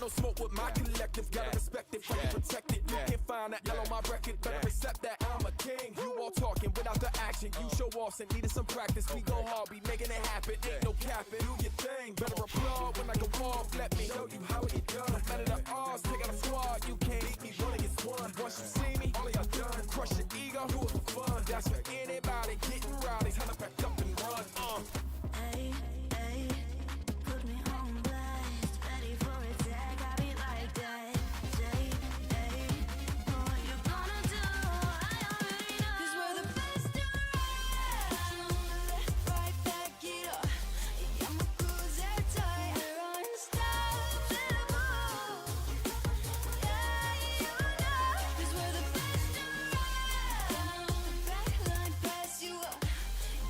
no smoke with my collective. Gotta respect it, fucking protect it. You can't find that L on my record, better accept that I'm a king. You all talking without the action. You show off and needed some practice. We go hard, be making it happen. Ain't no capping. Do your thing, better applaud when I go off. Let me show you how it done. Better the odds, take out a squad. You can't eat me, really it's one. Once you see me, all of y'all done. Crush your ego, do it for fun. That's for anybody getting rowdy. Time to pack up and run. Hey, hey, put me on blast. Ready for attack, I be like that. Say, hey, what you gonna do? I already know. 'Cause we're the best around. Left, right, back it up. Yeah, my crew's airtight. We're unstoppable. Yeah, you know. 'Cause we're the best around. Back line, pass you up.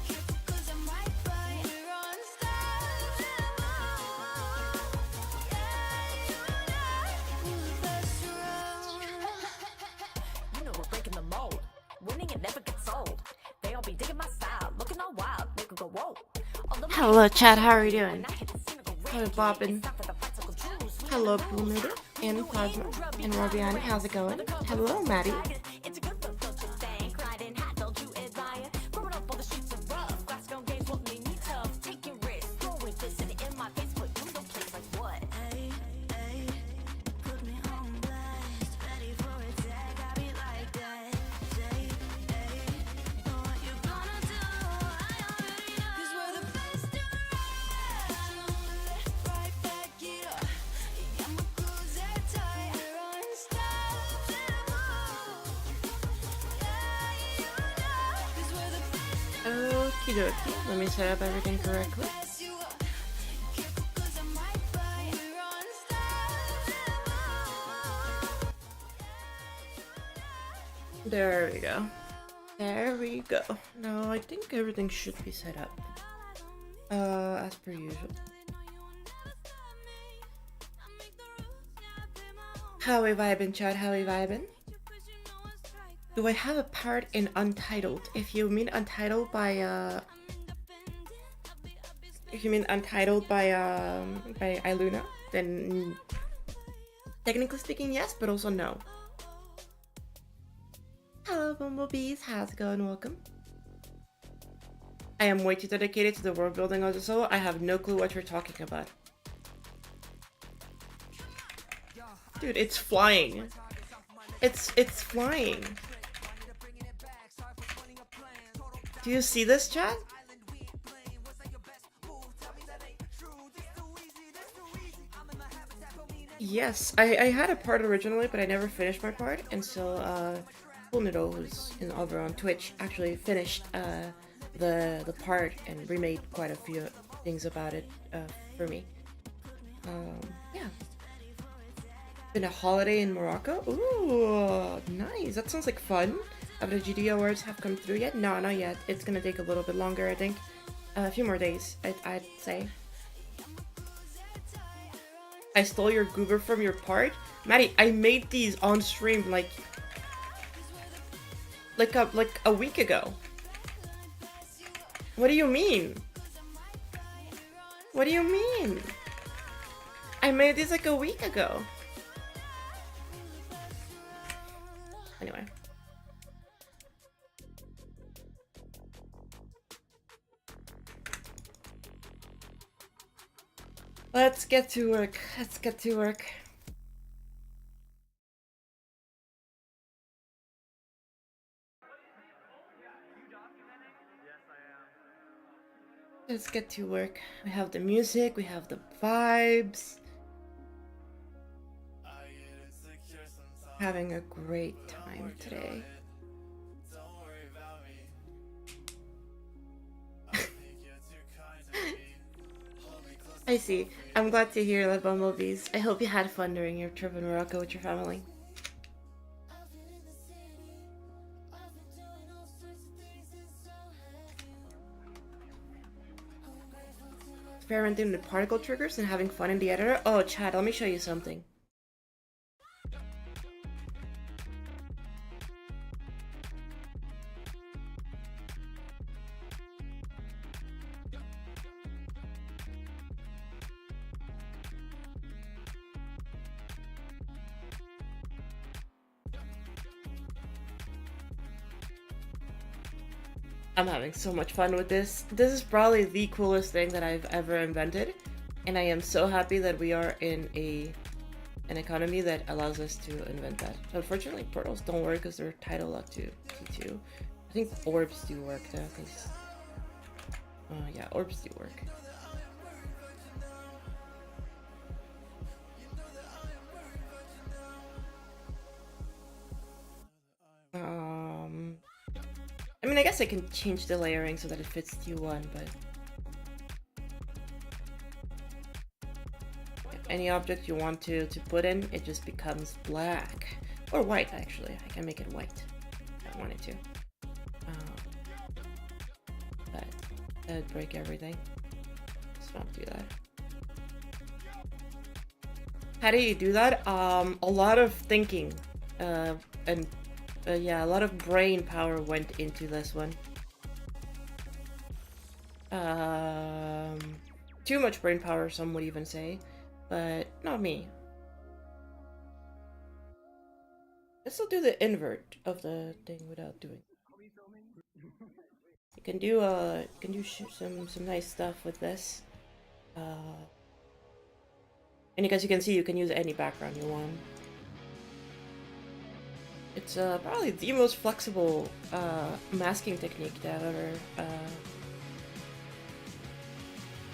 Careful 'cause I'm right by. We're unstoppable. Yeah, you know. We're the best around. You know we're breaking the mold. Winning it never gets old. They all be digging my style, looking all wild, they could go whoa. Hello, chat. How are you doing? Hello, Bobbin. Hello, Blue Noodle and Plasma and Robiani. How's it going? Hello, Maddie. It's a good look, don't you think? Riding hot, don't you admire? Growing up on the streets of rough, Glasgow games what made me tough. Taking risks, throwing this in my face, but you don't play like what? Hey, hey, put me on blast. Ready for attack, I be like that. Say, hey, what you gonna do? I already know. 'Cause we're the best around. Left, right, back it up. Yeah, my crew's airtight. We're unstoppable. Yeah, you know. 'Cause we're the best Okie dokie. Let me set up everything correctly. pass you up. Careful 'cause I'm right by. We're unstoppable. There we go. There we go. No, I think everything should be set up. As per usual. How we vibing, chat? How we vibing? Do I have a part in Untitled? If you mean Untitled by Iluna, then technically speaking, yes, but also no. Hello, Bumblebees. How's it going? Welcome. I am way too dedicated to the world building of the solo. I have no clue what you're talking about. Dude, it's flying. It's flying. Do you see this, chat? Yes, I had a part originally, but I never finished my part, and so Cool Noodle, who's over on Twitch, actually finished the part and remade quite a few things about it for me. Yeah. Been a holiday in Morocco? Ooh, nice. That sounds like fun. Have the GD awards have come through yet? No, not yet. It's gonna take a little bit longer, I think. A few more days, I'd say. I stole your goober from your part? Maddie, I made these on stream like a week ago. What do you mean? What do you mean? I made these like a week ago. Anyway. Let's get to work. Let's get to work. Let's get to work. We have the music, we have the vibes. Having a great time today. I see. I'm glad to hear that, Bumblebees. I hope you had fun during your trip in Morocco with your family. Experimenting with particle triggers and having fun in the editor? Oh, Chad, let me show you something. I'm having so much fun with this. This is probably the coolest thing that I've ever invented, and I am so happy that we are in an economy that allows us to invent that. Unfortunately, portals don't work because they're title locked to T2. I think orbs do work though, because yeah, orbs do work. I mean, I guess I can change the layering so that it fits T1, but any object you want to put in, it just becomes black. Or white, actually. I can make it white if I wanted to. But that'd break everything. Let's not do that. How do you do that? A lot of thinking. Yeah, a lot of brain power went into this one. Too much brain power, some would even say. But not me. Let's still do the invert of the thing without doing. You can do some nice stuff with this. And as you can see, you can use any background you want. It's probably the most flexible masking technique that I've ever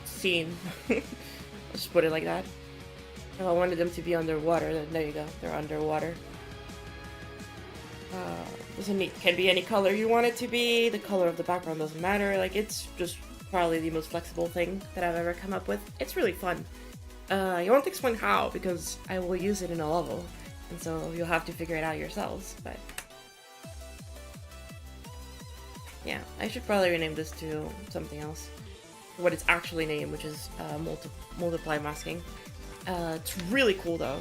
seen. Let's put it like that. If I wanted them to be underwater, then there you go. They're underwater. Can be any color you want it to be. The color of the background doesn't matter. Like, it's just probably the most flexible thing that I've ever come up with. It's really fun. You won't explain how, because I will use it in a level. And so you'll have to figure it out yourselves, but... yeah, I should probably rename this to something else. What it's actually named, which is multiply masking. It's really cool though.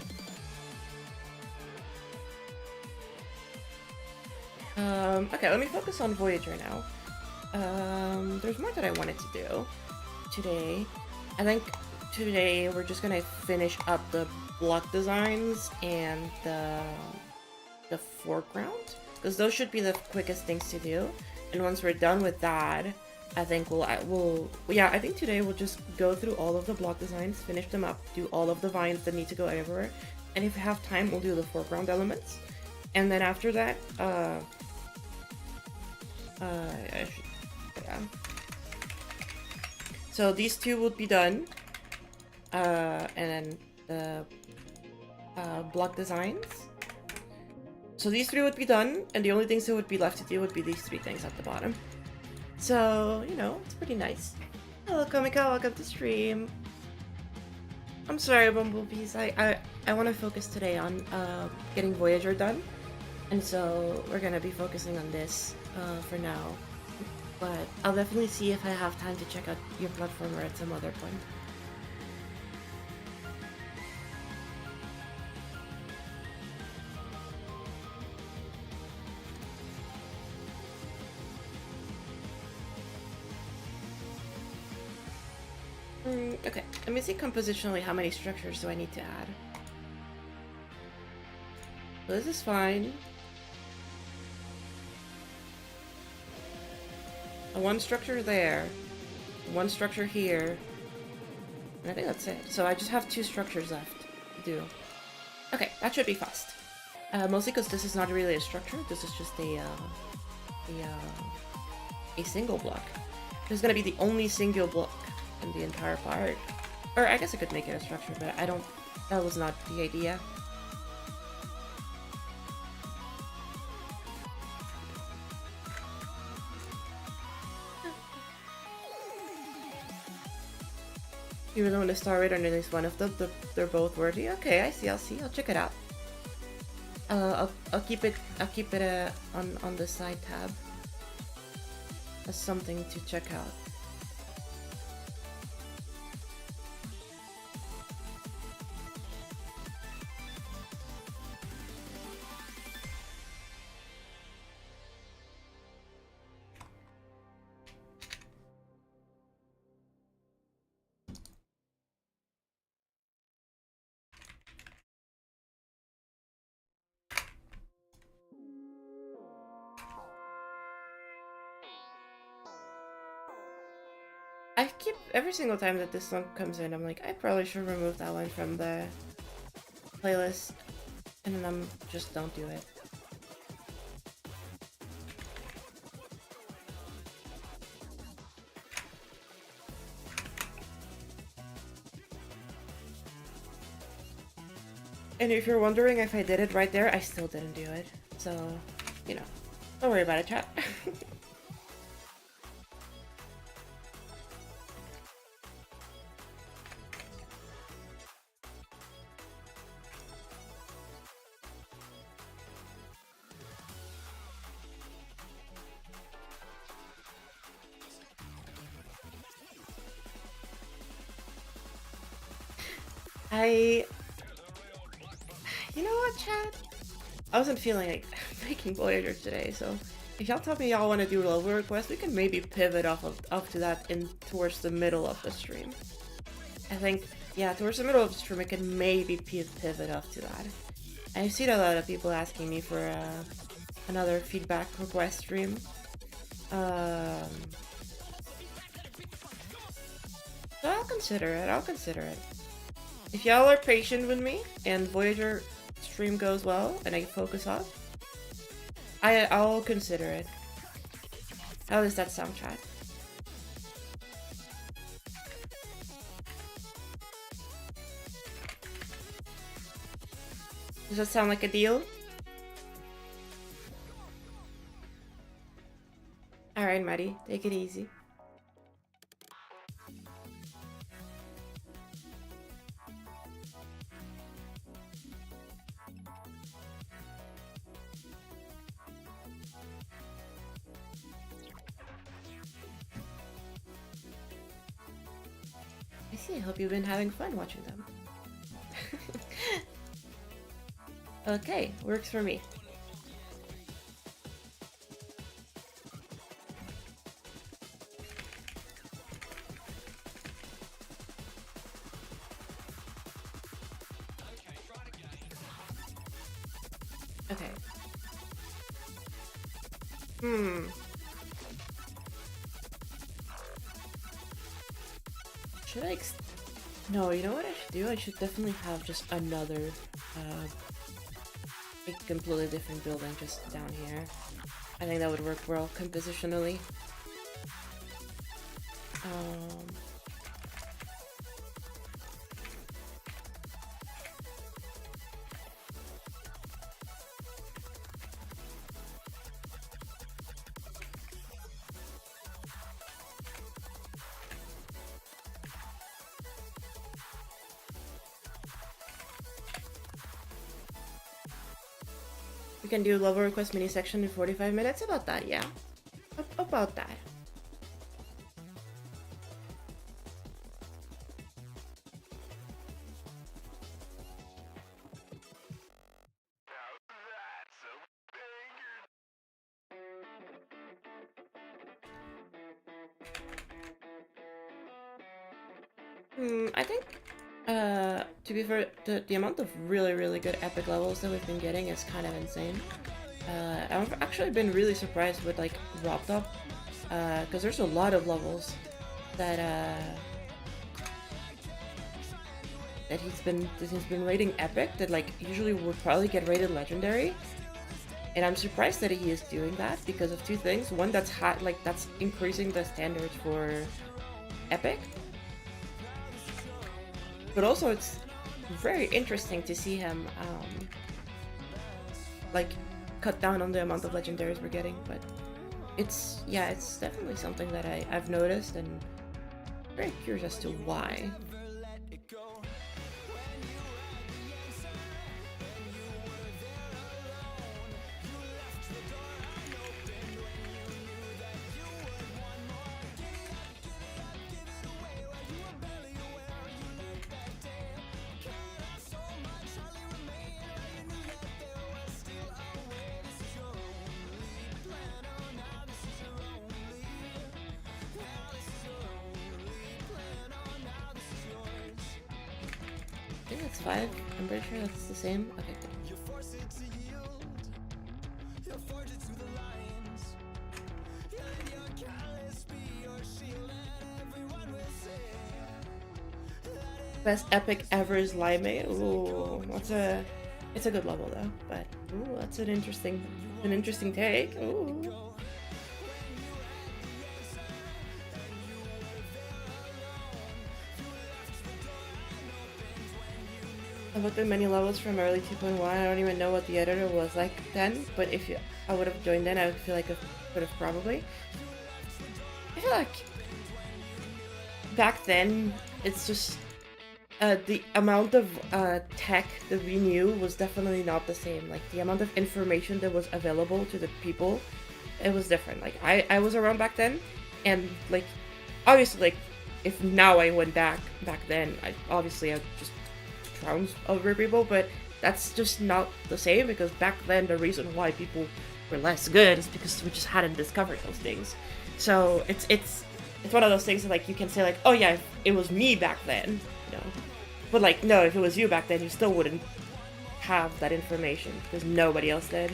Okay, let me focus on Voyager now. There's more that I wanted to do today. I think today we're just gonna finish up the block designs and the foreground, because those should be the quickest things to do. And once we're done with that, I think I think today we'll just go through all of the block designs, finish them up, do all of the vines that need to go everywhere, and if we have time, we'll do the foreground elements. And then after that, so these two would be done, and then the block designs. So these three would be done, and the only things that would be left to do would be these three things at the bottom. So, you know, it's pretty nice. Hello, Komika, welcome to stream. I'm sorry, Bumblebees. I want to focus today on getting Voyager done, and so we're gonna be focusing on this for now. But I'll definitely see if I have time to check out your platformer at some other point. Okay, let me see compositionally how many structures do I need to add. So this is fine. One structure there, one structure here, and I think that's it. So I just have 2 structures left to do. Okay, that should be fast. Mostly because this is not really a structure. This is just a single block. This is gonna be the only single block in the entire part. Or I guess I could make it a structure, but I don't... that was not the idea. You really want to start right on at least one of them? They're both worthy? Okay, I see, I'll check it out. I'll keep it on the side tab as something to check out. I keep every single time that this song comes in, I'm like, I probably should remove that one from the playlist, and then I'm just don't do it. And if you're wondering if I did it right there, I still didn't do it. So, you know, don't worry about it, chat. You know what, chat? I wasn't feeling like making Voyager today, so if y'all tell me y'all want to do level request, we can maybe pivot off to that in towards the middle of the stream. I think, yeah, towards the middle of the stream, I can maybe pivot off to that. I've seen a lot of people asking me for another feedback request stream. So I'll consider it. I'll consider it. If y'all are patient with me and Voyager stream goes well and I focus on, I'll consider it. How does that sound, chat? Does that sound like a deal? Alright, Maddie, take it easy. I hope you've been having fun watching them. Okay, works for me. Okay. Should I No, you know what I should do? I should definitely have just another, a completely different building just down here. I think that would work well compositionally. We can do level request mini section in 45 minutes. About that, yeah. About that. I think, to be fair, the amount of really good epic levels that we've been getting is kind of insane. I've actually been really surprised with, like, Robtop, because there's a lot of levels that he's been rating epic that, like, usually would probably get rated legendary. And I'm surprised that he is doing that because of two things. One, that's high, like, that's increasing the standards for epic. But also, it's very interesting to see him, like, cut down on the amount of legendaries we're getting. But it's definitely something that I've noticed, and very curious as to why. I think that's 5. I'm pretty sure that's the same. Okay, good. Best epic ever is Limey. Ooh, it's a good level though. But ooh, that's an interesting take. Ooh. I looked at many levels from early 2.1. I don't even know what the editor was like then, but if I would have joined then, I would feel like I would have probably. I feel like back then, it's just the amount of tech that we knew was definitely not the same. Like the amount of information that was available to the people, it was different. Like I was around back then, and like obviously like if now I went back then, I just trounce over people, but that's just not the same because back then the reason why people were less good is because we just hadn't discovered those things. So it's one of those things that like you can say like, oh yeah, it was me back then, you know. But like no, if it was you back then, you still wouldn't have that information because nobody else did.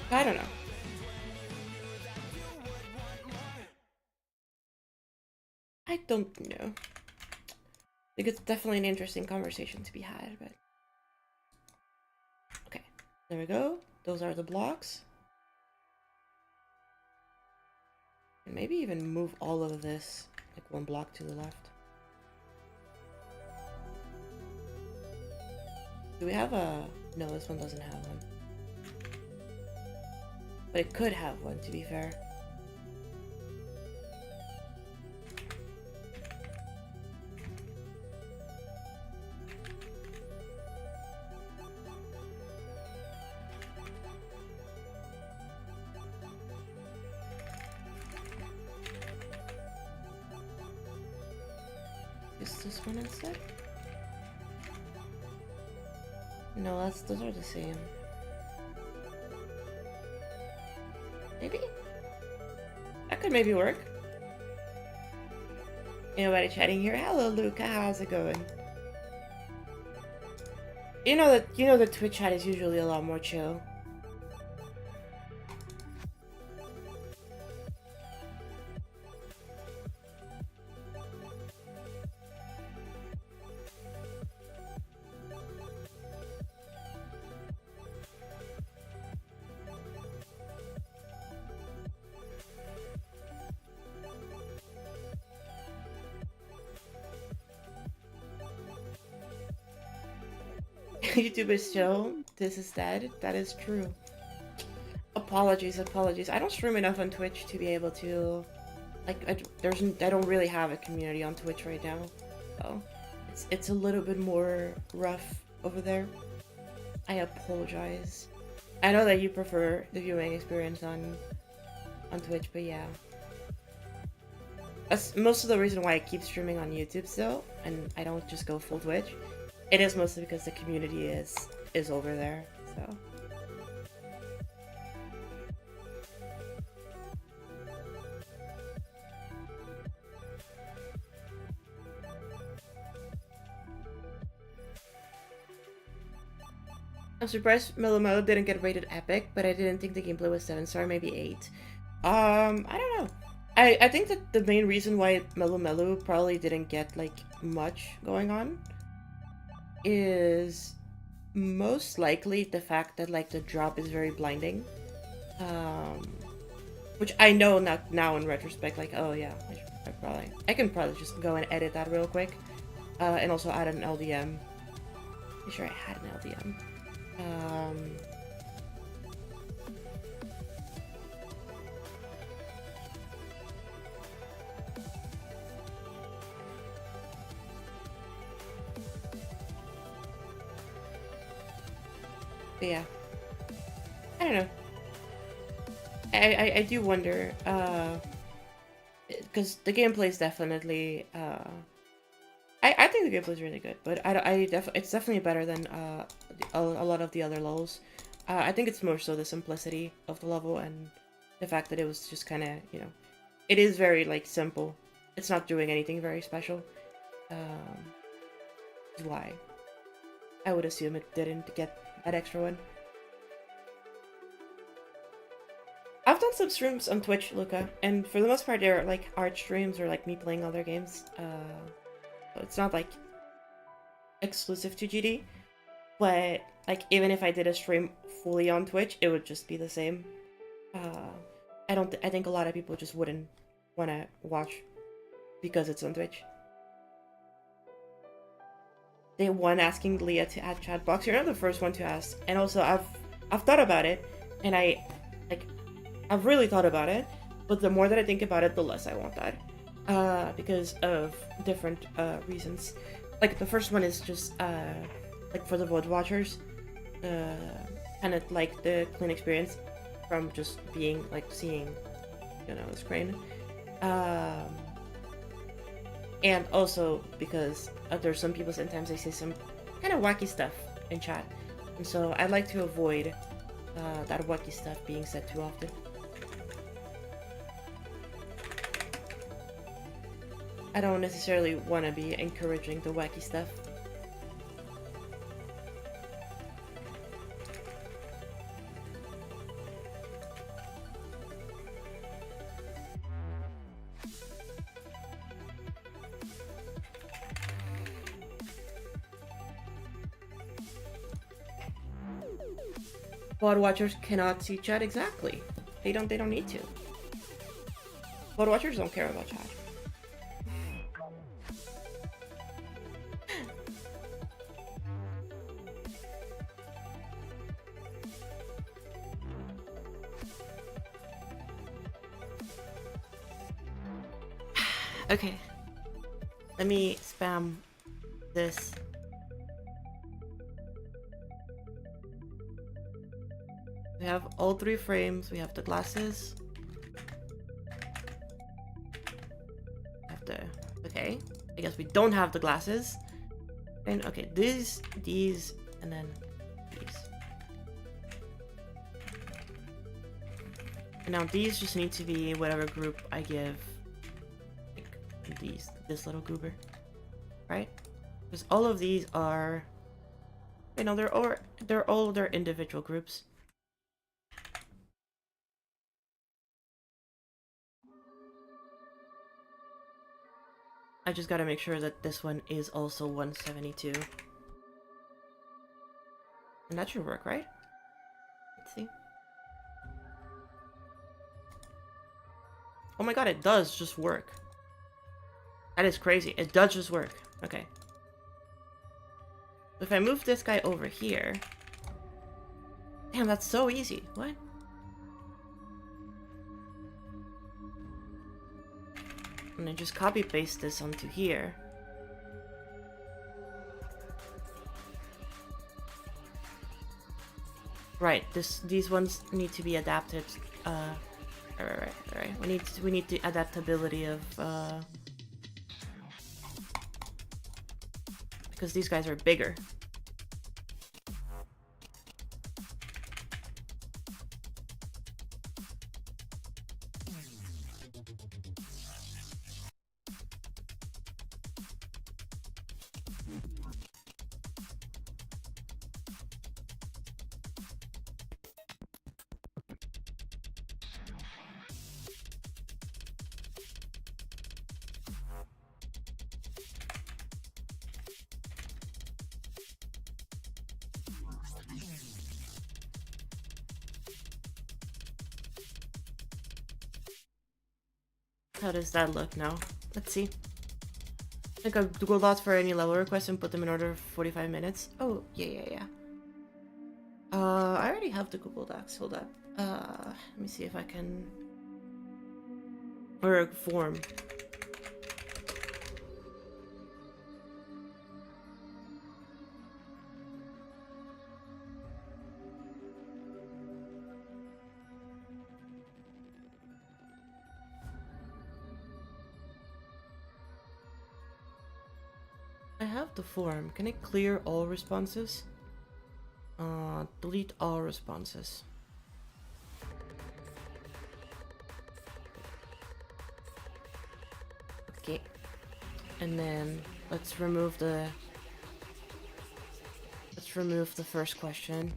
I don't know. I don't know. I think it's definitely an interesting conversation to be had, but okay, there we go. Those are the blocks. And maybe even move all of this like one block to the left. Do we have a... No, this one doesn't have one. But it could have one, to be fair. Is this one instead? No, those are the same. Maybe? That could maybe work. Anybody chatting here? Hello Luca, how's it going? You know that Twitch chat is usually a lot more chill. YouTube is chill. This is dead. That is true. Apologies. I don't stream enough on Twitch to be able to, like, I don't really have a community on Twitch right now, so it's a little bit more rough over there. I apologize. I know that you prefer the viewing experience on Twitch, but yeah. That's most of the reason why I keep streaming on YouTube still, and I don't just go full Twitch. It is mostly because the community is over there, so. I'm surprised Mellow didn't get rated epic, but I didn't think the gameplay was 7-star, maybe 8. I don't know. I think that the main reason why Mellow probably didn't get like much going on is most likely the fact that like the drop is very blinding, which I know now in retrospect, like, oh yeah, I can probably just go and edit that real quick, and also add an LDM. I'm sure I had an LDM. But yeah, I don't know. I do wonder, because the gameplay is definitely, I think the gameplay is really good, but it's definitely better than a lot of the other levels. I think it's more so the simplicity of the level and the fact that it was just kind of, you know, it is very like simple. It's not doing anything very special. Is why I would assume it didn't get that extra one. I've done some streams on Twitch, Luca, and for the most part they're like art streams or like me playing other games. So it's not like exclusive to GD, but like even if I did a stream fully on Twitch, it would just be the same. I think a lot of people just wouldn't want to watch because it's on Twitch. Day one asking Leah to add chat box. You're not the first one to ask, and also I've thought about it, and I've really thought about it, but the more that I think about it, the less I want that, because of different reasons. Like the first one is just like for the VOD watchers, kind of like the clean experience from just being like seeing, you know, the screen. And also because there's some people sometimes they say some kind of wacky stuff in chat, and so I'd like to avoid that wacky stuff being said too often. I don't necessarily want to be encouraging the wacky stuff. VOD watchers cannot see chat exactly. They don't need to. VOD watchers don't care about chat. Okay. Let me spam this. We have all 3 frames. We have the glasses. Okay. I guess we don't have the glasses. And okay, these, and then these. And now these just need to be whatever group I give. Like this little goober, right? Because all of these are, you know, they're all their individual groups. I just gotta make sure that this one is also 172. And that should work, right? Let's see. Oh my god, it does just work. That is crazy. It does just work. Okay. If I move this guy over here... Damn, that's so easy. What? And I just copy paste this onto here. Right, these ones need to be adapted. Right. We need the adaptability of because these guys are bigger. How does that look now? Let's see. I think I'll Google Docs for any level requests and put them in order for 45 minutes. Oh, yeah. I already have the Google Docs. Hold up. Let me see if I can... Or a form. I have the form. Can it clear all responses? Delete all responses. Okay. And then let's remove the first question.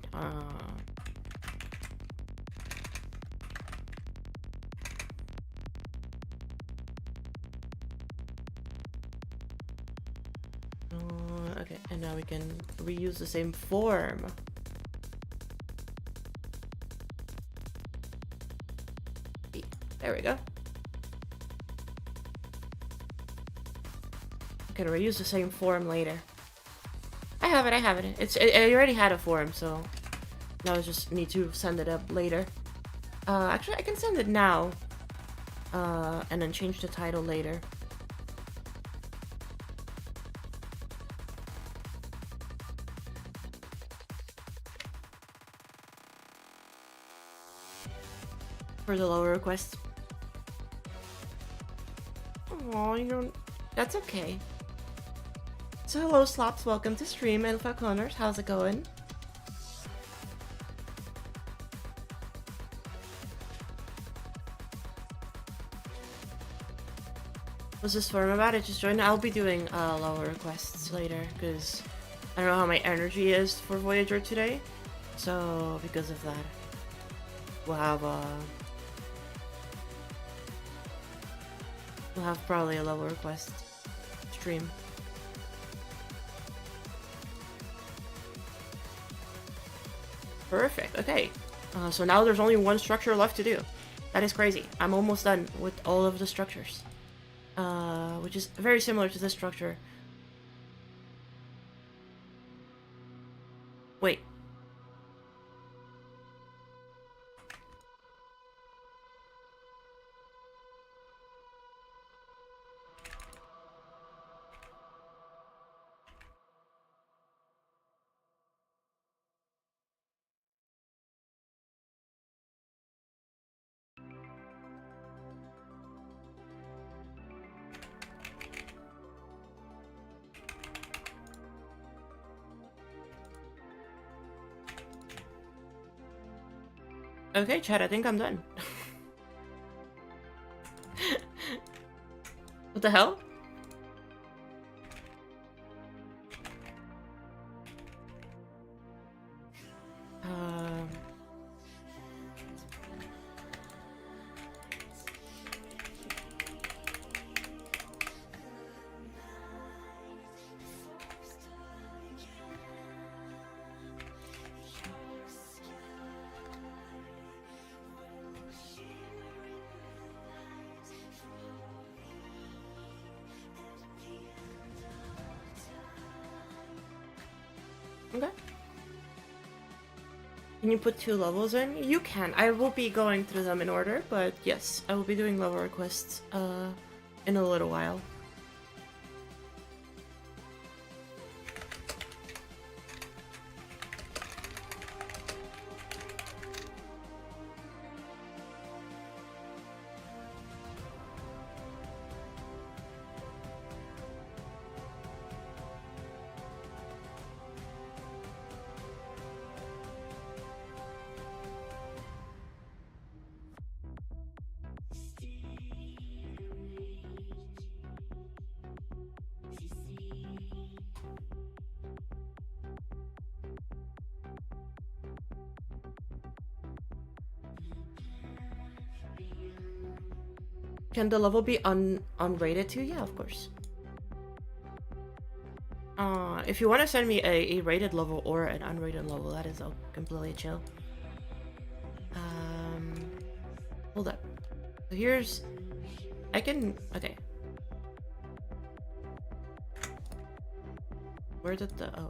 Okay, and now we can reuse the same form. There we go. I can reuse the same form later. I have it. I already had a form, so now I just need to send it up later. Actually, I can send it now, and then change the title later. For the lower requests. Oh, you don't. That's okay. So hello, Slops. Welcome to stream. And Falconers, how's it going? What's this forum about? I just joined. I'll be doing lower requests later because I don't know how my energy is for Voyager today. So because of that, we'll have probably a lower request stream. Perfect. Okay. So now there's only one structure left to do. That is crazy. I'm almost done with all of the structures. Which is very similar to this structure. Wait. Okay, Chad, I think I'm done. What the hell? Okay. Can you put 2 levels in? You can. I will be going through them in order, but yes, I will be doing level requests in a little while. Can the level be unrated too? Yeah, of course. If you want to send me a rated level or an unrated level, that is completely chill. Hold up. So here's... Okay. Where did the... Oh.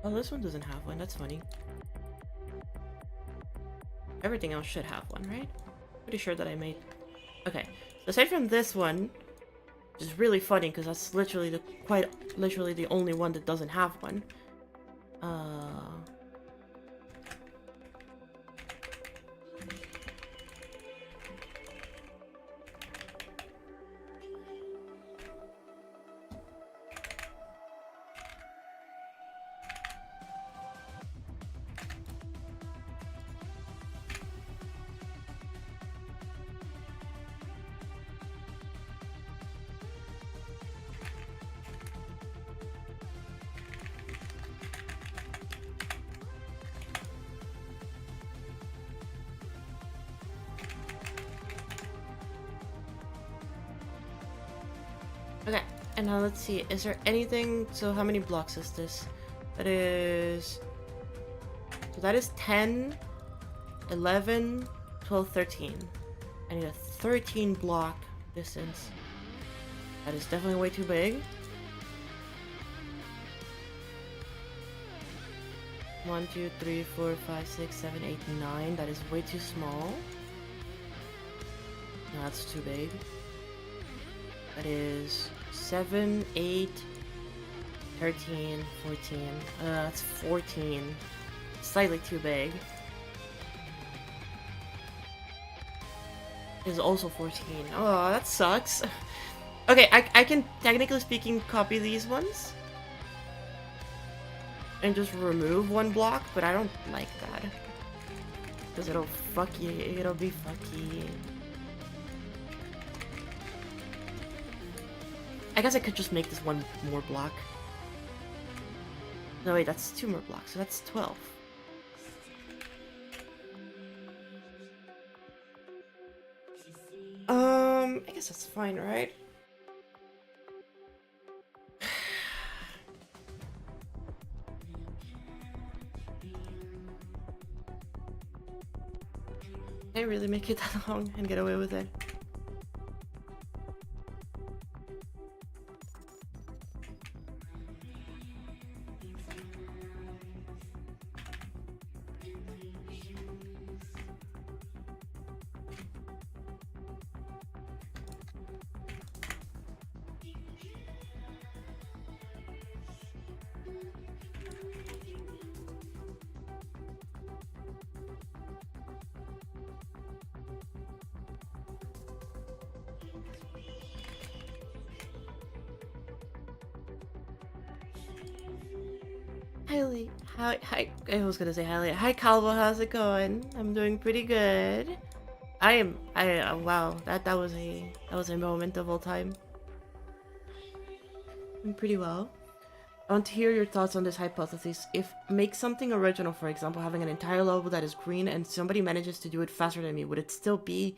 Oh, this one doesn't have one. That's funny. Everything else should have one, right? Pretty sure that I made... Okay. So aside from this one, which is really funny because that's literally quite literally the only one that doesn't have one. And now let's see, is there anything, so how many blocks is this? That is, so that is 10, 11, 12, 13. I need a 13 block distance. That is definitely way too big. 1, 2, 3, 4, 5, 6, 7, 8, 9. That is way too small. No, that's too big. That is 7, 8, 13, 14. That's 14. Slightly too big. Is also 14. Oh, that sucks. Okay, I can, technically speaking, copy these ones. And just remove one block, but I don't like that. Because it'll fuck you, it'll be fucky. I guess I could just make this one more block. No wait, that's 2 more blocks, so that's 12. I guess that's fine, right? Can I really make it that long and get away with it? Hi, I was gonna say hi, hi Calvo, how's it going? I'm doing pretty good. Wow, that was a moment of all time. I'm pretty well. I want to hear your thoughts on this hypothesis. If make something original, for example, having an entire level that is green and somebody manages to do it faster than me, would it still be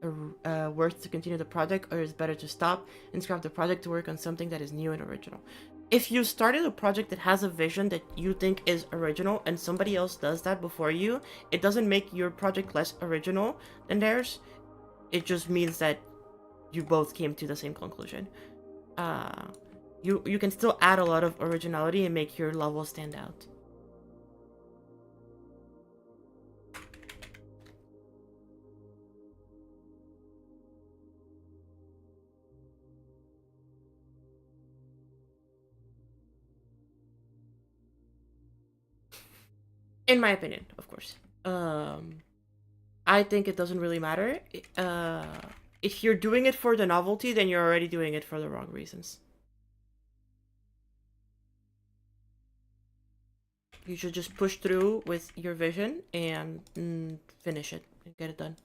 worth to continue the project, or is it better to stop and scrap the project to work on something that is new and original? If you started a project that has a vision that you think is original and somebody else does that before you, it doesn't make your project less original than theirs. It just means that you both came to the same conclusion. You can still add a lot of originality and make your level stand out. In my opinion, of course. I think it doesn't really matter. If you're doing it for the novelty, then you're already doing it for the wrong reasons. You should just push through with your vision and finish it and get it done.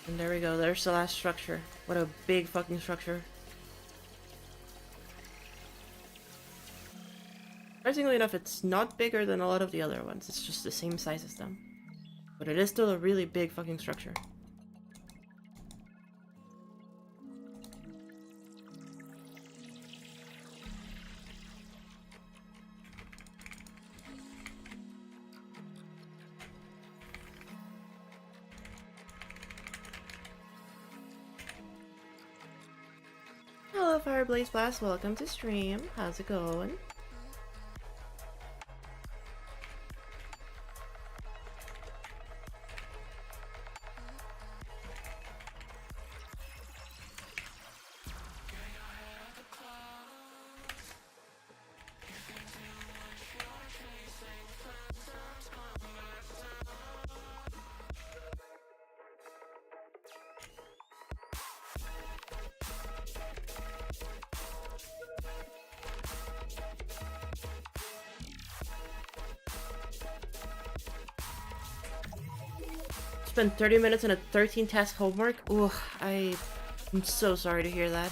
And there we go, there's the last structure. What a big fucking structure. Surprisingly enough, it's not bigger than a lot of the other ones. It's just the same size as them. But it is still a really big fucking structure. Hello, Fireblaze Blast. Welcome to stream. How's it going? Spent 30 minutes on a 13 task homework. Ugh, I'm so sorry to hear that.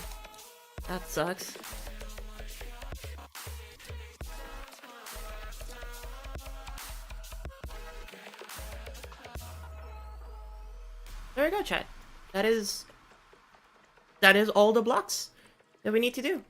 That sucks. you go, chat. That is all the blocks that we need to do.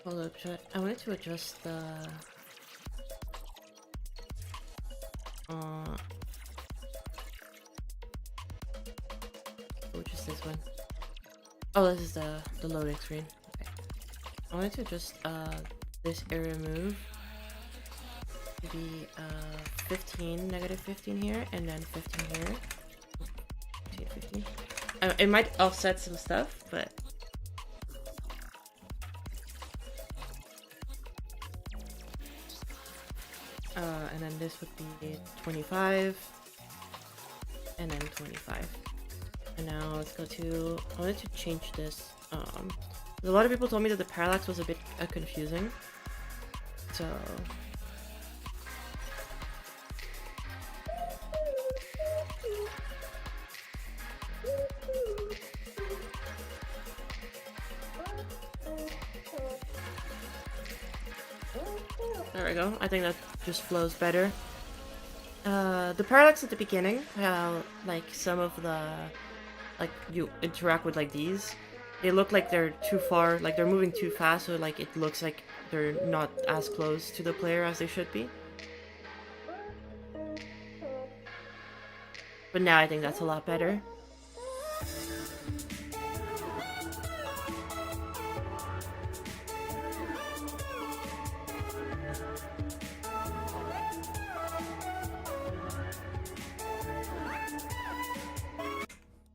Hold up, chat. I wanted to adjust the which is this one? Oh, this is the loading screen. Okay. I wanted to adjust this area move to be 15, negative 15 here, and then 15 here. 15. It might offset some stuff, but and then this would be 25, and then 25. And now let's go to, I wanted to change this. A lot of people told me that the parallax was a bit confusing. So there we go. I think that just flows better. The parallax at the beginning, how like some of the, like you interact with like these, they look like they're too far, like they're moving too fast, so like it looks like they're not as close to the player as they should be. But now I think that's a lot better.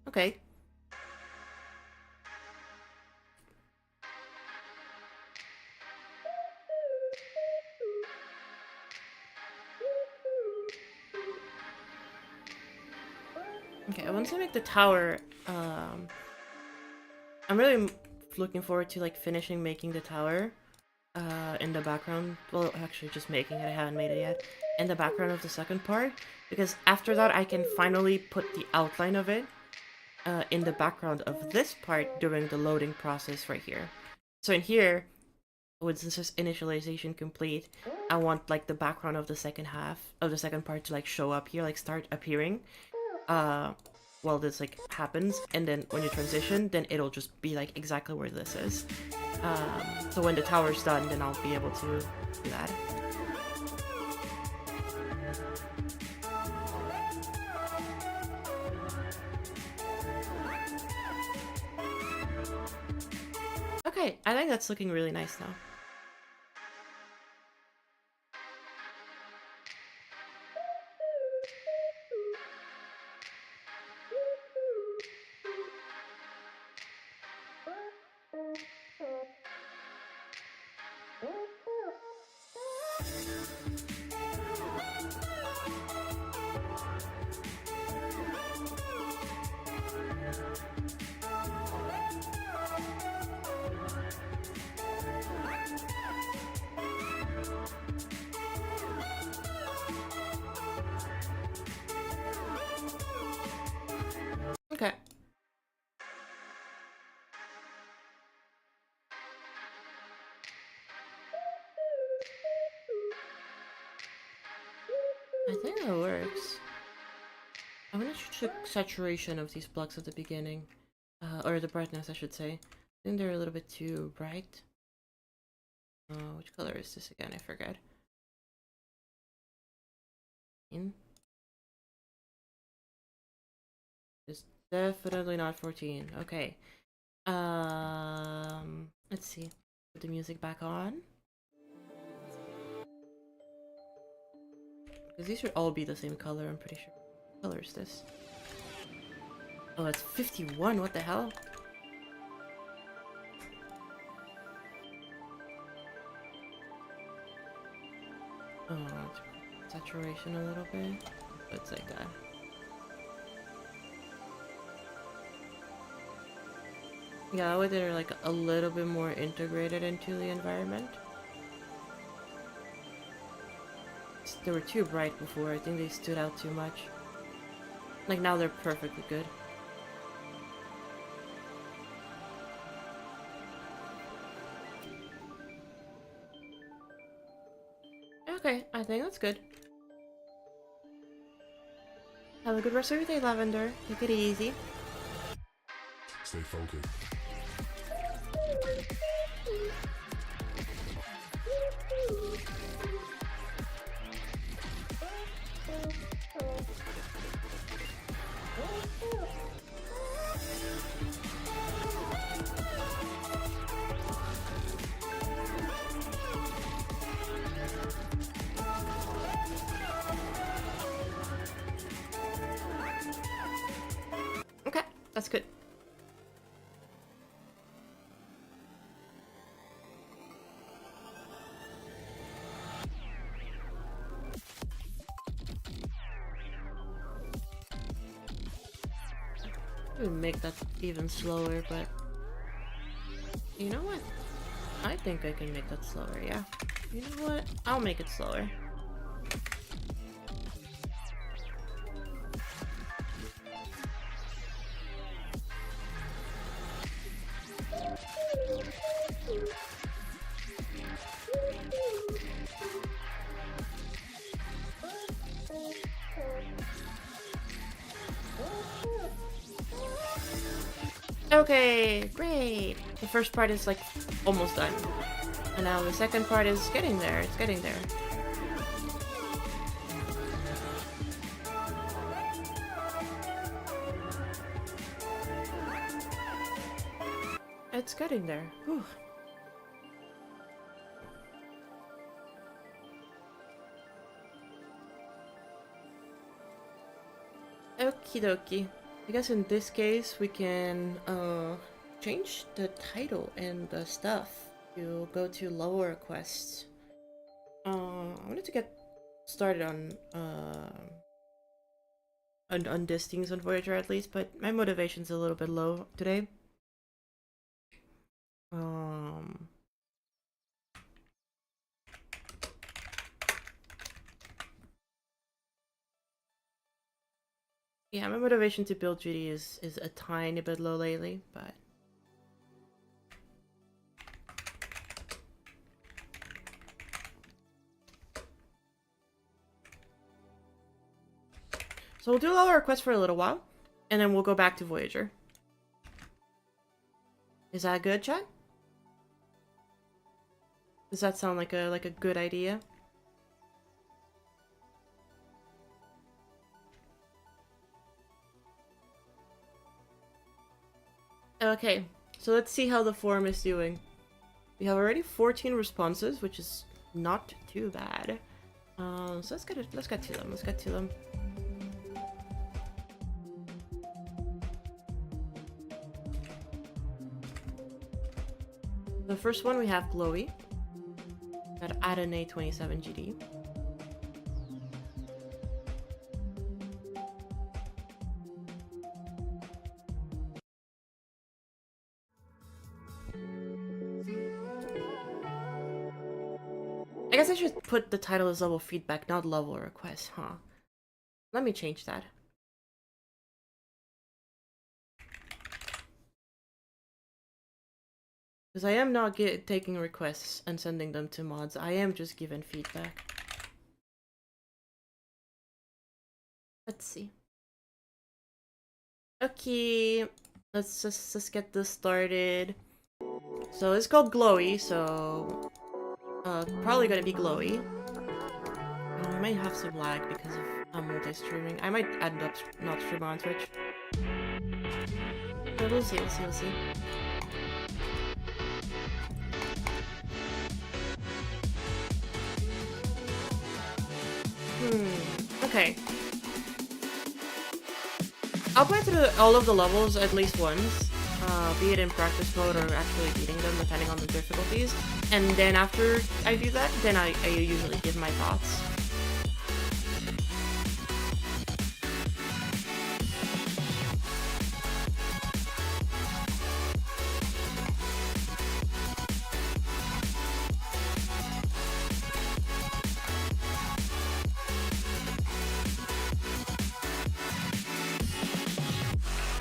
Okay. Okay, I want to make the tower, I'm really looking forward to like finishing making the tower in the background. Well, actually just making it, I haven't made it yet. In the background of the second part, because after that I can finally put the outline of it in the background of this part during the loading process right here. So in here, with this initialization complete, I want like the background of the second half of the second part to like show up here, like start appearing while this like happens, and then when you transition, then it'll just be like exactly where this is. So when the tower's done, then I'll be able to do that. Okay, I think that's looking really nice now. Okay. I think that works. I'm gonna check saturation of these blocks at the beginning. Or the brightness, I should say. I think they're a little bit too bright. Which color is this again? I forget. It's definitely not 14. Okay. Let's see. Put the music back on. Because these should all be the same color, I'm pretty sure. What color is this? Oh, it's 51. What the hell? Oh, saturation a little bit. It's like that. Yeah, with they're like a little bit more integrated into the environment. They were too bright before. I think they stood out too much. Like now they're perfectly good. Okay, I think that's good. Have a good rest of your day, Lavender. Take it easy. Stay focused. Okay, that's good. I would make that even slower, but you know what? I think I can make that slower, yeah. You know what? I'll make it slower. Okay, great. The first part is like almost done. And now the second part is getting there. It's getting there. It's getting there. Whew. Okie dokie. I guess in this case we can change the title and the stuff to go to lower requests. I wanted to get started on these things on Voyager at least, but my motivation's a little bit low today. Yeah, my motivation to build Judy is a tiny bit low lately, but so we'll do all our requests for a little while, and then we'll go back to Voyager. Is that good, chat? Does that sound like a good idea? Okay, so let's see how the forum is doing. We have already 14 responses, which is not too bad. So let's get to them. Let's get to them. The first one we have Glowy at Adonai 27GD. I guess I should put the title as level feedback, not level request, huh? Let me change that. Because I am not taking requests and sending them to mods. I am just giving feedback. Let's see. Okay, let's just get this started. So it's called Glowy, so probably gonna be Glowy. I might have some lag because of multi-streaming. I might end up not streaming on Twitch. But we'll see, we'll see, we'll see. Okay. I'll play through all of the levels at least once, be it in practice mode or actually beating them, depending on the difficulties. And then after I do that, then I usually give my thoughts.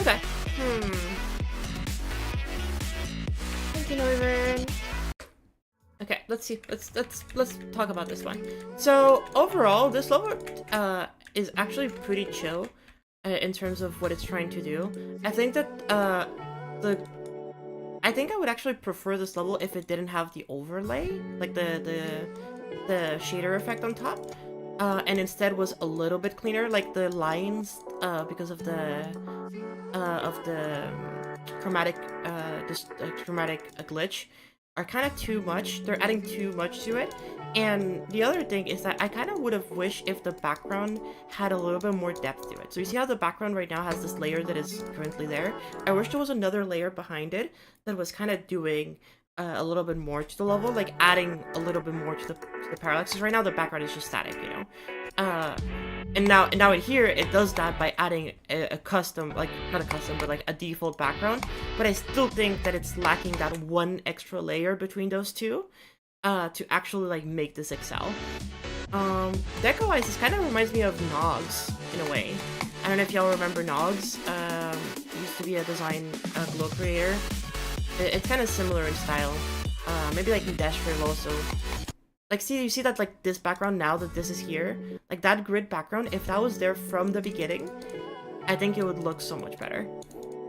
Okay. Thank you, Northern. Okay, let's see. Let's talk about this one. So overall, this level is actually pretty chill in terms of what it's trying to do. I think that I think I would actually prefer this level if it didn't have the overlay, like the shader effect on top, and instead was a little bit cleaner, like the lines because of the chromatic glitch are kind of too much. They're adding too much to it. And the other thing is that I kind of would have wished if the background had a little bit more depth to it. So you see how the background right now has this layer that is currently there? I wish there was another layer behind it that was kind of doing a little bit more to the level, like adding a little bit more to the parallax. Because right now the background is just static, you know? And now in here it does that by adding a custom, like not a custom, but like a default background. But I still think that it's lacking that one extra layer between those two to actually like make this excel. Deco-wise, this kind of reminds me of Nogs in a way. I don't know if y'all remember Nogs. Used to be a design glow creator. It's kind of similar in style. Maybe like in Dashframe also. Like, you see that, like, this background now that this is here? Like, that grid background, if that was there from the beginning, I think it would look so much better.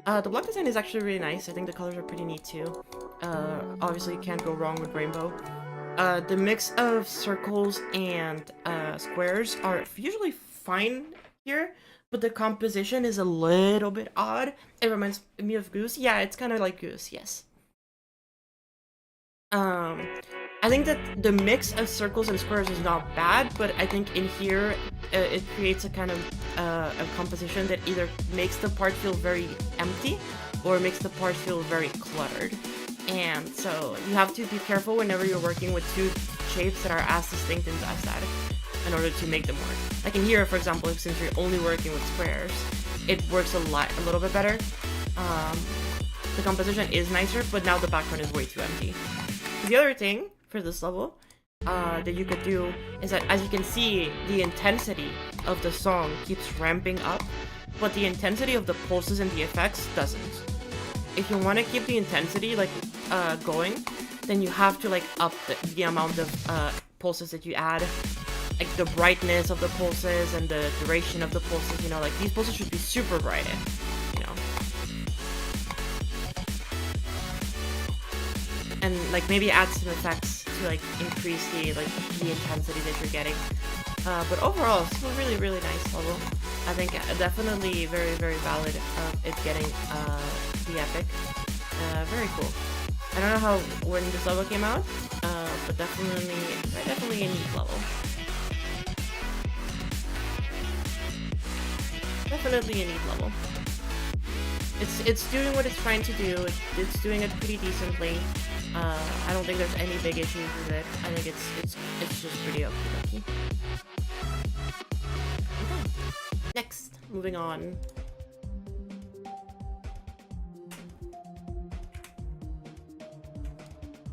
The block design is actually really nice. I think the colors are pretty neat, too. Obviously, you can't go wrong with rainbow. The mix of circles and squares are usually fine here, but the composition is a little bit odd. It reminds me of Goose. Yeah, it's kind of like Goose, yes. I think that the mix of circles and squares is not bad, but I think in here it creates a kind of a composition that either makes the part feel very empty or makes the part feel very cluttered. And so you have to be careful whenever you're working with two shapes that are as distinct and as static in order to make them work. Like in here, for example, since you're only working with squares, it works a little bit better. The composition is nicer, but now the background is way too empty. The other thing for this level that you could do is that, as you can see, the intensity of the song keeps ramping up, but the intensity of the pulses and the effects doesn't. If you want to keep the intensity like going, then you have to like up the amount of pulses that you add, like the brightness of the pulses and the duration of the pulses. You know, like these pulses should be super bright, you know. And like maybe add some effects to like increase the intensity that you're getting. But overall, it's a really, really nice level. I think definitely very, very valid it getting the epic. Very cool. I don't know when this level came out, but definitely a neat level. Definitely a neat level. It's doing what it's trying to do. It's doing it pretty decently. I don't think there's any big issues with it. I think it's just pretty okay. Okay. Next, moving on.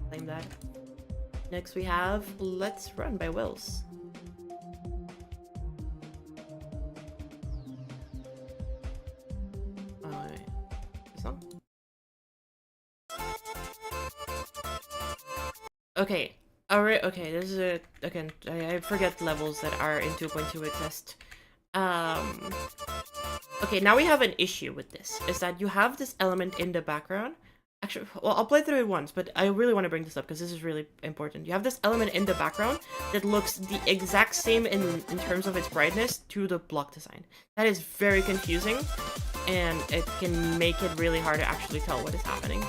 Claim that. Next we have Let's Run by Wills. Song? Okay. Alright, okay, this is a... Again, I forget levels that are in 2.2 exist. Okay, now we have an issue with this. Is that you have this element in the background, Actually, well, I'll play through it once, but I really want to bring this up because this is really important. You have this element in the background that looks the exact same in terms of its brightness to the block design. That is very confusing, and it can make it really hard to actually tell what is happening.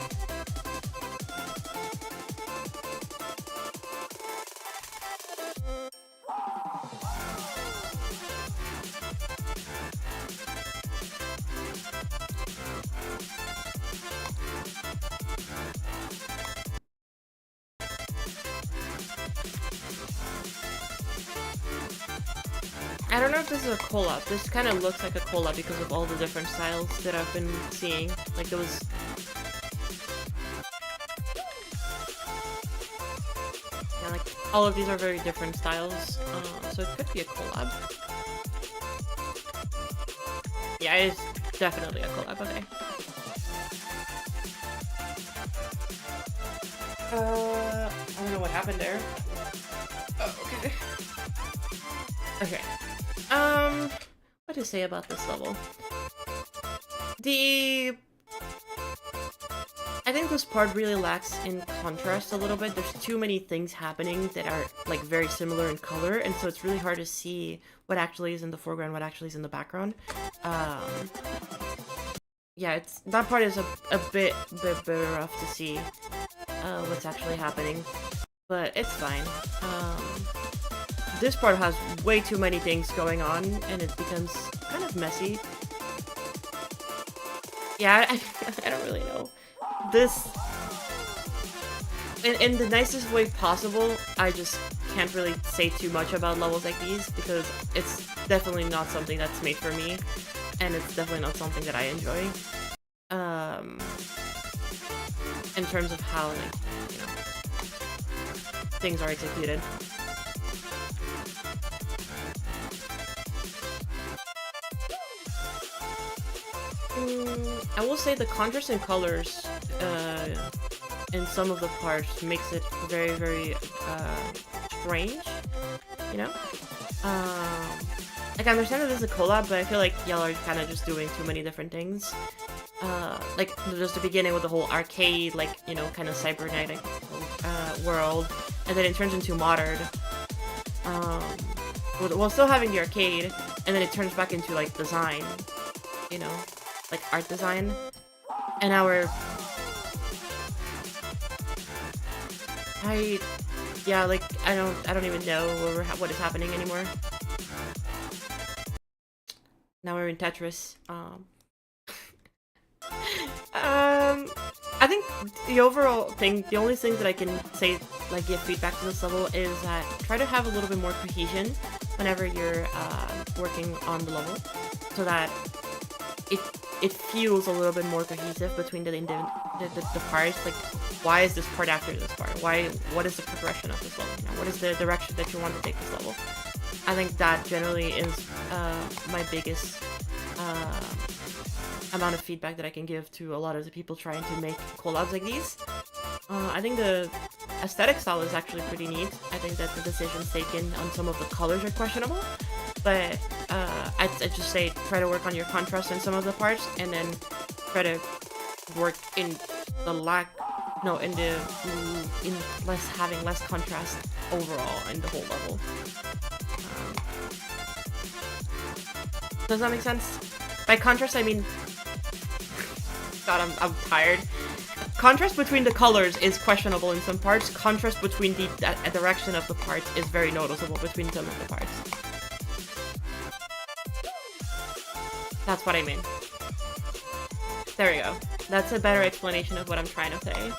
I don't know if this is a collab. This kind of looks like a collab because of all the different styles that I've been seeing. Like there was... Yeah, like all of these are very different styles. So it could be a collab. Yeah, it's definitely a collab, okay. I don't know what happened there. Oh, okay. Okay. What to say about this level? I think this part really lacks in contrast a little bit. There's too many things happening that are like very similar in color, and so it's really hard to see what actually is in the foreground, what actually is in the background. Yeah, that part is a bit rough to see what's actually happening, but it's fine. This part has way too many things going on, and it becomes kind of messy. Yeah, I don't really know. This... In the nicest way possible, I just can't really say too much about levels like these, because it's definitely not something that's made for me, and it's definitely not something that I enjoy. In terms of how, like, you know, things are executed. I will say the contrast in colors in some of the parts makes it very, very strange, you know? Like, I understand that this is a collab, but I feel like y'all are kind of just doing too many different things. Like, just the beginning with the whole arcade, like, you know, kind of cybernetic world, and then it turns into modern. While still having the arcade, and then it turns back into, like, design, you know? Like art design, and now we're... yeah, like, I don't even know what is happening anymore. Now we're in Tetris. I think the overall thing, the only thing that I can say, like, give feedback to this level is that try to have a little bit more cohesion whenever you're working on the level, so that it feels a little bit more cohesive between the parts. Like, why is this part after this part? What is the progression of this level? You know, what is the direction that you want to take this level? I think that generally is my biggest amount of feedback that I can give to a lot of the people trying to make collabs like these. I think the aesthetic style is actually pretty neat. I think that the decisions taken on some of the colors are questionable, but I'd just say try to work on your contrast in some of the parts, and then try to work in the having less contrast overall in the whole level. Does that make sense? By contrast, I mean... God, I'm tired. Contrast between the colors is questionable in some parts. Contrast between the direction of the parts is very noticeable between some of the parts. That's what I mean. There we go. That's a better explanation of what I'm trying to say.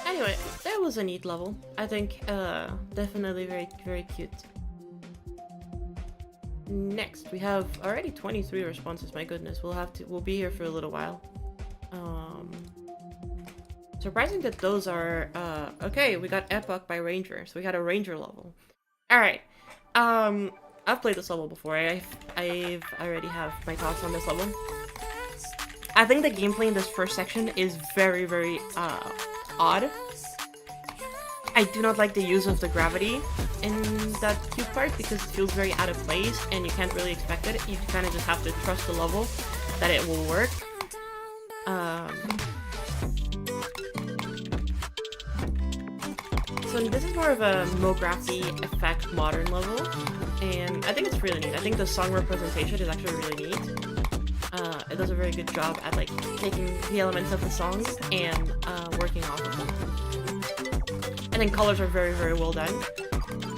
Anyway, that was a neat level. I think definitely very, very cute. Next, we have already 23 responses. My goodness, we'll be here for a little while. Surprising that those are okay. We got Epoch by Ranger, so we got a Ranger level. All right. I've played this level before. I've already have my thoughts on this level. I think the gameplay in this first section is very, very odd. I do not like the use of the gravity in that cube part because it feels very out of place and you can't really expect it. You kind of just have to trust the level that it will work. So this is more of a Mography effect modern level, and I think it's really neat. I think the song representation is actually really neat. It does a very good job at like taking the elements of the songs and working off of them. And then colors are very, very well done.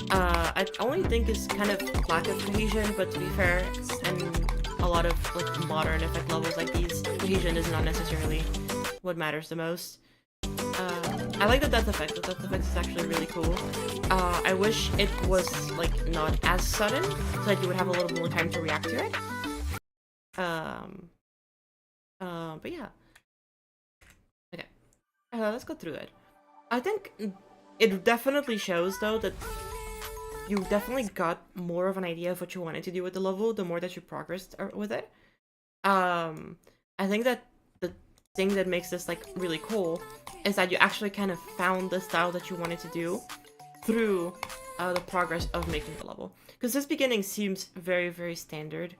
I only think it's kind of lack of cohesion, but to be fair, and a lot of like modern effect levels like these, cohesion is not necessarily what matters the most. I like the depth effect. The depth effect is actually really cool. I wish it was like not as sudden, so that you would have a little more time to react to it. But yeah. Okay. Let's go through it. I think it definitely shows though that you definitely got more of an idea of what you wanted to do with the level the more that you progressed with it. I think that the thing that makes this like really cool is that you actually kind of found the style that you wanted to do through the progress of making the level. Because this beginning seems very, very standard.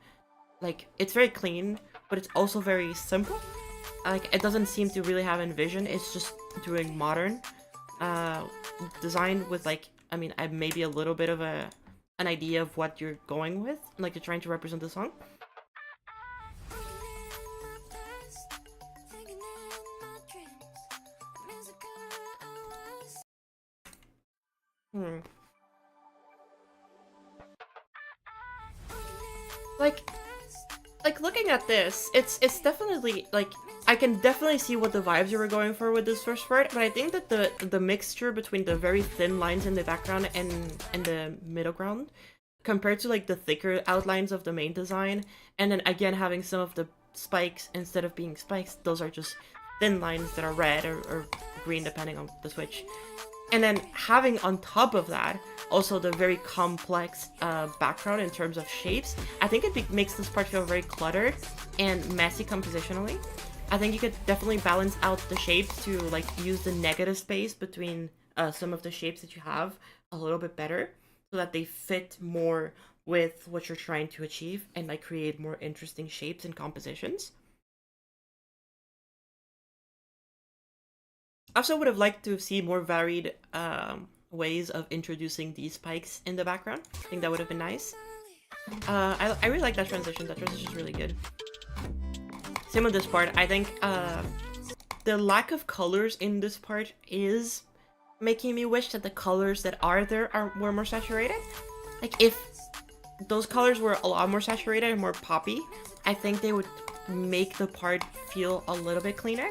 Like, it's very clean, but it's also very simple. Like, it doesn't seem to really have envision. It's just doing modern design with like, I mean, maybe a little bit of an idea of what you're going with. Like, you're trying to represent the song. Like looking at this, it's definitely like I can definitely see what the vibes you were going for with this first part, but I think that the mixture between the very thin lines in the background and the middle ground compared to like the thicker outlines of the main design, and then again having some of the spikes instead of being spikes, those are just thin lines that are red or green depending on the switch. And then having on top of that also the very complex background in terms of shapes, I think it makes this part feel very cluttered and messy compositionally. I think you could definitely balance out the shapes to like use the negative space between some of the shapes that you have a little bit better so that they fit more with what you're trying to achieve and like create more interesting shapes and compositions. I also would have liked to see more varied ways of introducing these spikes in the background. I think that would have been nice. I really like that transition. That transition is really good. Same with this part. I think the lack of colors in this part is making me wish that the colors that are there were more saturated. Like if those colors were a lot more saturated and more poppy, I think they would make the part feel a little bit cleaner.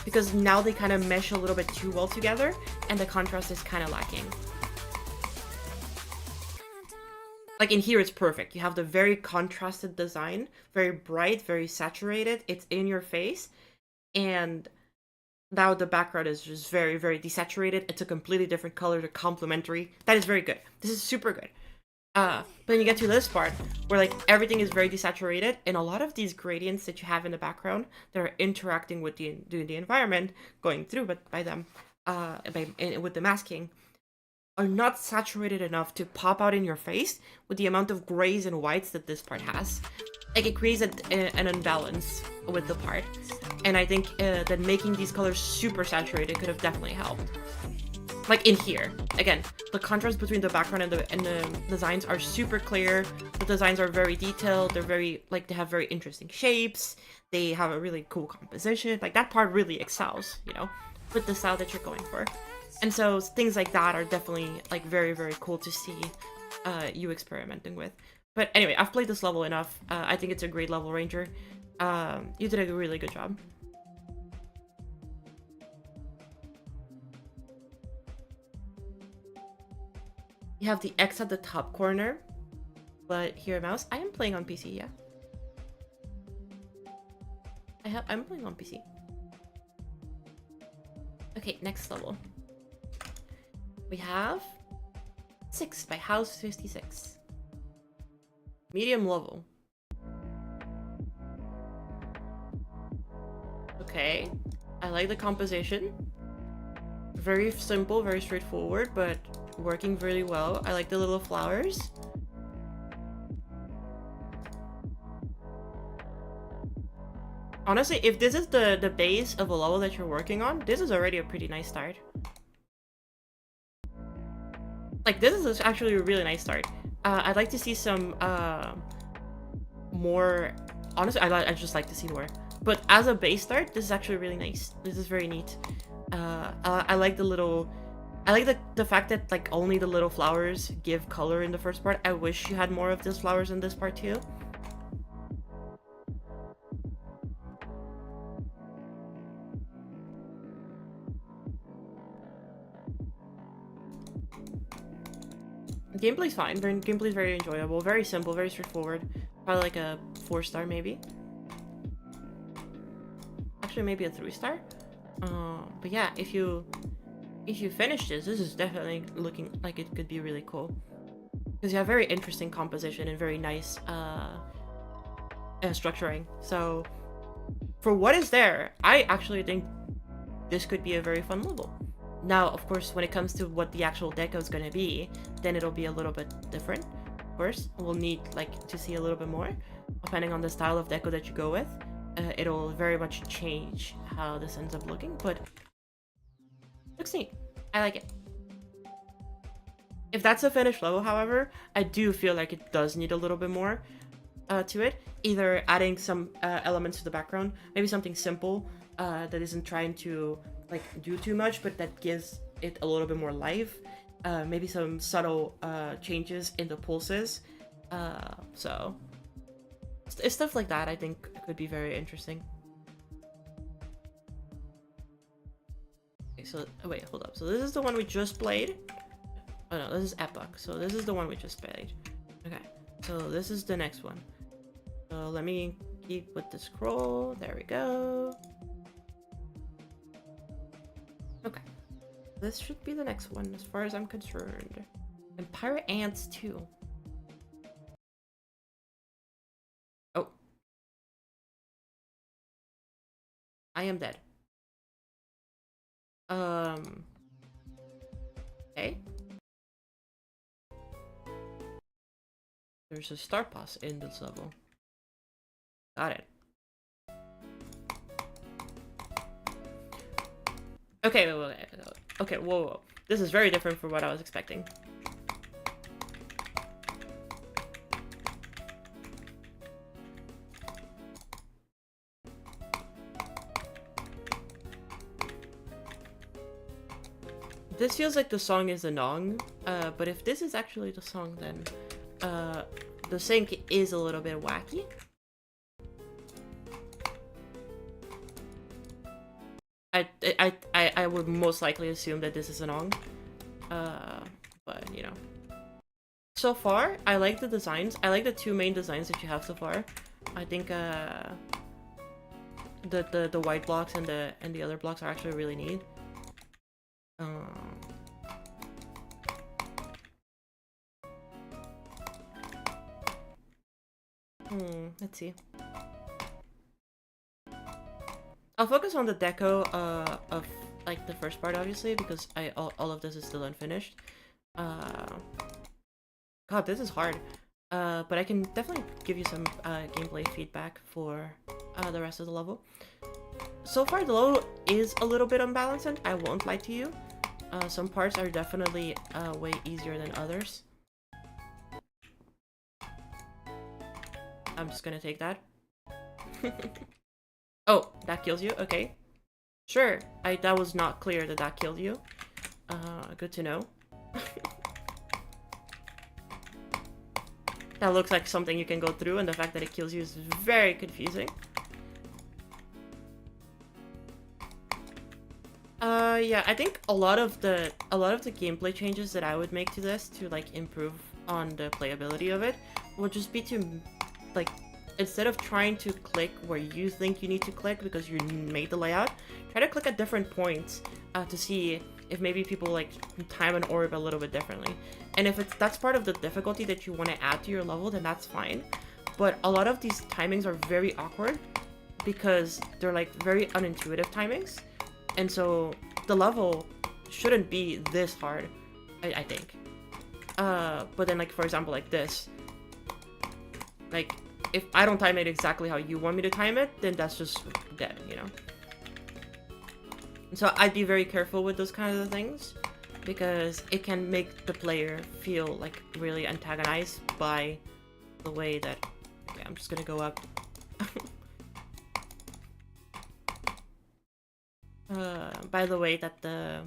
Because now they kind of mesh a little bit too well together, and the contrast is kind of lacking. Like in here, it's perfect. You have the very contrasted design, very bright, very saturated. It's in your face, and now the background is just very, very desaturated. It's a completely different color. They're complementary. That is very good. This is super good. But then you get to this part where like everything is very desaturated, and a lot of these gradients that you have in the background that are interacting with the environment, going through by them, with the masking, are not saturated enough to pop out in your face with the amount of grays and whites that this part has. Like it creates an imbalance with the part, and I think that making these colors super saturated could have definitely helped. Like in here, again, the contrast between the background and the designs are super clear. The designs are very detailed. They're very, like, they have very interesting shapes. They have a really cool composition. Like, that part really excels, you know, with the style that you're going for. And so things like that are definitely, like, very, very cool to see you experimenting with. But anyway, I've played this level enough. I think it's a great level, Ranger. You did a really good job. You have the X at the top corner, but here, mouse. I am playing on PC, yeah. I'm playing on PC. Okay, next level. We have 6 by House 56. Medium level. okay. I like the composition. Very simple, very straightforward, but working really well. I like the little flowers. Honestly, if this is the base of a level that you're working on, this is already a pretty nice start. Like, this is actually a really nice start. I'd like to see some more. Honestly, I just like to see more. But as a base start, this is actually really nice. This is very neat. I like the little. I like the fact that like only the little flowers give color in the first part. I wish you had more of these flowers in this part too. Gameplay's fine. Gameplay's very enjoyable. Very simple. Very straightforward. Probably like a 4-star maybe. Actually, maybe a 3-star. But yeah, if you finish this is definitely looking like it could be really cool. Because you have very interesting composition and very nice structuring. So for what is there, I actually think this could be a very fun level. Now, of course, when it comes to what the actual deco is going to be, then it'll be a little bit different. Of course, we'll need like to see a little bit more, depending on the style of deco that you go with. It'll very much change how this ends up looking, but looks neat. I like it. If that's a finished level, however, I do feel like it does need a little bit more to it. Either adding some elements to the background, maybe something simple that isn't trying to like do too much, but that gives it a little bit more life. Maybe some subtle changes in the pulses. So it's stuff like that I think could be very interesting. Okay, so wait, hold up. So this is the one we just played. Oh no, this is Epoch. So this is the one we just played. Okay, so this is the next one. So let me keep with the scroll. There we go. Okay, this should be the next one as far as I'm concerned. And Pirate Ants too. Oh. I am dead. Okay. There's a star pass in this level. Got it. Okay, okay, whoa. This is very different from what I was expecting. This feels like the song is a Nong, but if this is actually the song, then the sync is a little bit wacky. I would most likely assume that this is a Nong, but you know. So far, I like the designs. I like the two main designs that you have so far. I think the white blocks and the other blocks are actually really neat. Let's see. I'll focus on the deco of like the first part, obviously, because all of this is still unfinished. God, this is hard. But I can definitely give you some gameplay feedback for the rest of the level. So far, the level is a little bit unbalanced, I won't lie to you. Some parts are definitely way easier than others. I'm just gonna take that. Oh, that kills you? Okay. Sure, that was not clear that killed you. Good to know. That looks like something you can go through, and the fact that it kills you is very confusing. Yeah, I think a lot of the gameplay changes that I would make to this to like improve on the playability of it would just be to like, instead of trying to click where you think you need to click because you made the layout, try to click at different points to see if maybe people like time an orb a little bit differently. And if that's part of the difficulty that you want to add to your level, then that's fine. But a lot of these timings are very awkward because they're like very unintuitive timings, and so the level shouldn't be this hard, I think. But then, like, for example, like this, like, if I don't time it exactly how you want me to time it, then that's just dead, you know? So I'd be very careful with those kinds of things, because it can make the player feel, like, really antagonized by the way that... Okay, I'm just gonna go up. By the way that the...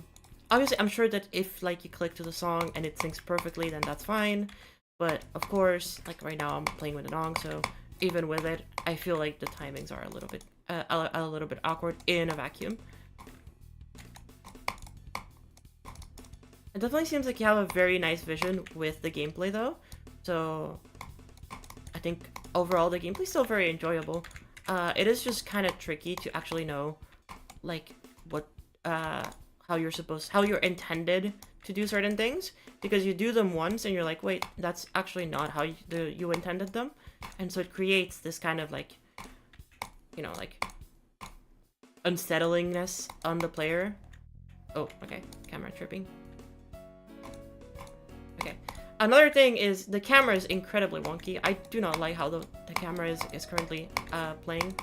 Obviously, I'm sure that if, like, you click to the song and it syncs perfectly, then that's fine. But, of course, like, right now I'm playing with a dong, so even with it, I feel like the timings are a little bit awkward in a vacuum. It definitely seems like you have a very nice vision with the gameplay, though. So, I think overall the gameplay's still very enjoyable. It is just kind of tricky to actually know, like, what, how you're intended to do certain things, because you do them once and you're like, wait, that's actually not how you intended them, and so it creates this kind of, like, you know, like, unsettlingness on the player. Oh, okay, camera tripping. Okay, another thing is the camera is incredibly wonky. I do not like how the camera is currently playing.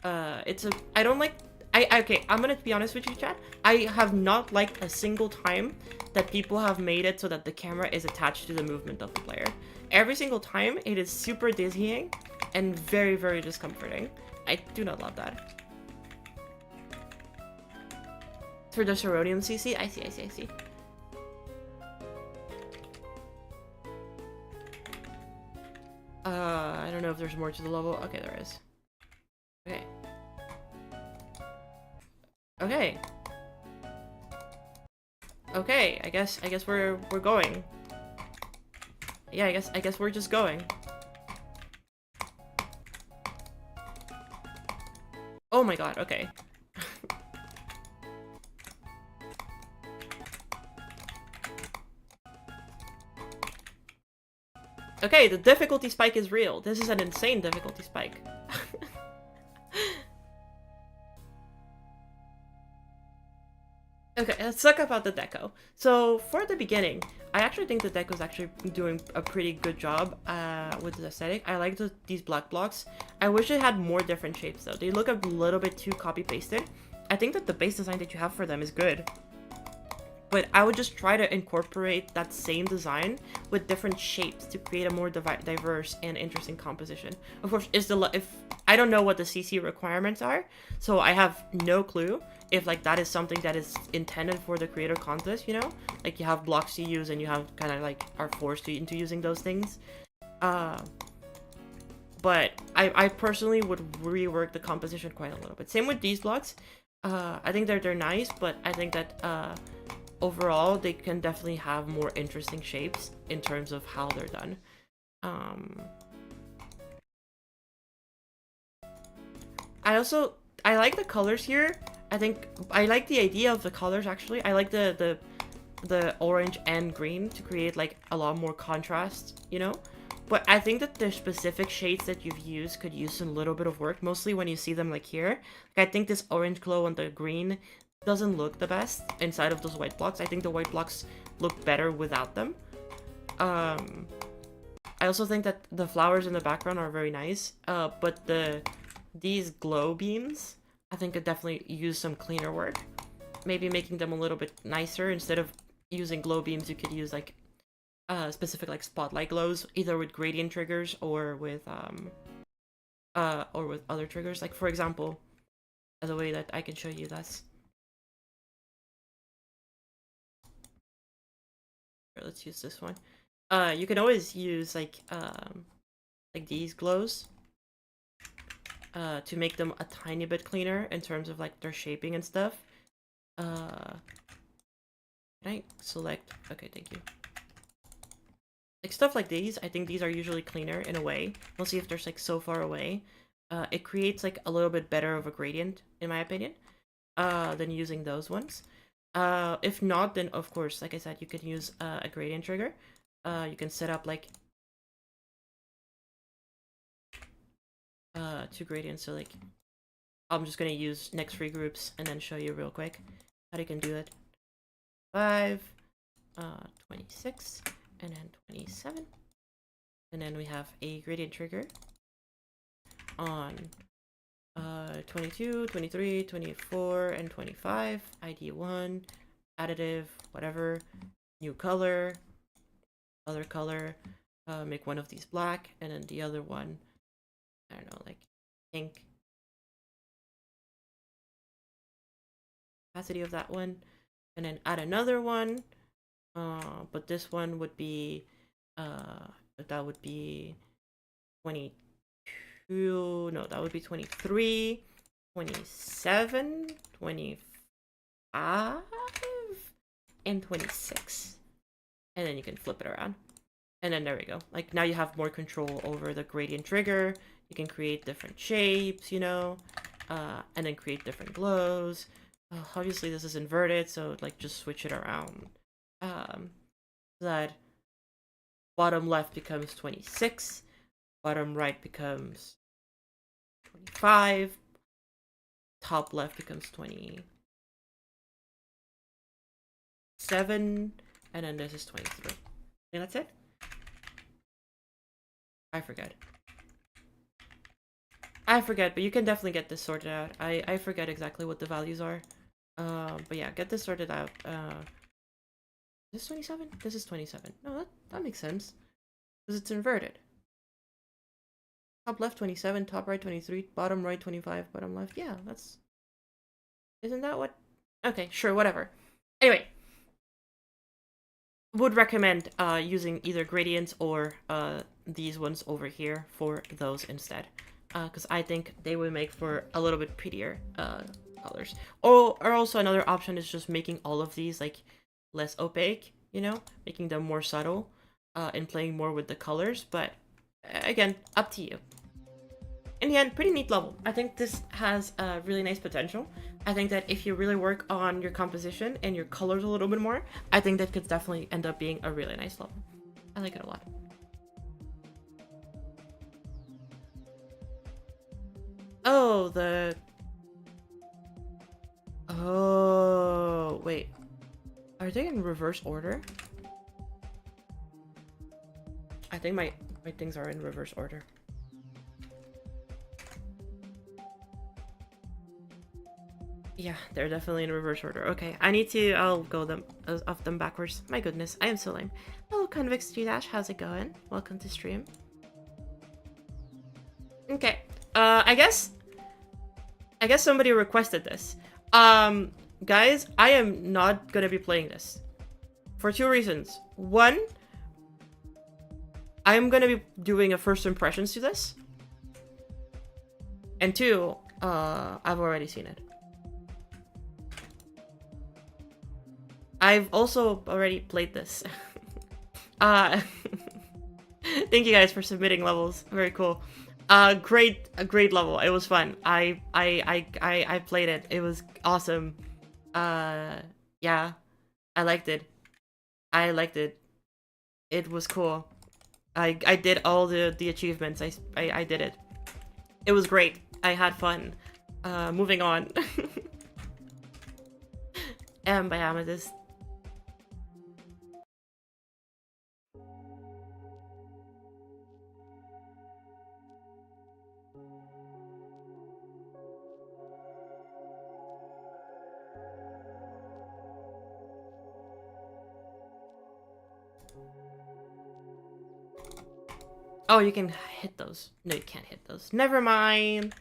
I don't like... Okay, I'm gonna be honest with you, chat. I have not liked a single time that people have made it so that the camera is attached to the movement of the player. Every single time, it is super dizzying and very, very discomforting. I do not love that. For the Cerodium CC? I see. I don't know if there's more to the level. Okay, there is. Okay. Okay, I guess we're going. Yeah, I guess we're just going. Oh my god, okay. Okay, the difficulty spike is real. This is an insane difficulty spike. Okay, let's talk about the deco. So, for the beginning, I actually think the deco is actually doing a pretty good job with the aesthetic. I like these black blocks. I wish it had more different shapes, though. They look a little bit too copy-pasted. I think that the base design that you have for them is good, but I would just try to incorporate that same design with different shapes to create a more diverse and interesting composition. Of course, if I don't know what the CC requirements are, so I have no clue if, like, that is something that is intended for the creator contest, you know? Like, you have blocks to use and you have kind of, like, are forced into using those things. But I personally would rework the composition quite a little bit. Same with these blocks. I think they're nice, but I think that overall they can definitely have more interesting shapes in terms of how they're done. I like the colors here. I think I like the idea of the colors, actually. I like the orange and green to create, like, a lot more contrast, you know? But I think that the specific shades that you've used could use a little bit of work, mostly when you see them, like, here. Like, I think this orange glow and the green doesn't look the best inside of those white blocks. I think the white blocks look better without them. I also think that the flowers in the background are very nice, but these glow beams, I think could definitely use some cleaner work. Maybe making them a little bit nicer. Instead of using glow beams, you could use, like, specific, like, spotlight glows, either with gradient triggers or with other triggers. Like, for example, the way that I can show you this. Here, let's use this one. You can always use, like these glows to make them a tiny bit cleaner in terms of, like, their shaping and stuff. Can I select? Okay, thank you. Like, stuff like these, I think these are usually cleaner in a way. Mostly if they're, like, so far away. It creates, like, a little bit better of a gradient, in my opinion, than using those ones. If not, then of course, like I said, you can use a gradient trigger. You can set up, like, two gradients. So like, I'm just gonna use next three groups and then show you real quick how you can do it. 5, 26, and then 27. And then we have a gradient trigger on 22, 23, 24, and 25. ID 1, additive, whatever, new color, other color, make one of these black, and then the other one, I don't know, like pink. Opacity of that one, and then add another one, but this one would be, that would be 22, no, that would be 23, 27, 25, and 26. And then you can flip it around. And then there we go. Like, now you have more control over the gradient trigger. You can create different shapes, you know, and then create different glows. Obviously, this is inverted, so like just switch it around. That bottom left becomes 26, bottom right becomes 25, top left becomes 27, and then this is 23. And that's it. I forget, but you can definitely get this sorted out. I forget exactly what the values are. But yeah, get this sorted out. This is 27? This is 27. No, that makes sense. Because it's inverted. Top left 27, top right 23, bottom right 25, bottom left. Yeah, that's... Isn't that what... Okay, sure, whatever. Anyway. Would recommend using either gradients or these ones over here for those instead. Because I think they would make for a little bit prettier colors. Or also another option is just making all of these like less opaque, you know, making them more subtle and playing more with the colors. But again, up to you. In the end, pretty neat level. I think this has a really nice potential. I think that if you really work on your composition and your colors a little bit more, I think that could definitely end up being a really nice level. I like it a lot. Oh, oh, wait. Are they in reverse order? I think my things are in reverse order. Yeah, they're definitely in reverse order. Okay, I'll go off them backwards. My goodness, I am so lame. Hello, Convex G-Dash, how's it going? Welcome to stream. Okay, I guess somebody requested this. Guys, I am not gonna be playing this. For two reasons. One, I'm gonna be doing a first impressions to this. And two, I've already seen it. I've also already played this. Thank you guys for submitting levels. Very cool. A great level. It was fun. I played it. It was awesome. Yeah. I liked it. It was cool. I did all the achievements. I did it. It was great. I had fun. Moving on. By Amethyst. Oh, you can hit those. No, you can't hit those. Never mind.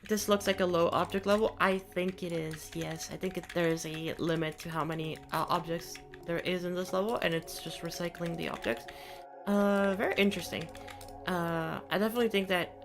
This looks like a low object level. I think it is. Yes, I think there is a limit to how many objects there is in this level, and it's just recycling the objects. Very interesting. I definitely think that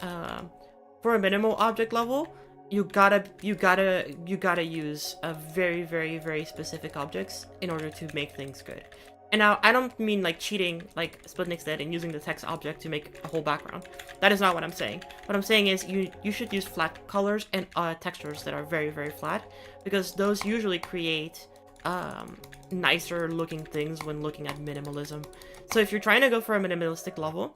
for a minimal object level, you gotta use a very specific objects in order to make things good. And now, I don't mean like cheating like Sputnik did and using the text object to make a whole background. That is not what I'm saying. What I'm saying is you should use flat colors and textures that are very flat, because those usually create nicer looking things when looking at minimalism. So if you're trying to go for a minimalistic level,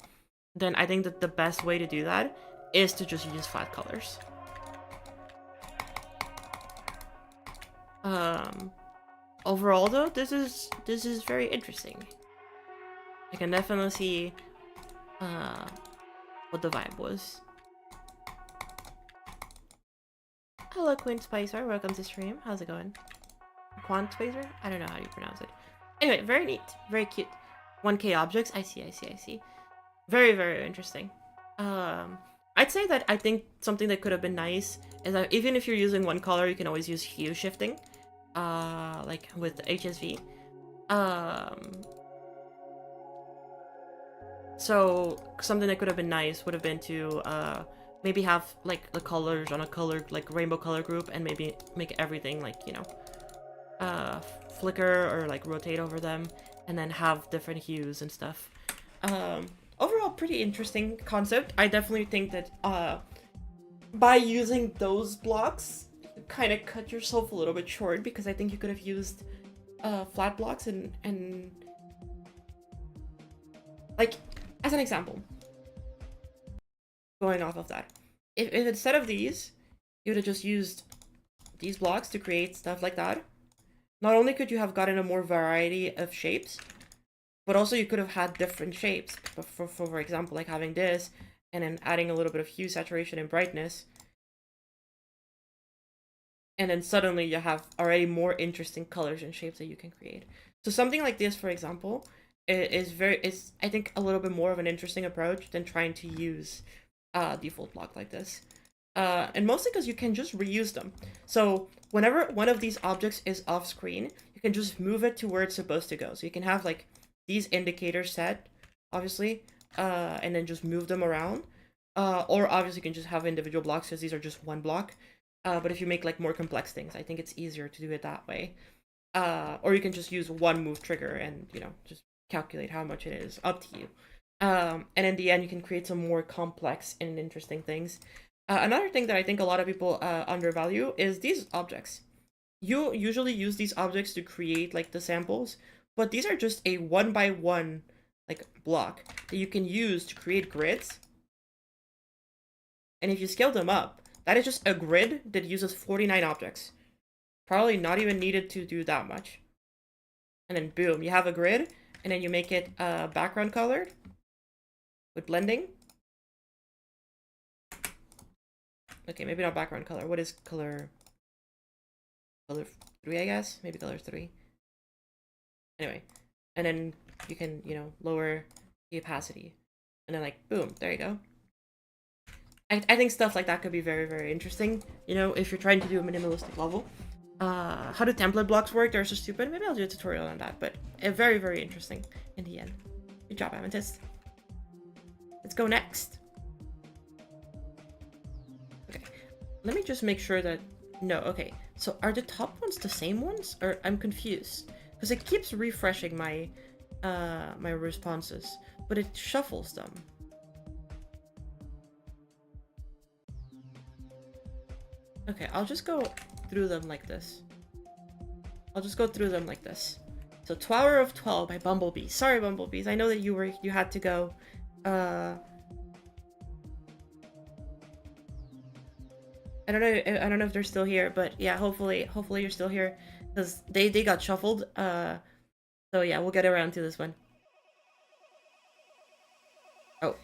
then I think that the best way to do that is to just use flat colors. Overall though, this is very interesting. I can definitely see what the vibe was. Hello Queen Spicer, welcome to stream. How's it going? Quant Spicer? I don't know how you pronounce it. Anyway, very neat, very cute. 1K objects. I see. Very, very interesting. I'd say that I think something that could have been nice is that even if you're using one color, you can always use hue shifting, like with HSV. So something that could have been nice would have been to maybe have like the colors on a colored, like rainbow color group, and maybe make everything like, you know, flicker or like rotate over them, and then have different hues and stuff. Overall, pretty interesting concept. I definitely think that by using those blocks, you kind of cut yourself a little bit short, because I think you could have used flat blocks and like, as an example, going off of that, if instead of these, you would have just used these blocks to create stuff like that, not only could you have gotten a more variety of shapes, but also you could have had different shapes. For example, like having this, and then adding a little bit of hue, saturation, and brightness. And then suddenly you have already more interesting colors and shapes that you can create. So something like this, for example, is I think a little bit more of an interesting approach than trying to use a default block like this. And mostly because you can just reuse them. So whenever one of these objects is off screen, you can just move it to where it's supposed to go. So you can have like these indicators set, obviously, and then just move them around. Or obviously you can just have individual blocks, because these are just one block. But if you make like more complex things, I think it's easier to do it that way. Or you can just use one move trigger and, you know, just calculate how much it is, up to you. And in the end, you can create some more complex and interesting things. Another thing that I think a lot of people undervalue is these objects. You usually use these objects to create like the samples, but these are just a 1x1 like block that you can use to create grids. And if you scale them up, that is just a grid that uses 49 objects. Probably not even needed to do that much. And then boom, you have a grid, and then you make it background colored with blending. Okay, maybe not background color. What is color? Color 3, I guess? Maybe color 3. Anyway, and then you can, you know, lower the opacity. And then like, boom, there you go. I think stuff like that could be very, very interesting, you know, if you're trying to do a minimalistic level. How do template blocks work? They're so stupid. Maybe I'll do a tutorial on that, but very, very interesting in the end. Good job, Amethyst. Let's go next. Okay, let me just make sure that... No, okay. So are the top ones the same ones? Or I'm confused. Because it keeps refreshing my my responses, but it shuffles them. Okay, I'll just go through them like this. So Tower of 12 by Bumblebee. Sorry, Bumblebees. I know that you had to go. I don't know if they're still here, but yeah, hopefully you're still here, because they got shuffled. So yeah, we'll get around to this one. Oh.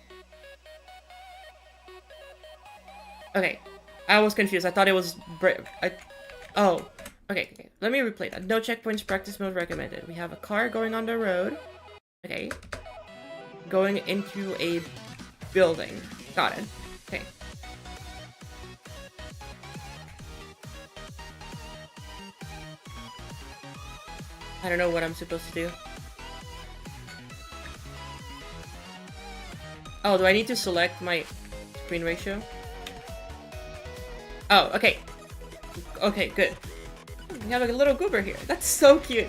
Okay. I was confused. I thought it was oh. Okay. Let me replay that. No checkpoints, practice mode recommended. We have a car going on the road. Okay. Going into a building. Got it. Okay. I don't know what I'm supposed to do. Oh, do I need to select my screen ratio? Oh, okay. Okay, good. We have a little goober here. That's so cute.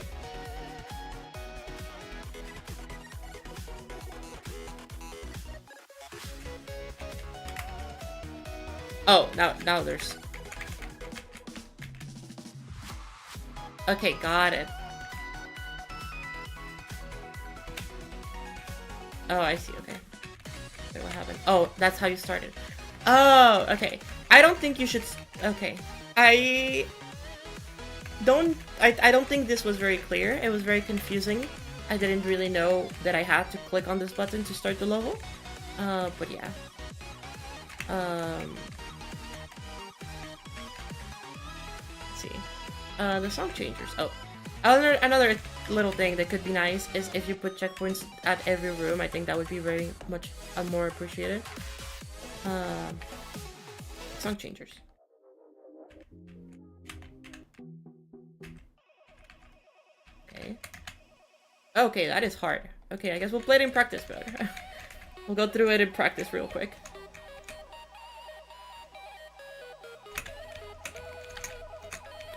Oh, now there's... Okay, got it. Oh, I see, okay. Wait, what happened? Oh, that's how you started. Oh, okay. I don't think you should... Okay. I don't think this was very clear. It was very confusing. I didn't really know that I had to click on this button to start the level. But yeah. Let's see. The song changers. Oh. Another little thing that could be nice is if you put checkpoints at every room. I think that would be very much more appreciated. Song changers. Okay. Okay, that is hard. Okay, I guess we'll play it in practice mode. We'll go through it in practice real quick.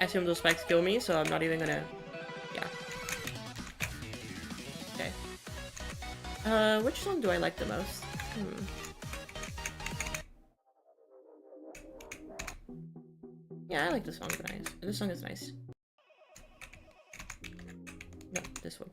I assume those spikes kill me, so I'm not even gonna... Yeah. Okay. Which song do I like the most? Yeah, I like this song. Nice. This song is nice. No, this one.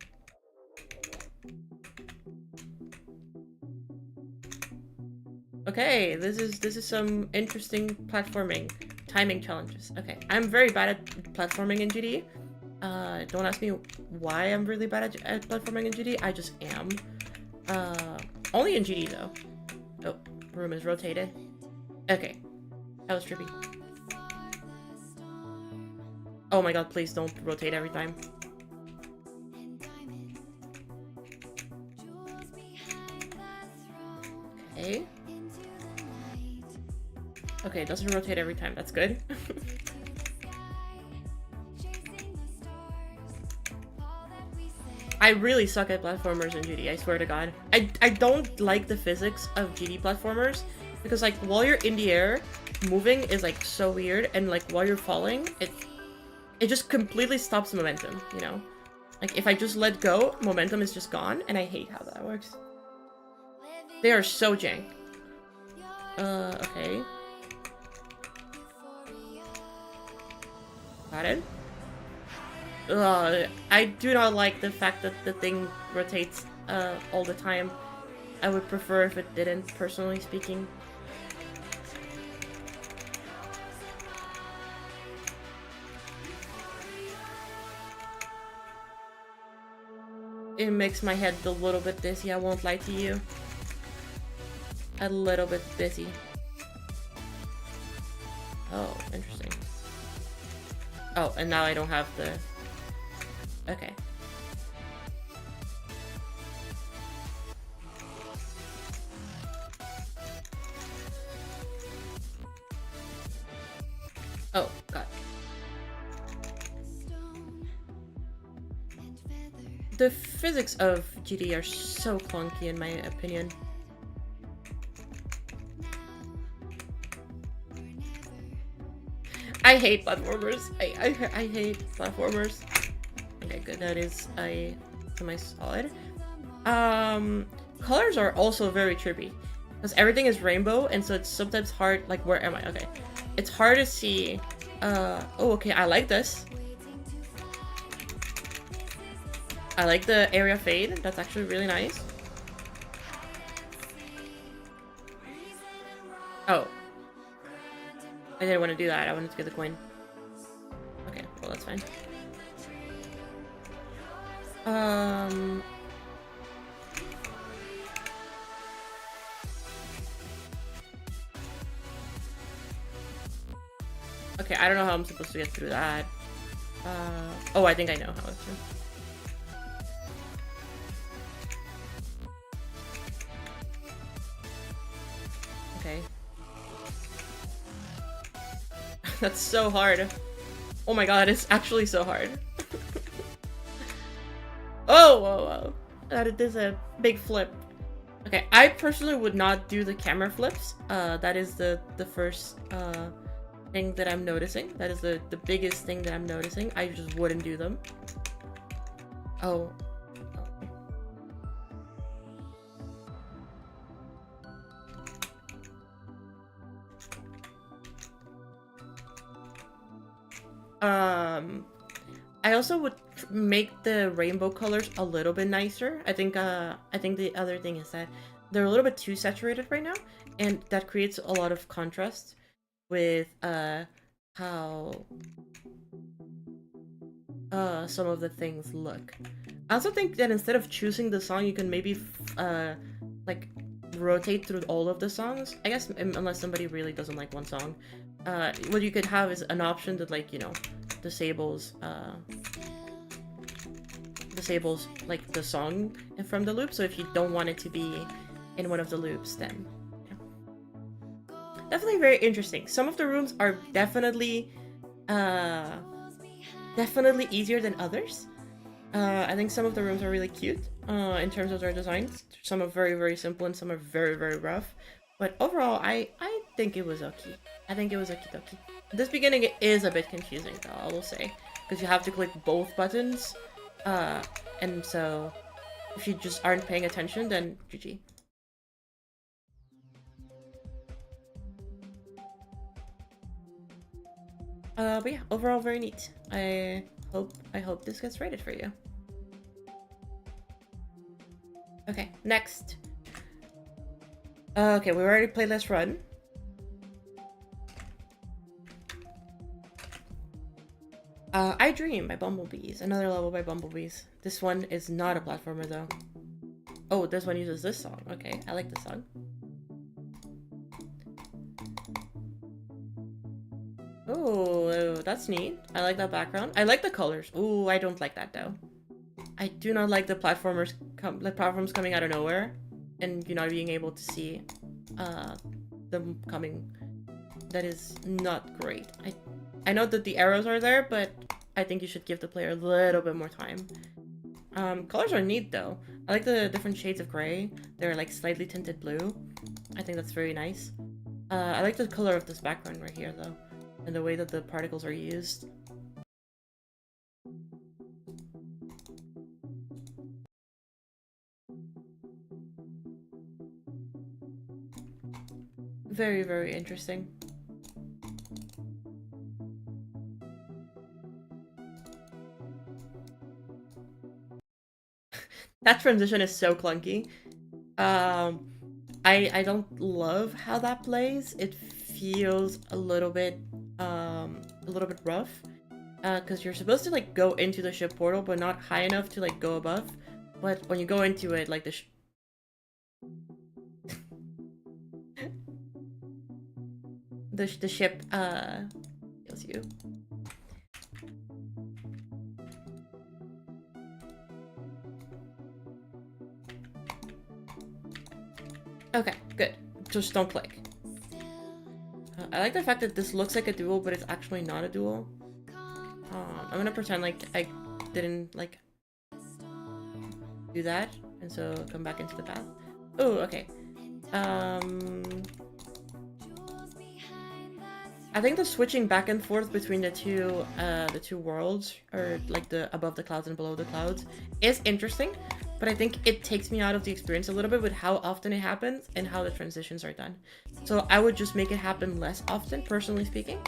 Okay, this is some interesting platforming timing challenges. Okay, I'm very bad at platforming in GD. Don't ask me why I'm really bad at platforming in GD. I just am. Only in GD though. Oh, room is rotated. Okay, that was trippy. Oh my god, please don't rotate every time. Okay. Okay, it doesn't rotate every time. That's good. I really suck at platformers in GD, I swear to god. I don't like the physics of GD platformers because like while you're in the air, moving is like so weird, and like while you're falling, it just completely stops momentum, you know? Like if I just let go, momentum is just gone, and I hate how that works. They are so jank. Okay. Got it. I do not like the fact that the thing rotates all the time. I would prefer if it didn't, personally speaking. It makes my head a little bit dizzy, I won't lie to you. A little bit dizzy. Oh, interesting. Oh, and now I don't have the... Okay. Oh, God. The physics of GD are so clunky in my opinion. I hate platformers. I hate platformers. Okay, good. That is a semi-solid. Colors are also very trippy because everything is rainbow, and so it's sometimes hard. Like, where am I? Okay, it's hard to see. Oh, okay. I like this. I like the area fade. That's actually really nice. Oh. I didn't want to do that. I wanted to get the coin. Okay, well, that's fine. Okay, I don't know how I'm supposed to get through that. Oh, I think I know how it's through. Okay. That's so hard. Oh my god, it's actually so hard. Oh, whoa, whoa. That is a big flip. Okay, I personally would not do the camera flips. That is the first thing that I'm noticing. That is the biggest thing that I'm noticing. I just wouldn't do them. Oh. I also would make the rainbow colors a little bit nicer. I think the other thing is that they're a little bit too saturated right now, and that creates a lot of contrast with how some of the things look. I also think that instead of choosing the song, you can maybe like rotate through all of the songs. I guess unless somebody really doesn't like one song, what you could have is an option that, like, you know, disables like the song from the loop. So if you don't want it to be in one of the loops, then yeah. Definitely very interesting. Some of the rooms are definitely easier than others. I think some of the rooms are really cute in terms of their designs. Some are very, very simple and some are very, very rough. But overall, I think it was okay. I think it was okie dokie. This beginning is a bit confusing, though, I will say. Because you have to click both buttons. And so if you just aren't paying attention, then GG. But yeah, overall very neat. I hope this gets rated for you. Okay, next. Okay, we already played Let's Run. I Dream by Bumblebees. Another level by Bumblebees. This one is not a platformer though. Oh, this one uses this song. Okay, I like this song. Oh, that's neat. I like that background. I like the colors. Ooh, I don't like that though. I do not like the platforms coming out of nowhere and you not being able to see them coming. That is not great. I know that the arrows are there, but I think you should give the player a little bit more time. Colors are neat though. I like the different shades of gray. They're like slightly tinted blue. I think that's very nice. I like the color of this background right here though, and the way that the particles are used. Very, very interesting. That transition is so clunky. I don't love how that plays. It feels a little bit rough. Because you're supposed to like go into the ship portal, but not high enough to like go above. But when you go into it, like the ship kills you. Okay, good. Just don't click. I like the fact that this looks like a duel, but it's actually not a duel. I'm gonna pretend like I didn't like do that, and so come back into the path. Oh, okay. I think the switching back and forth between the two worlds, or like the above the clouds and below the clouds, is interesting, but I think it takes me out of the experience a little bit with how often it happens and how the transitions are done. So I would just make it happen less often, personally speaking,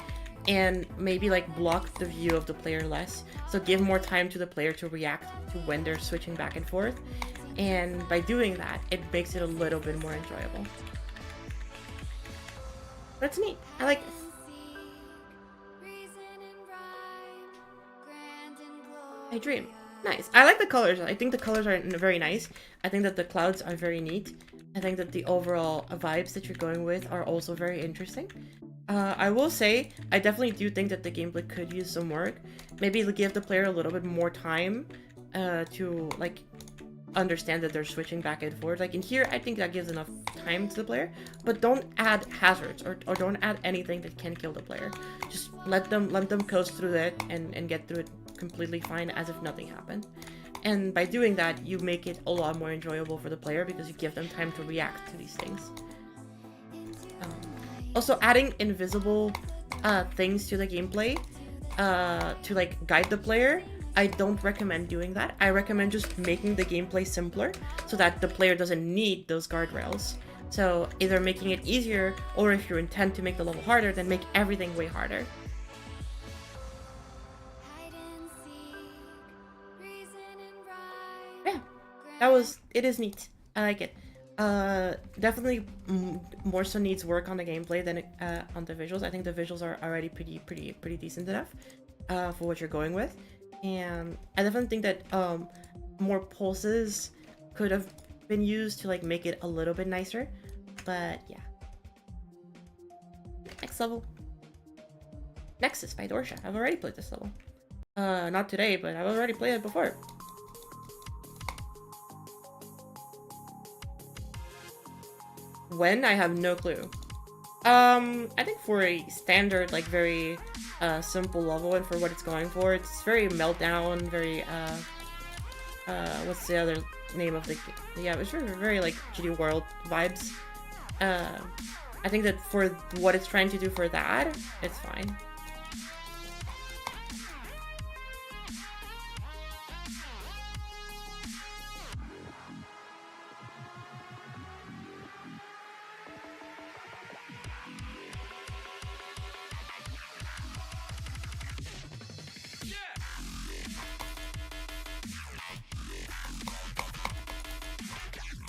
and maybe like block the view of the player less. So give more time to the player to react to when they're switching back and forth. And by doing that, it makes it a little bit more enjoyable. That's neat. I like this. I Dream. Nice. I like the colors. I think the colors are very nice. I think that the clouds are very neat. I think that the overall vibes that you're going with are also very interesting. I will say, I definitely do think that the gameplay could use some work. Maybe give the player a little bit more time to like understand that they're switching back and forth. Like in here, I think that gives enough time to the player, but don't add hazards or don't add anything that can kill the player. Just let them coast through it and get through it completely fine as if nothing happened. And by doing that, you make it a lot more enjoyable for the player because you give them time to react to these things. Also, adding invisible things to the gameplay to like guide the player, I don't recommend doing that. I recommend just making the gameplay simpler so that the player doesn't need those guardrails. So either making it easier, or if you intend to make the level harder, then make everything way harder. Yeah, it is neat. I like it. Definitely more so needs work on the gameplay than on the visuals. I think the visuals are already pretty decent enough for what you're going with, and I definitely think that more pulses could have been used to like make it a little bit nicer. But yeah. Next level. Nexus by Dorsha. I've already played this level. Not today, but I've already played it before. When? I have no clue. I think for a standard, like, very, simple level and for what it's going for, it's very Meltdown, very, what's the other name of the game? Yeah, it was very, like, GD World vibes. I think that for what it's trying to do for that, it's fine.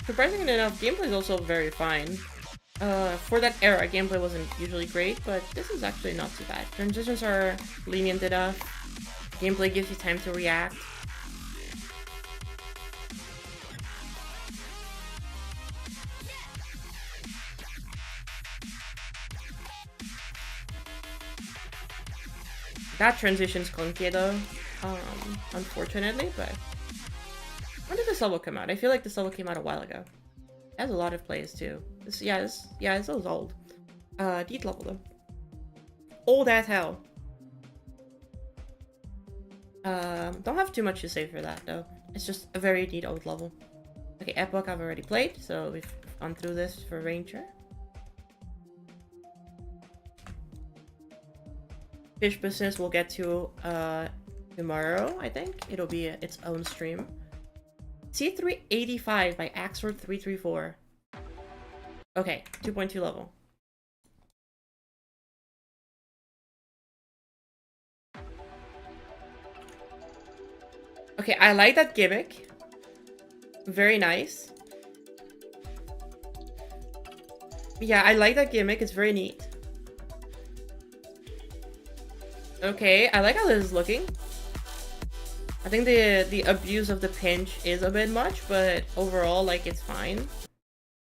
Surprisingly enough, gameplay is also very fine. For that era, gameplay wasn't usually great, but this is actually not too bad. Transitions are lenient enough. Gameplay gives you time to react. That transition's clunky though, unfortunately, but... When did this level come out? I feel like this level came out a while ago. It has a lot of plays too. This was old. Neat level though. Old as hell. Don't have too much to say for that though. It's just a very neat old level. Okay, Epoch I've already played, so we've gone through this for Ranger. Fish Business we'll get to tomorrow, I think. It'll be its own stream. C385 by Axford334. Okay, 2.2 level. Okay, I like that gimmick. Very nice. Yeah, I like that gimmick. It's very neat. Okay, I like how this is looking. I think the abuse of the pinch is a bit much, but overall, like, it's fine.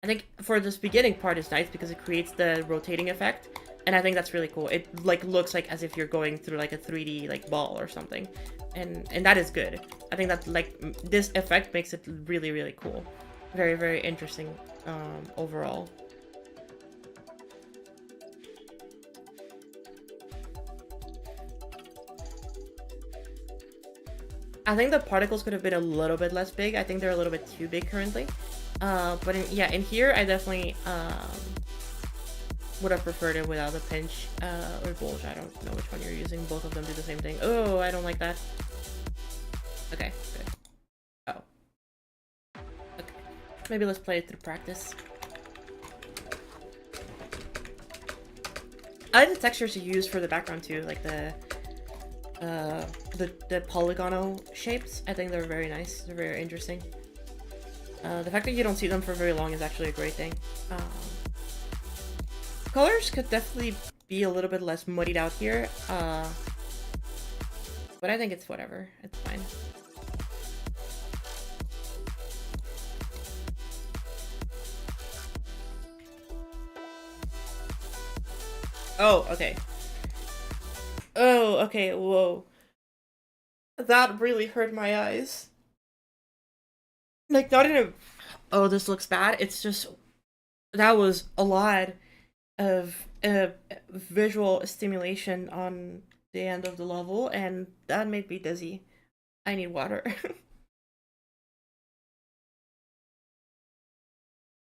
I think for this beginning part is nice because it creates the rotating effect, and I think that's really cool. It, like, looks like as if you're going through, like, a 3D, like, ball or something. And that is good. I think that, like, this effect makes it really, really cool. Very, very interesting, overall. I think the particles could have been a little bit less big. I think they're a little bit too big currently. But in here, I definitely would have preferred it without the pinch or bulge. I don't know which one you're using. Both of them do the same thing. Oh, I don't like that. Okay, good. Oh. Okay. Maybe let's play it through practice. I like the textures you use for the background too, like the polygonal shapes. I think they're very nice. They're very interesting. The fact that you don't see them for very long is actually a great thing. Colors could definitely be a little bit less muddied out here, but I think it's whatever. It's fine. Oh, okay. Oh, okay, whoa. That really hurt my eyes. Like, not in a... Oh, this looks bad. It's just... That was a lot of visual stimulation on the end of the level, and that made me dizzy. I need water.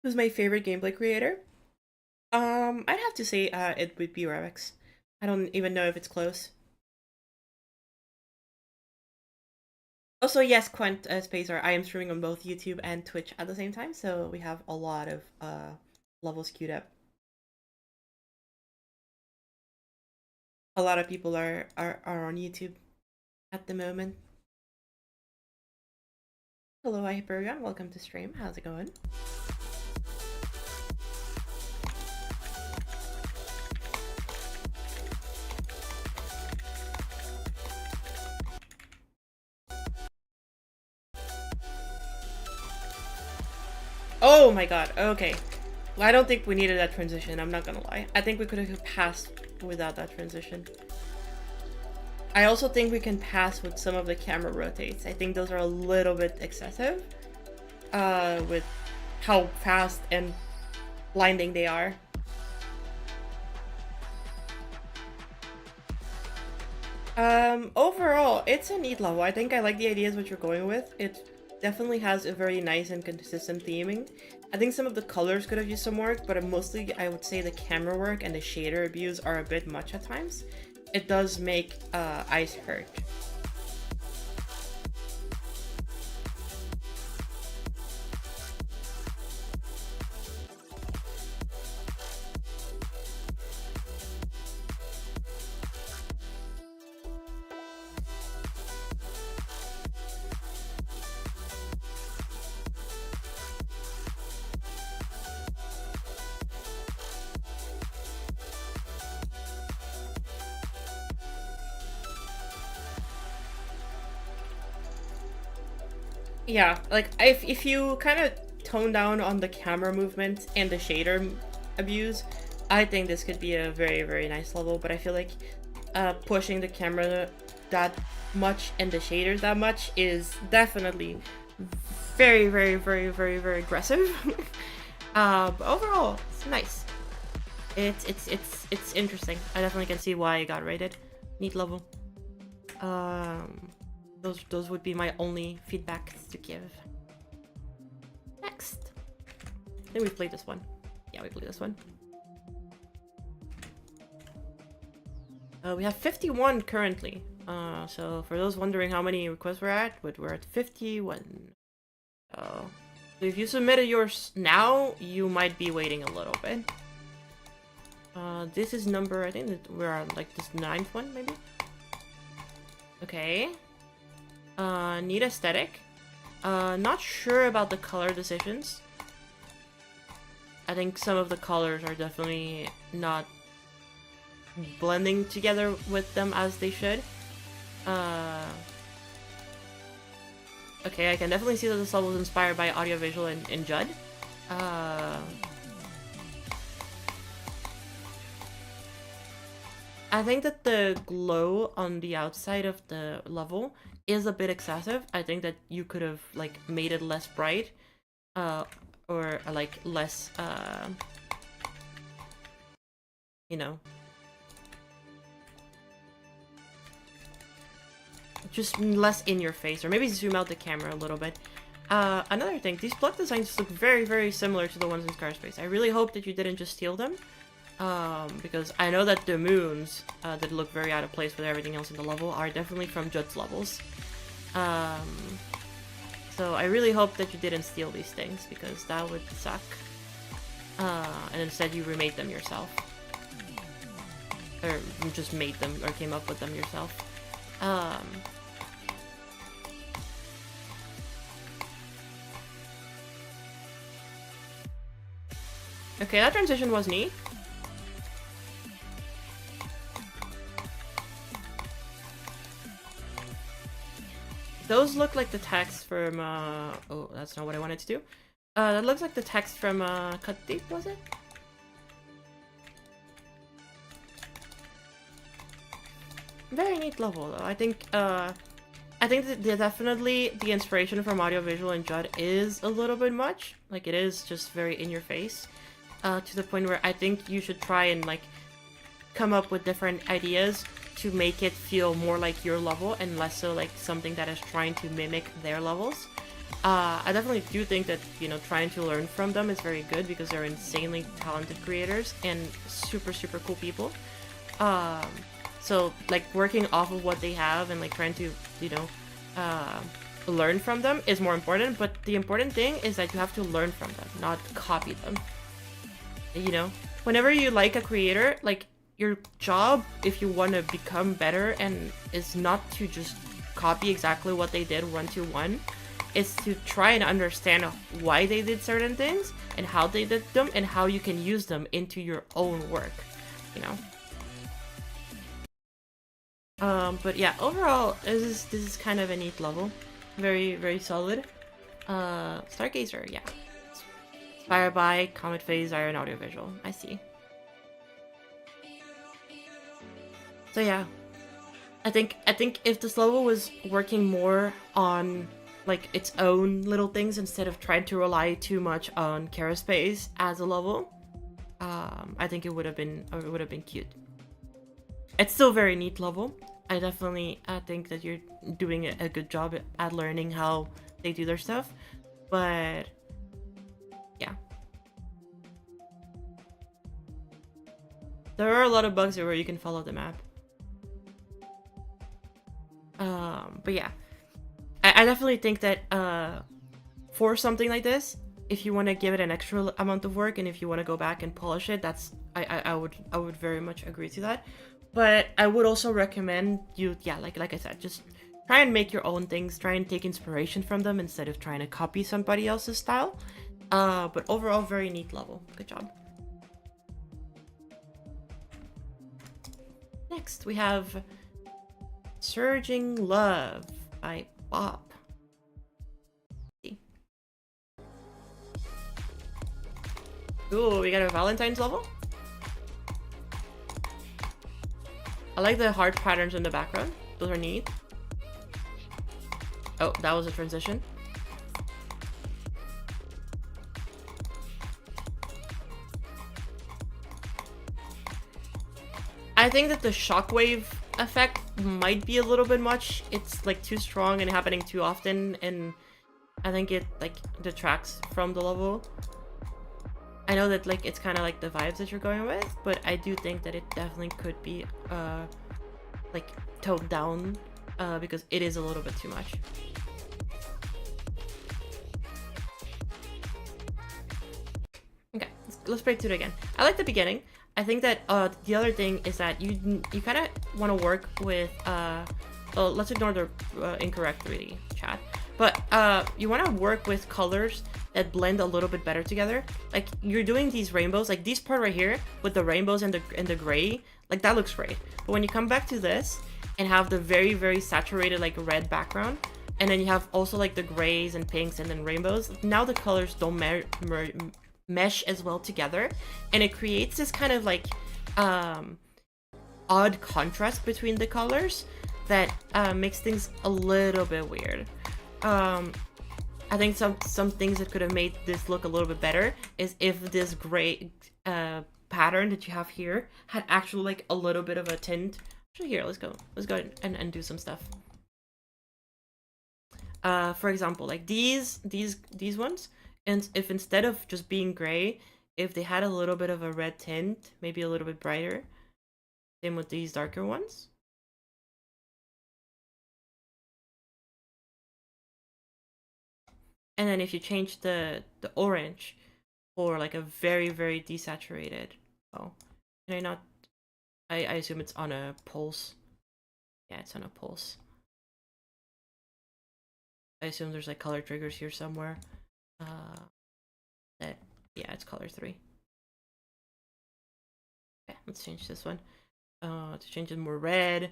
Who's my favorite gameplay creator? I'd have to say it would be Revex. I don't even know if it's close. Also, yes, Quent Spacer, I am streaming on both YouTube and Twitch at the same time, so we have a lot of levels queued up. A lot of people are on YouTube at the moment. Hello, Hyperion, welcome to stream. How's it going? Oh my god, okay. Well, I don't think we needed that transition, I'm not gonna lie. I think we could have passed without that transition. I also think we can pass with some of the camera rotates. I think those are a little bit excessive. With how fast and blinding they are. Overall, it's a neat level. I think I like the ideas what you're going with. It definitely has a very nice and consistent theming. I think some of the colors could have used some work, but mostly I would say the camera work and the shader abuse are a bit much at times. It does make eyes hurt. Yeah, like if you kind of tone down on the camera movement and the shader abuse, I think this could be a very, very nice level. But I feel like pushing the camera that much and the shaders that much is definitely very, very, very, very, very aggressive. But overall, it's nice. It's interesting. I definitely can see why it got rated. Neat level. Those would be my only feedbacks to give. Next. I think we played this one. Yeah, we played this one. We have 51 currently. So for those wondering how many requests we're at, we're at 51. So if you submitted yours now, you might be waiting a little bit. This is number, I think that we're on like this 9th one, maybe? Okay. Neat aesthetic. Not sure about the color decisions. I think some of the colors are definitely not blending together with them as they should. Okay, I can definitely see that this level is inspired by audiovisual and Judd. I think that the glow on the outside of the level is a bit excessive. I think that you could have like made it less bright, or like less, you know, just less in your face, or maybe zoom out the camera a little bit. Another thing, these block designs look very, very similar to the ones in Scarspace. I really hope that you didn't just steal them. Because I know that the moons that look very out of place with everything else in the level are definitely from Judd's levels. So I really hope that you didn't steal these things, because that would suck. And instead you remade them yourself. Or just made them, or came up with them yourself. Okay, that transition was neat. Those look like the text from, oh, that's not what I wanted to do. That looks like the text from, Cut Deep, was it? Very neat level, though. I think that definitely the inspiration from audiovisual and Judd is a little bit much. Like, it is just very in your face. To the point where I think you should try and, like, come up with different ideas to make it feel more like your level and less so like something that is trying to mimic their levels. I definitely do think that, you know, trying to learn from them is very good, because they're insanely talented creators and super, super cool people. So, like, working off of what they have and, like, trying to, you know, learn from them is more important, but the important thing is that you have to learn from them, not copy them. You know? Whenever you like a creator, like, your job, if you want to become better, and is not to just copy exactly what they did one-to-one, is to try and understand why they did certain things, and how they did them, and how you can use them into your own work, you know? But yeah, overall, this is kind of a neat level. Very, very solid. Stargazer, yeah. Fireby, Comet Phase, Iron Audiovisual. I see. So yeah, I think if this level was working more on like its own little things instead of trying to rely too much on Caraspace as a level, I think it would have been cute. It's still a very neat level. I think that you're doing a good job at learning how they do their stuff, but yeah. There are a lot of bugs where you can follow the map. But yeah, I definitely think that for something like this, if you want to give it an extra amount of work and if you want to go back and polish it, that's I would very much agree to that. But I would also recommend you, yeah, like I said, just try and make your own things, try and take inspiration from them instead of trying to copy somebody else's style. But overall, very neat level. Good job. Next, we have Surging Love by Bob. Ooh, we got a Valentine's level. I like the heart patterns in the background. Those are neat. Oh, that was a transition. I think that the shockwave effect might be a little bit much. It's like too strong and happening too often, and I think it like detracts from the level. I know that like it's kind of like the vibes that you're going with, but I do think that it definitely could be like toned down because it is a little bit too much. Okay, let's break through it again. I like the beginning. I think that the other thing is that you kind of want to work with let's ignore the incorrect 3D chat, but you want to work with colors that blend a little bit better together. Like you're doing these rainbows, like this part right here with the rainbows and the gray, like that looks great. But when you come back to this and have the very, very saturated like red background, and then you have also like the grays and pinks and then rainbows, now the colors don't mesh as well together, and it creates this kind of like odd contrast between the colors that makes things a little bit weird. I think some things that could have made this look a little bit better is if this gray pattern that you have here had actually like a little bit of a tint. Actually, here, let's go and do some stuff. For example, like these ones, and if instead of just being gray, if they had a little bit of a red tint, maybe a little bit brighter. Same with these darker ones. And then if you change the orange for like a very, very desaturated, oh, can I not? I assume it's on a pulse. Yeah, it's on a pulse. I assume there's like color triggers here somewhere. Yeah, it's color 3. Okay, let's change this one. To change it more red.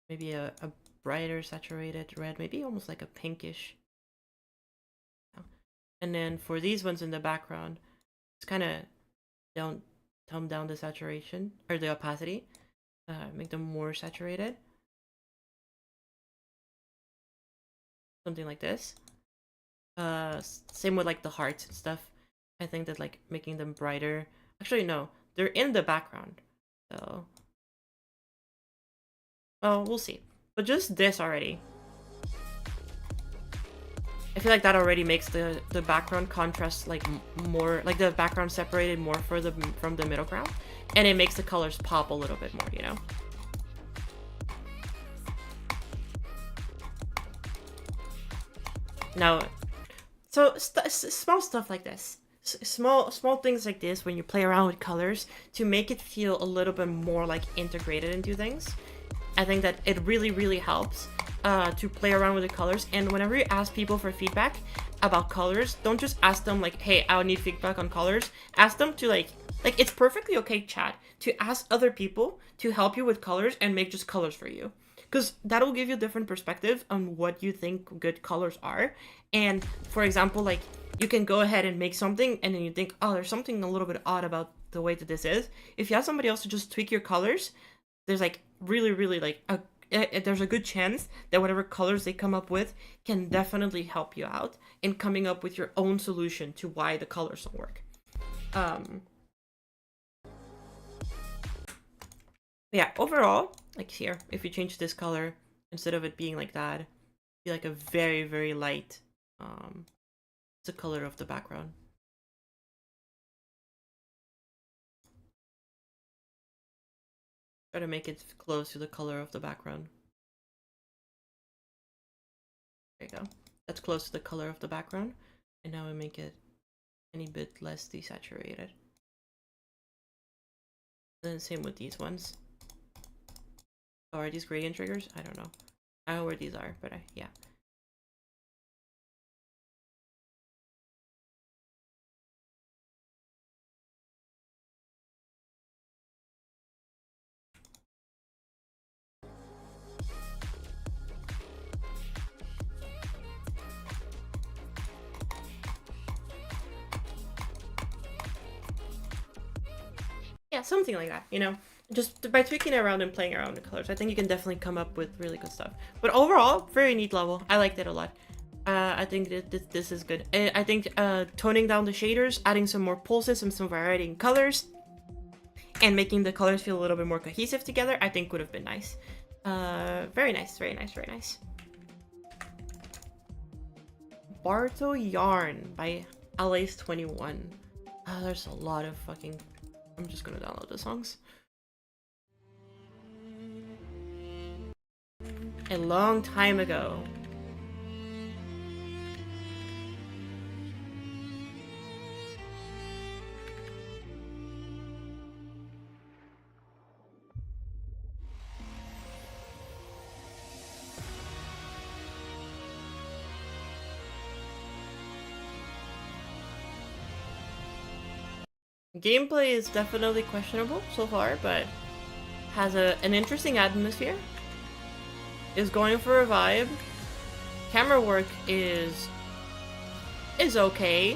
Maybe a brighter saturated red, maybe almost like a pinkish. And then for these ones in the background, it's kind of tone down the saturation or the opacity, make them more saturated. Something like this. Same with like the hearts and stuff. I think that like making them brighter. Actually, no, they're in the background. So, oh, we'll see. But just this already. I feel like that already makes the background contrast like more, like the background separated more from the middle ground, and it makes the colors pop a little bit more, you know? Now, so small stuff like this, small things like this, when you play around with colors to make it feel a little bit more like integrated into things, I think that it really, really helps. To play around with the colors. And whenever you ask people for feedback about colors, don't just ask them like, hey, I need feedback on colors. Ask them to like it's perfectly okay, chat, to ask other people to help you with colors and make just colors for you. because that'll give you a different perspective on what you think good colors are. And for example, like you can go ahead and make something and then you think, oh, there's something a little bit odd about the way that this is. If you have somebody else to just tweak your colors, there's like really like there's a good chance that whatever colors they come up with can definitely help you out in coming up with your own solution to why the colors don't work. Yeah, overall, like here, if you change this color, instead of it being like that, be like a very light, it's the color of the background. Try to make it close to the color of the background. There you go. That's close to the color of the background. And now we make it any bit less desaturated. Then same with these ones. Oh, are these gradient triggers? I don't know. I don't know where these are, but yeah. Yeah, something like that, you know? Just by tweaking around and playing around with colors, I think you can definitely come up with really good stuff. But overall, very neat level. I liked it a lot. I think that this is good. I think toning down the shaders, adding some more pulses and some variety in colors, and making the colors feel a little bit more cohesive together, I think would have been nice. Very nice, very nice, very nice. Barto Yarn by Alice21. There's a lot of fucking... I'm just gonna download the songs. A long time ago. Gameplay is definitely questionable so far, but has an interesting atmosphere. Is going for a vibe. Camera work is okay.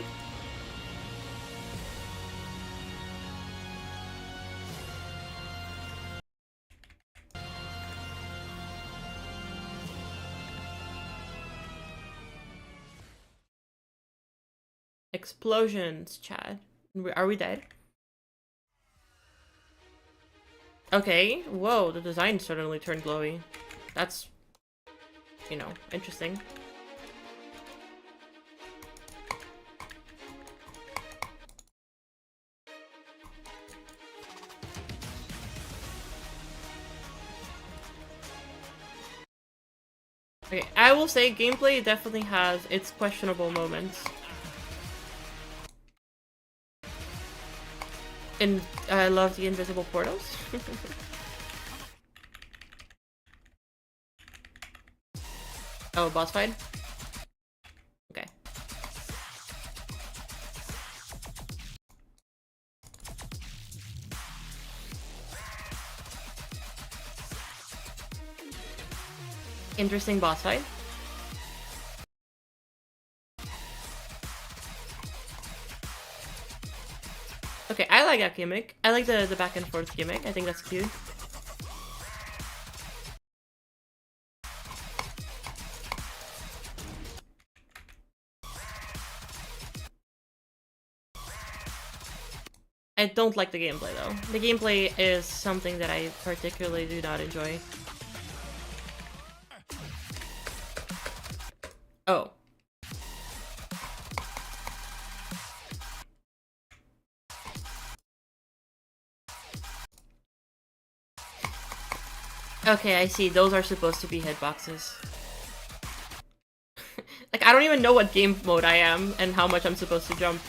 Explosions, Chad. Are we dead? Okay, whoa, the design suddenly turned glowy. That's, you know, interesting. Okay, I will say gameplay definitely has its questionable moments. And I love the invisible portals. Oh, boss fight? Okay. Interesting boss fight. Okay, I like that gimmick. I like the back and forth gimmick. I think that's cute. I don't like the gameplay though. The gameplay is something that I particularly do not enjoy. Oh. Okay, I see. Those are supposed to be hitboxes. Like, I don't even know what game mode I am and how much I'm supposed to jump.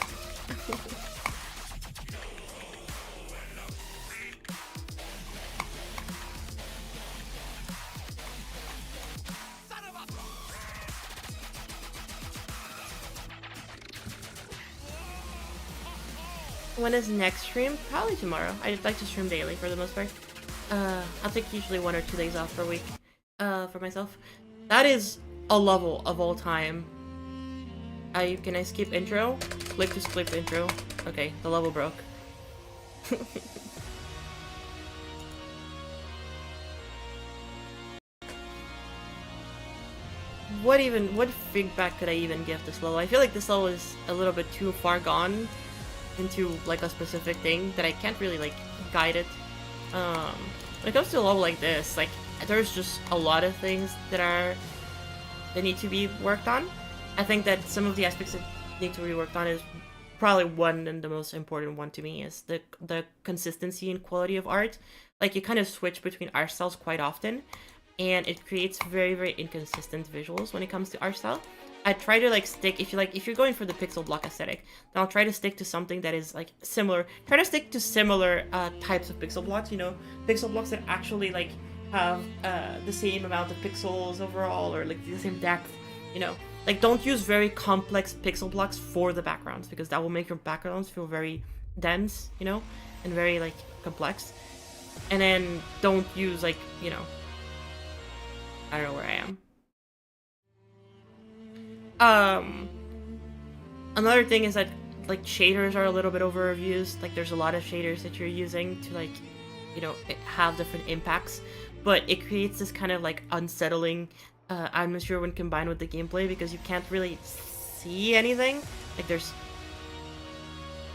When is next stream? Probably tomorrow. I'd like to stream daily for the most part. I'll take usually 1 or 2 days off per week. for myself. That is a level of all time. Can I skip intro? Click to skip intro. Okay, the level broke. What feedback could I even give this level? I feel like this level is a little bit too far gone into like a specific thing that I can't really like guide it. When it comes to a level like this, like there's just a lot of things that need to be worked on. I think that some of the aspects that need to be worked on is probably one, and the most important one to me, is the consistency and quality of art. Like you kind of switch between art styles quite often, and it creates very, very inconsistent visuals when it comes to art style. I try to like stick, if you're going for the pixel block aesthetic, then I'll try to stick to something that is like similar. Try to stick to similar types of pixel blocks, you know, pixel blocks that actually like have the same amount of pixels overall, or like the same depth, you know. Like don't use very complex pixel blocks for the backgrounds, because that will make your backgrounds feel very dense, you know, and very like complex. And then don't use like, you know, I don't know where I am. Another thing is that like shaders are a little bit overused. Like there's a lot of shaders that you're using to like, you know, have different impacts, but it creates this kind of like unsettling atmosphere when combined with the gameplay, because you can't really see anything. Like there's,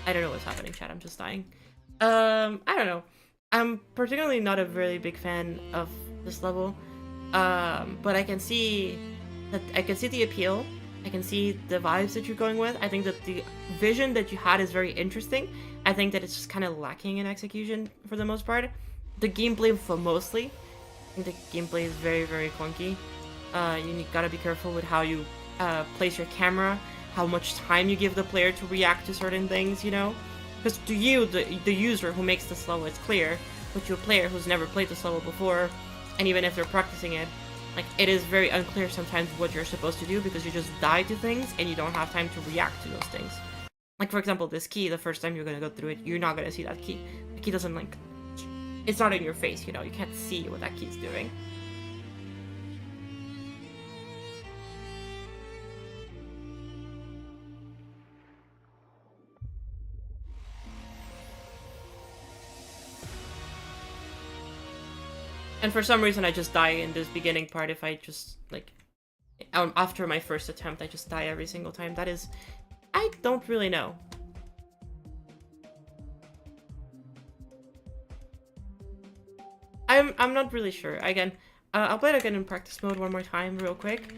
I don't know what's happening, chat. I'm just dying. I don't know. I'm particularly not a really big fan of this level. But I can see the appeal. I can see the vibes that you're going with. I think that the vision that you had is very interesting. I think that it's just kind of lacking in execution for the most part. The gameplay for mostly, I think the gameplay is very, very clunky. You gotta be careful with how you place your camera, how much time you give the player to react to certain things, you know? Because to you, the user who makes this level, it's clear, but to a player who's never played this level before, and even if they're practicing it, like, it is very unclear sometimes what you're supposed to do, because you just die to things and you don't have time to react to those things. Like, for example, this key, the first time you're gonna go through it, you're not gonna see that key. The key doesn't, like, it's not in your face, you know? You can't see what that key's doing. And for some reason, I just die in this beginning part if I just, like, after my first attempt, I just die every single time. That is, I don't really know. I'm not really sure. Again, I'll play it again in practice mode one more time real quick.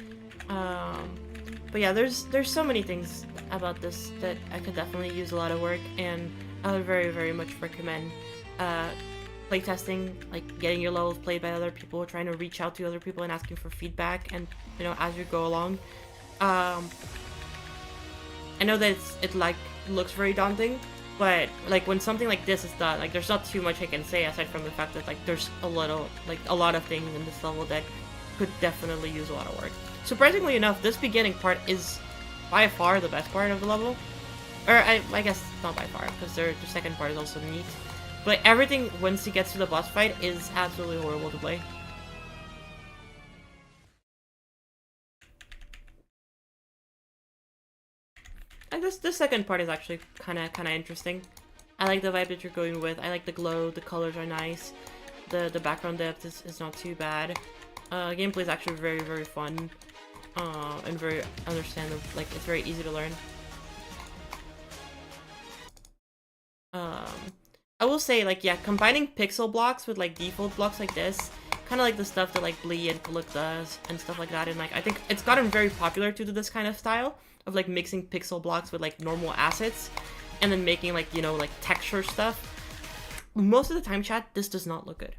But yeah, there's so many things about this that I could definitely use a lot of work, and I would very, very much recommend playtesting, like getting your levels played by other people, trying to reach out to other people and asking for feedback, and you know, as you go along. I know that it like looks very daunting, but like when something like this is done, like there's not too much I can say aside from the fact that like there's a lot of things in this level that could definitely use a lot of work. Surprisingly enough, this beginning part is by far the best part of the level. Or I guess not by far, because the second part is also neat. But everything, once he gets to the boss fight, is absolutely horrible to play. And the second part is actually kind of interesting. I like the vibe that you're going with. I like the glow. The colors are nice. The background depth is not too bad. Gameplay is actually very, very fun. And very understandable. Like, it's very easy to learn. I will say, like, yeah, combining pixel blocks with, like, default blocks like this, kind of like the stuff that, like, Blee and Kuluk does, and stuff like that, and, like, I think it's gotten very popular to do this kind of style, of, like, mixing pixel blocks with, like, normal assets, and then making, like, you know, like, texture stuff. Most of the time, chat, this does not look good.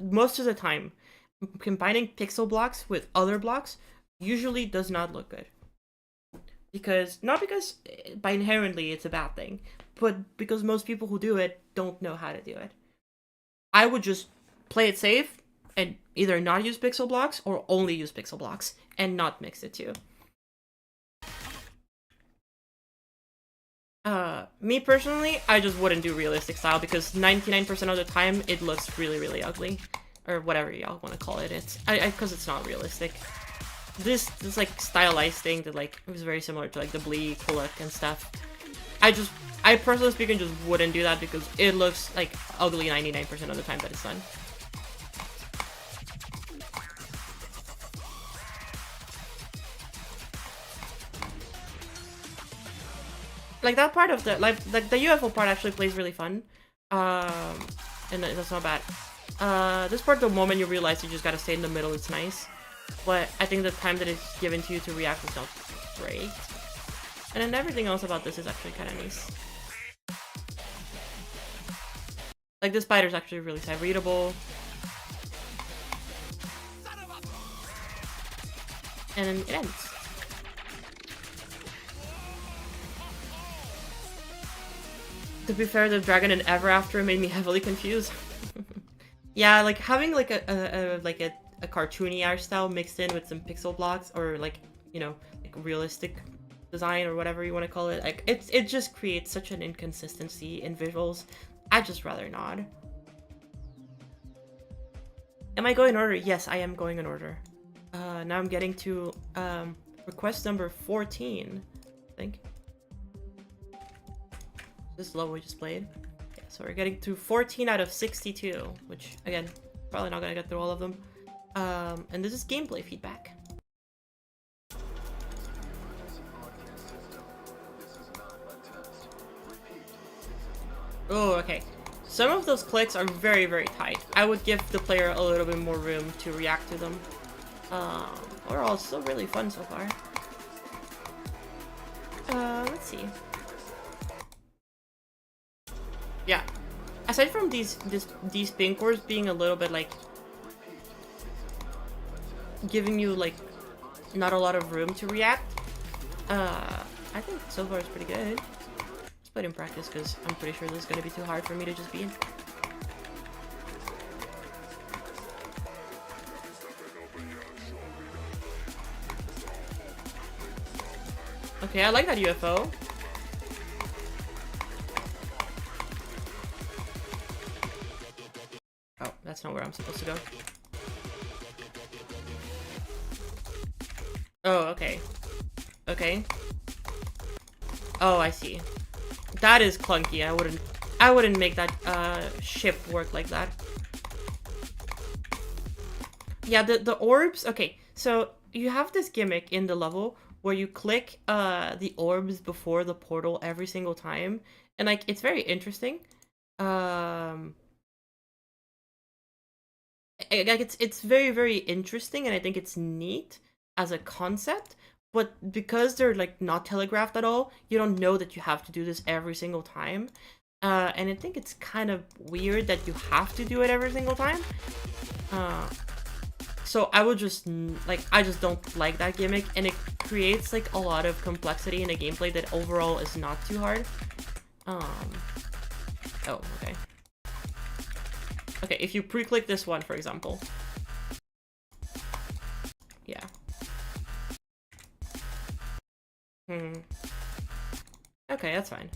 Most of the time, combining pixel blocks with other blocks usually does not look good. Not because by inherently it's a bad thing, but because most people who do it don't know how to do it. I would just play it safe and either not use pixel blocks or only use pixel blocks and not mix the two. Me personally, I just wouldn't do realistic style because 99% of the time it looks really, really ugly. or whatever y'all want to call it. It's because it's not realistic. This like stylized thing that like it was very similar to like the bleak look and stuff. I personally speaking just wouldn't do that because it looks like ugly 99% of the time that it's done. Like that part of the like the UFO part actually plays really fun, and that's not bad. This part, the moment you realize you just gotta stay in the middle, it's nice. But I think the time that it's given to you to react is not great. And then everything else about this is actually kind of nice. Like this spider's actually really sight readable. And then it ends. To be fair, the dragon in Ever After made me heavily confused. Yeah, like having like a cartoony art style mixed in with some pixel blocks or like, you know, like realistic design or whatever you want to call it. Like it just creates such an inconsistency in visuals. I'd just rather not. Am I going in order? Yes, I am going in order. Now I'm getting to request number 14, I think. This level we just played. Yeah, so we're getting to 14 out of 62, which again, probably not gonna get through all of them. And this is gameplay feedback. Oh, okay. Some of those clicks are very, very tight. I would give the player a little bit more room to react to them. Overall, it's still really fun so far. Let's see. Yeah. Aside from these pink cores being a little bit like giving you like not a lot of room to react, I think so far it's pretty good. Let's put it in practice because I'm pretty sure this is gonna be too hard for me to just be in. Okay, I like that UFO. Oh, that's not where I'm supposed to go. Oh, okay. Okay. Oh, I see. That is clunky. I wouldn't make that ship work like that. Yeah, the orbs. Okay, so you have this gimmick in the level where you click the orbs before the portal every single time, and like it's very interesting. Like it's very, very interesting, and I think it's neat as a concept, but because they're like not telegraphed at all, you don't know that you have to do this every single time. And I think it's kind of weird that you have to do it every single time. So I would just like, I just don't like that gimmick, and it creates like a lot of complexity in a gameplay that overall is not too hard. Oh, okay. Okay, if you pre-click this one, for example. Yeah. Okay, that's fine.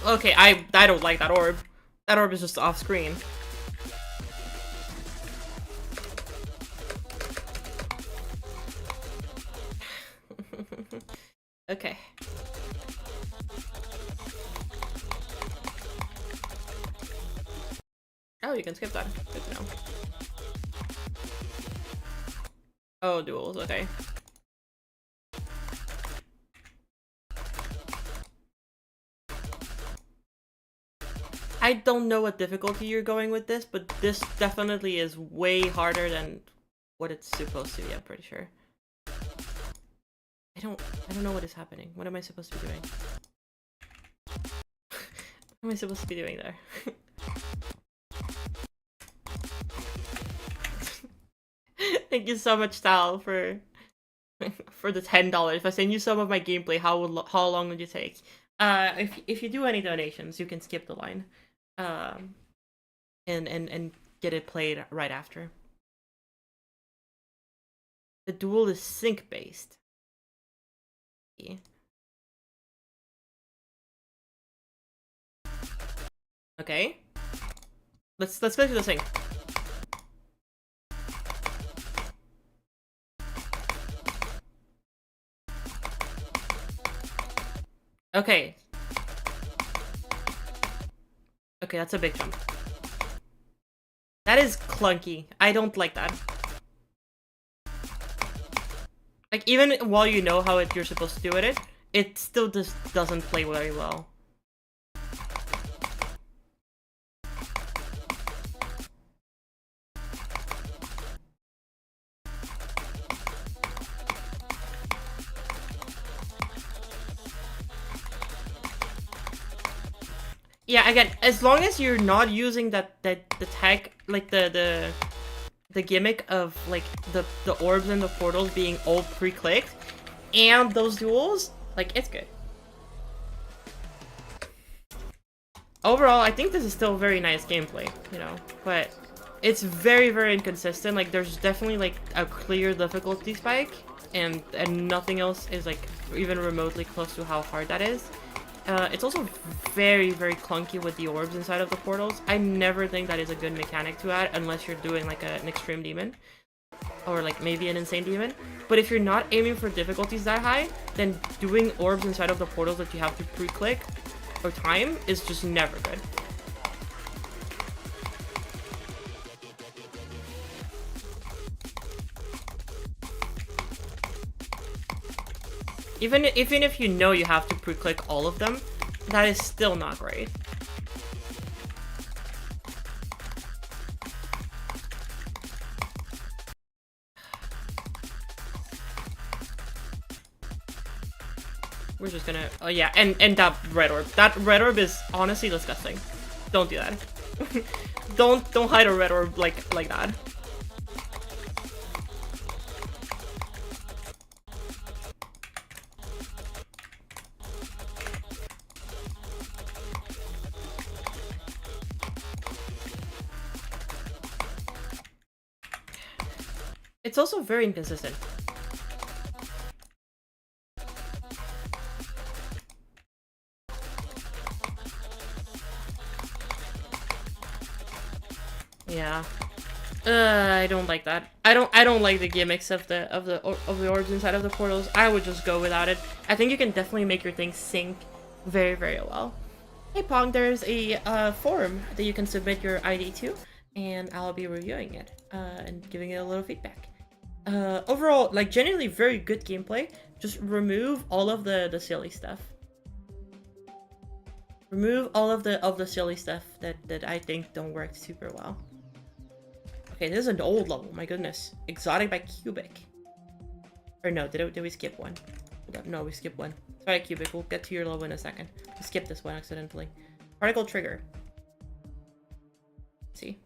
Okay, I don't like that orb. That orb is just off screen. Okay. Oh, you can skip that. Good to know. Oh, duels, okay. I don't know what difficulty you're going with this, but this definitely is way harder than what it's supposed to be, I'm pretty sure. I don't know what is happening. What am I supposed to be doing? What am I supposed to be doing there? Thank you so much, Tal, for the $10. If I send you some of my gameplay, how long would you take? If you do any donations, you can skip the line, and get it played right after. The duel is sync based. Okay. Let's go to the thing. Okay. Okay, that's a big jump. That is clunky. I don't like that. Like, even while you know how you're supposed to do it still just doesn't play very well. Yeah, again, as long as you're not using the tag, like the gimmick of like the orbs and the portals being all pre-clicked, and those duels, like, it's good. Overall, I think this is still very nice gameplay, you know, but it's very, very inconsistent. Like, there's definitely like a clear difficulty spike, and nothing else is like even remotely close to how hard that is. It's also very, very clunky with the orbs inside of the portals. I never think that is a good mechanic to add unless you're doing like an extreme demon. Or like maybe an insane demon. But if you're not aiming for difficulties that high, then doing orbs inside of the portals that you have to pre-click or time is just never good. Even if you know you have to pre-click all of them, that is still not great. We're just gonna... Oh yeah, and that red orb. That red orb is honestly disgusting. Don't do that. don't hide a red orb like that. It's also very inconsistent. Yeah. I don't like that. I don't like the gimmicks of the orbs inside of the portals. I would just go without it. I think you can definitely make your thing sync very, very well. Hey Pong, there's a forum that you can submit your ID to, and I'll be reviewing it and giving it a little feedback. Overall, like, genuinely very good gameplay. Just remove all of the silly stuff. Remove all of the silly stuff that I think don't work super well. Okay, this is an old level, my goodness. Exotic by Cubic. Or no, did we skip one? No, we skipped one. Sorry, Cubic, we'll get to your level in a second. We skipped this one accidentally. Particle Trigger. Let's see.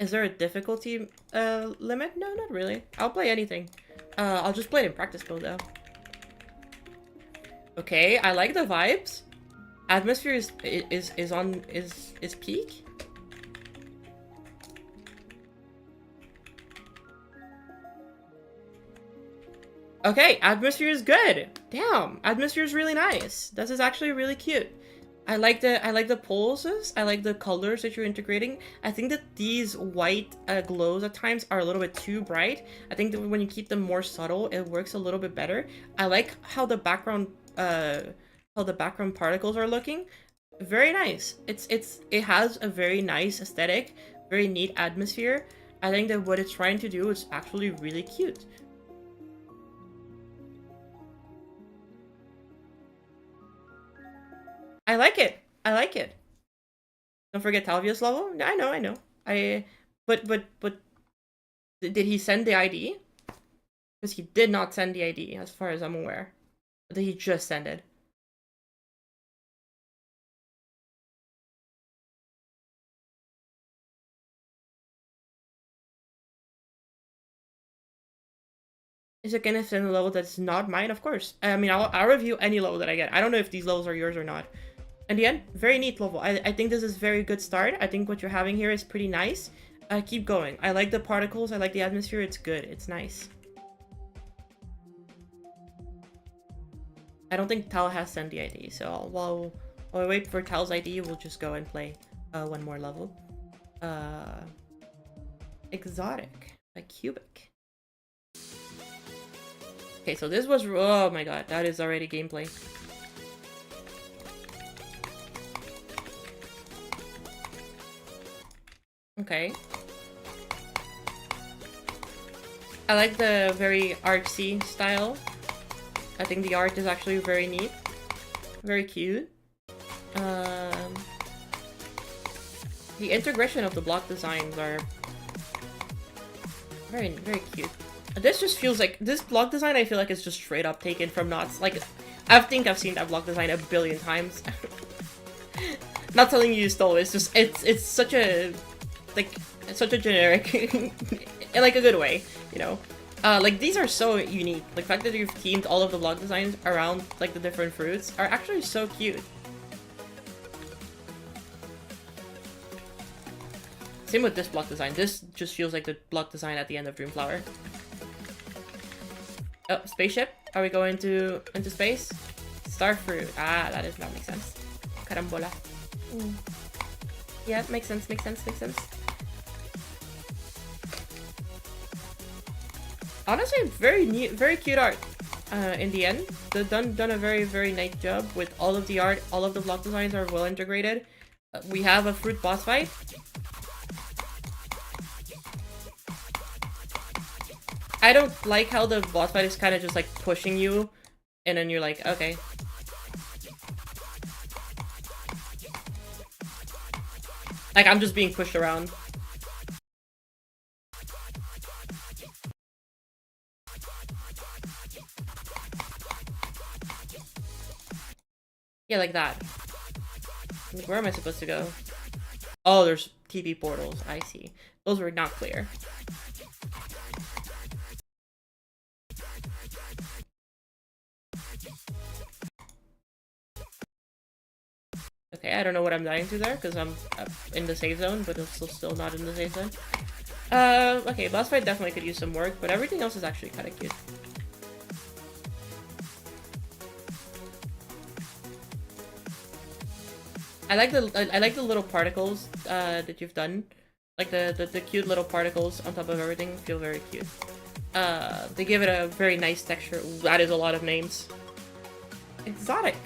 Is there a difficulty limit? No, not really. I'll play anything. I'll just play it in practice mode though. Okay, I like the vibes. Atmosphere is peak. Okay, atmosphere is good. Damn, atmosphere is really nice. This is actually really cute. I like the pulses. I like the colors that you're integrating. I think that these white glows at times are a little bit too bright. I think that when you keep them more subtle, it works a little bit better. I like how the background particles are looking. Very nice. It has a very nice aesthetic, very neat atmosphere. I think that what it's trying to do is actually really cute. I like it. I like it. Don't forget Talvia's level. I know. But did he send the ID? Because he did not send the ID, as far as I'm aware. Or did he just send it? Is it gonna send a level that's not mine? Of course. I mean, I'll review any level that I get. I don't know if these levels are yours or not. In the end, very neat level. I think this is a very good start. I think what you're having here is pretty nice. Keep going. I like the particles. I like the atmosphere. It's good. It's nice. I don't think Tal has sent the ID, so while we wait for Tal's ID, we'll just go and play one more level. Exotic by Cubic. Okay, so this was, oh my god, that is already gameplay. Okay. I like the very artsy style. I think the art is actually very neat. Very cute. The integration of the block designs are very, very cute. This just feels like, this block design I feel like is just straight up taken from Knots. Like, I think I've seen that block design a billion times. Not telling you stole, it's just, it's such a, like, it's such a generic, in like a good way, you know? Like, these are so unique. Like, the fact that you've themed all of the block designs around, like, the different fruits are actually so cute. Same with this block design. This just feels like the block design at the end of Dreamflower. Oh, spaceship? Are we going into space? Starfruit. Ah, that does not make sense. Carambola. Yeah, makes sense, makes sense, makes sense. Honestly, very neat, very cute art. In the end, they've done a very, very nice job with all of the art. All of the block designs are well integrated. We have a fruit boss fight. I don't like how the boss fight is kind of just like pushing you, and then you're like, okay. Like, I'm just being pushed around. Yeah, like that. Where am I supposed to go? Oh, there's TP portals. I see. Those were not clear. Okay, I don't know what I'm dying to there, because I'm in the safe zone, but it's still not in the safe zone. Okay, boss fight definitely could use some work, but everything else is actually kind of cute. I like the little particles that you've done. Like the cute little particles on top of everything feel very cute. They give it a very nice texture. Ooh, that is a lot of names. Exotic.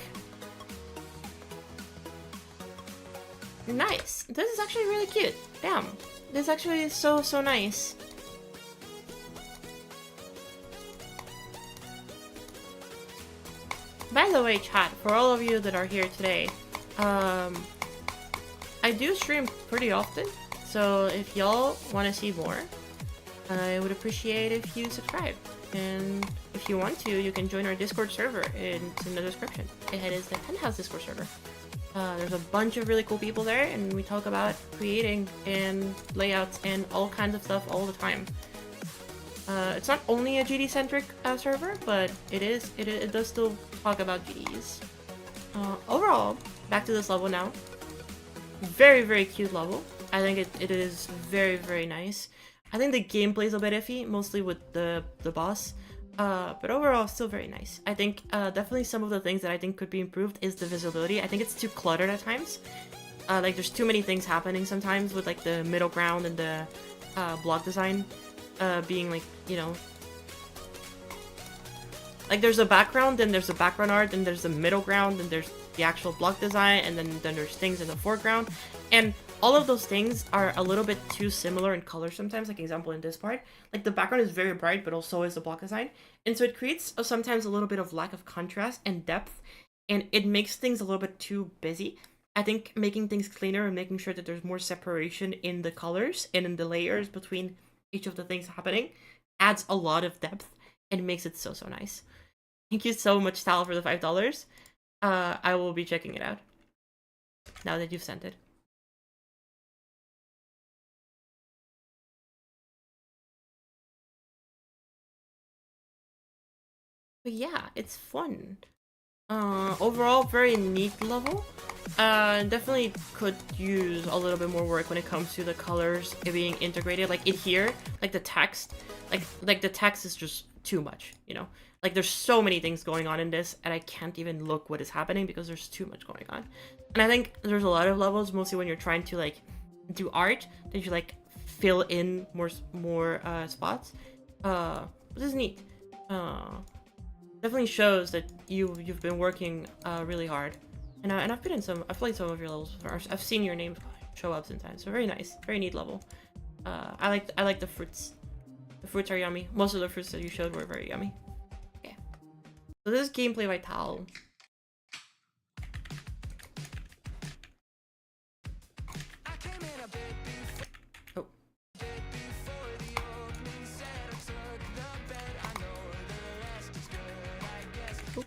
Nice. This is actually really cute. Damn. This actually is so nice. By the way, chat, for all of you that are here today, I do stream pretty often, so if y'all want to see more, I would appreciate if you subscribe. And if you want to, you can join our Discord server. It's in the description. It is the Penthouse Discord server. There's a bunch of really cool people there, and we talk about creating and layouts and all kinds of stuff all the time. It's not only a GD-centric server, but it does still talk about GDs. Overall, back to this level now. Very, very cute level. I think it is very, very nice. I think the gameplay is a bit iffy, mostly with the boss. But overall, still very nice. I think definitely some of the things that I think could be improved is the visibility. I think it's too cluttered at times. Like, there's too many things happening sometimes with, like, the middle ground and the block design being, like, you know... Like, there's a background, then there's a background art, then there's the middle ground, then there's the actual block design, and then there's things in the foreground. And all of those things are a little bit too similar in color sometimes. Like, example in this part, like, the background is very bright, but also is the block design. And so it creates sometimes a little bit of lack of contrast and depth, and it makes things a little bit too busy. I think making things cleaner and making sure that there's more separation in the colors and in the layers between each of the things happening adds a lot of depth and makes it so nice. Thank you so much, Tal, for the $5. I will be checking it out now that you've sent it. But yeah, it's fun. Overall, very neat level. Definitely could use a little bit more work when it comes to the colors being integrated. Like in here, like the text, like the text is just too much, you know? Like, there's so many things going on in this, and I can't even look what is happening because there's too much going on. And I think there's a lot of levels, mostly when you're trying to, like, do art, that you, like, fill in more spots. This is neat. Definitely shows that you've been working really hard. And I've played some of your levels before. I've seen your names show up sometimes. So very nice, very neat level. I like the fruits. The fruits are yummy. Most of the fruits that you showed were very yummy. Yeah. So this is gameplay by Tal. Oh. Oop.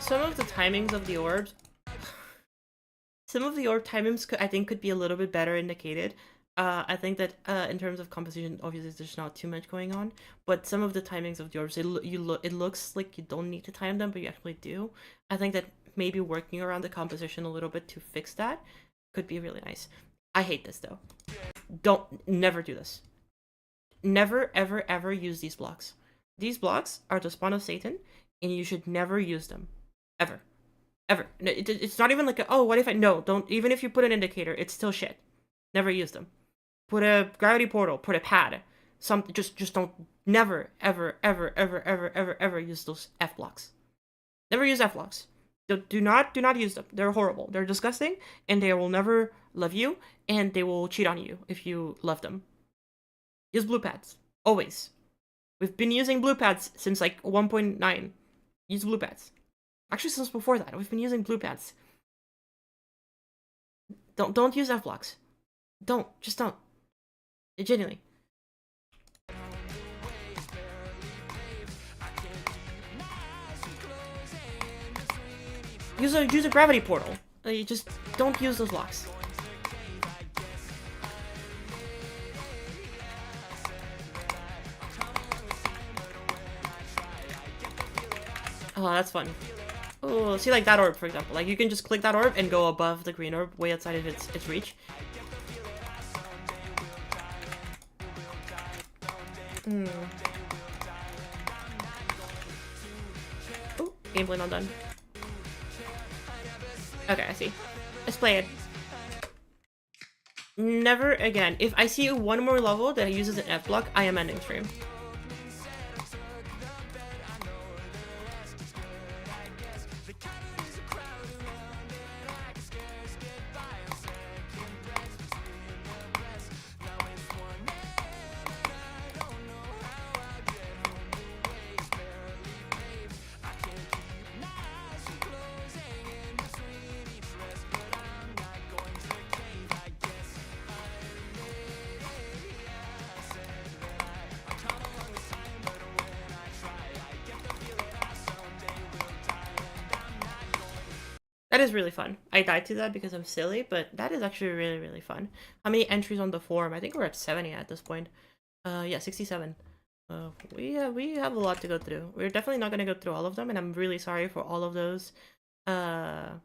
Some of the timings of the orbs, some of the orb timings I think could be a little bit better indicated. I think that in terms of composition, obviously there's not too much going on, but some of the timings of the orbs, it looks like you don't need to time them, but you actually do. I think that maybe working around the composition a little bit to fix that could be really nice. I hate this though. Never do this. Never, ever, ever use these blocks. These blocks are the spawn of Satan, and you should never use them. Ever. Ever. It's not even like, oh, what if I... No, don't... Even if you put an indicator, it's still shit. Never use them. Put a gravity portal. Put a pad. Just don't... Never, ever, ever, ever, ever, ever, ever use those F blocks. Never use F blocks. Do not use them. They're horrible. They're disgusting, and they will never love you, and they will cheat on you if you love them. Use blue pads. Always. We've been using blue pads since like 1.9. Use blue pads. Actually, since before that, we've been using blue pads. Don't use F blocks. Just don't. Genuinely. Use a gravity portal. You just don't use those blocks. Oh, that's fun. Oh, see, like that orb, for example. Like, you can just click that orb and go above the green orb, way outside of its reach. Oh, gameplay not done. Okay, I see. Let's play it. Never again. If I see one more level that uses an F block, I am ending stream. That is really fun. I died to that because I'm silly, but that is actually really, really fun. How many entries on the forum? I think we're at 70 at this point. Yeah, 67. We have a lot to go through. We're definitely not gonna go through all of them, and I'm really sorry for all of those. Yeah,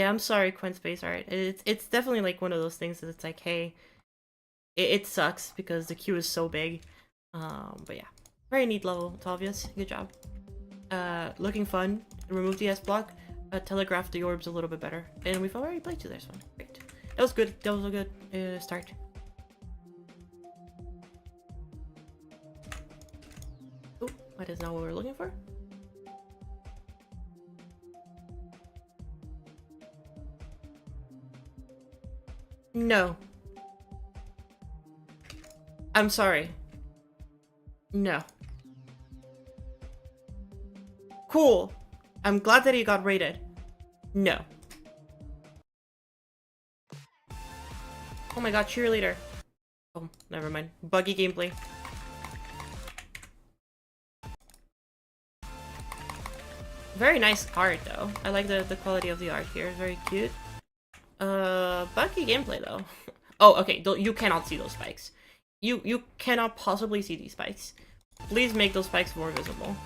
I'm sorry, Quenspace. Alright, it's definitely like one of those things that it's like, hey, it sucks because the queue is so big. But yeah, very neat level. It's obvious. Good job. Looking fun. Remove the S block. Telegraph the orbs a little bit better. And we've already played to this one. Great. That was good. That was a good start. Oh, that is not what we're looking for. No. I'm sorry. No. Cool. I'm glad that he got rated. No. Oh my god, cheerleader. Oh, never mind. Buggy gameplay. Very nice art though. I like the quality of the art here. Very cute. Buggy gameplay though. Oh, okay. You cannot see those spikes. You cannot possibly see these spikes. Please make those spikes more visible.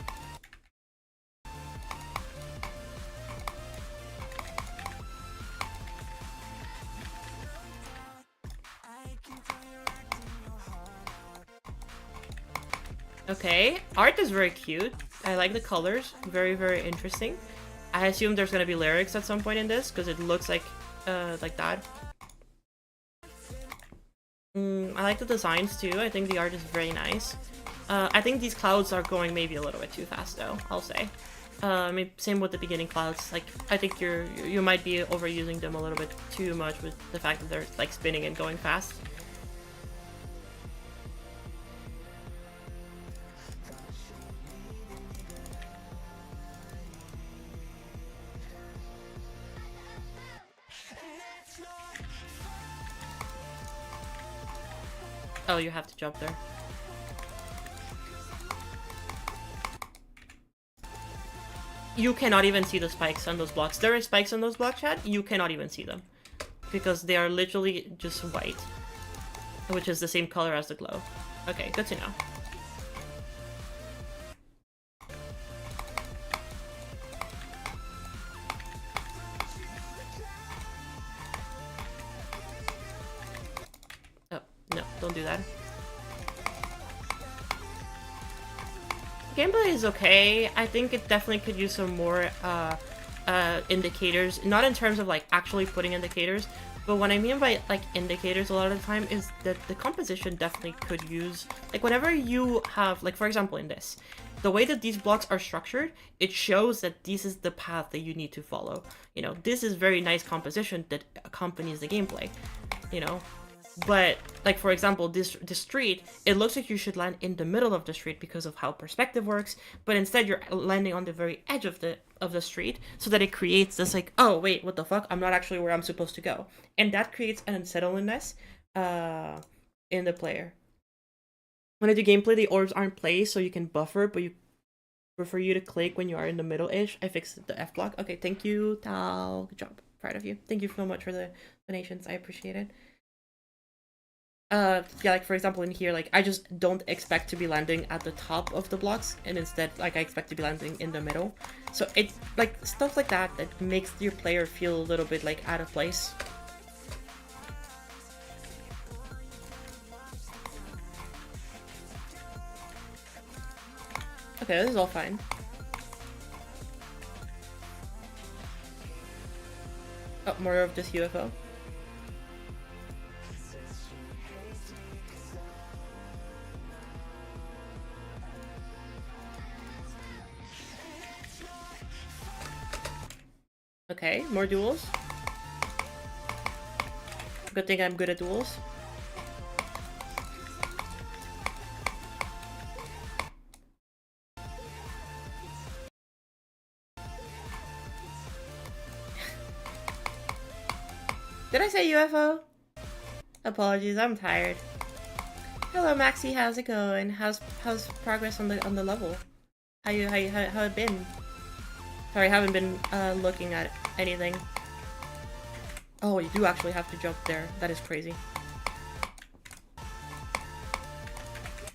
Okay, art is very cute. I like the colors. Very, very interesting. I assume there's gonna be lyrics at some point in this because it looks like that. I like the designs too. I think the art is very nice. I think these clouds are going maybe a little bit too fast though, I'll say. Same with the beginning clouds. Like, I think you might be overusing them a little bit too much with the fact that they're like spinning and going fast. Oh, you have to jump there. You cannot even see the spikes on those blocks. There are spikes on those blocks, chat. You cannot even see them. Because they are literally just white. Which is the same color as the glow. Okay, good to know. Oh, no, don't do that. Gameplay is okay. I think it definitely could use some more indicators. Not in terms of like actually putting indicators, but what I mean by like indicators a lot of the time is that the composition definitely could use, like whenever you have, like for example in this, the way that these blocks are structured, it shows that this is the path that you need to follow. You know, this is very nice composition that accompanies the gameplay, you know. But like for example, this street, it looks like you should land in the middle of the street because of how perspective works, but instead you're landing on the very edge of the street, so that it creates this like, oh wait, what the fuck, I'm not actually where I'm supposed to go, and that creates an unsettledness in the player. When I do gameplay, the orbs aren't placed so you can buffer, but you prefer you to click when you are in the middle-ish. I fixed the F block. Okay, thank you, Tal. Good job. Proud of you. Thank you so much for the donations. I appreciate it. Yeah, like for example in here, like I just don't expect to be landing at the top of the blocks, and instead like I expect to be landing in the middle. So it like stuff like that that makes your player feel a little bit like out of place. Okay, this is all fine. Oh, more of this UFO. Okay, more duels. Good thing I'm good at duels. Did I say UFO? Apologies, I'm tired. Hello Maxi, how's it going? How's progress on the level? How it been? Sorry, I haven't been looking at anything. Oh, you do actually have to jump there. That is crazy.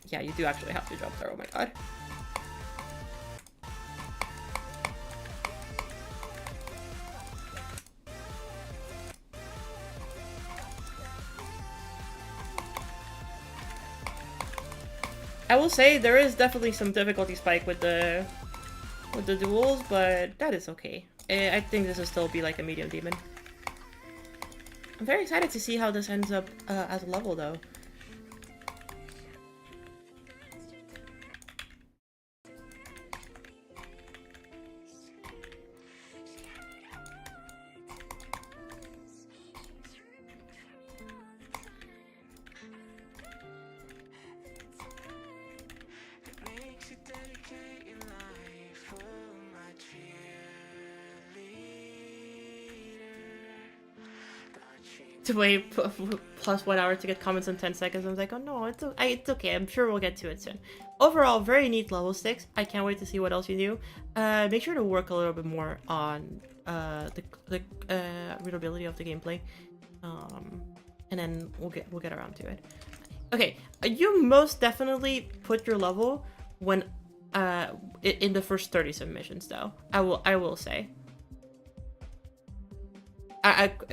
Yeah, you do actually have to jump there. Oh my god. I will say there is definitely some difficulty spike with the duels, but that is okay. I think this will still be like a medium demon. I'm very excited to see how this ends up as a level though. To wait plus 1 hour to get comments in 10 seconds. I was like, oh no, it's okay. I'm sure we'll get to it soon. Overall, very neat level 6. I can't wait to see what else you do. Make sure to work a little bit more on the readability of the gameplay, and then we'll get around to it. Okay, you most definitely put your level when in the first 30 submissions though. I will say.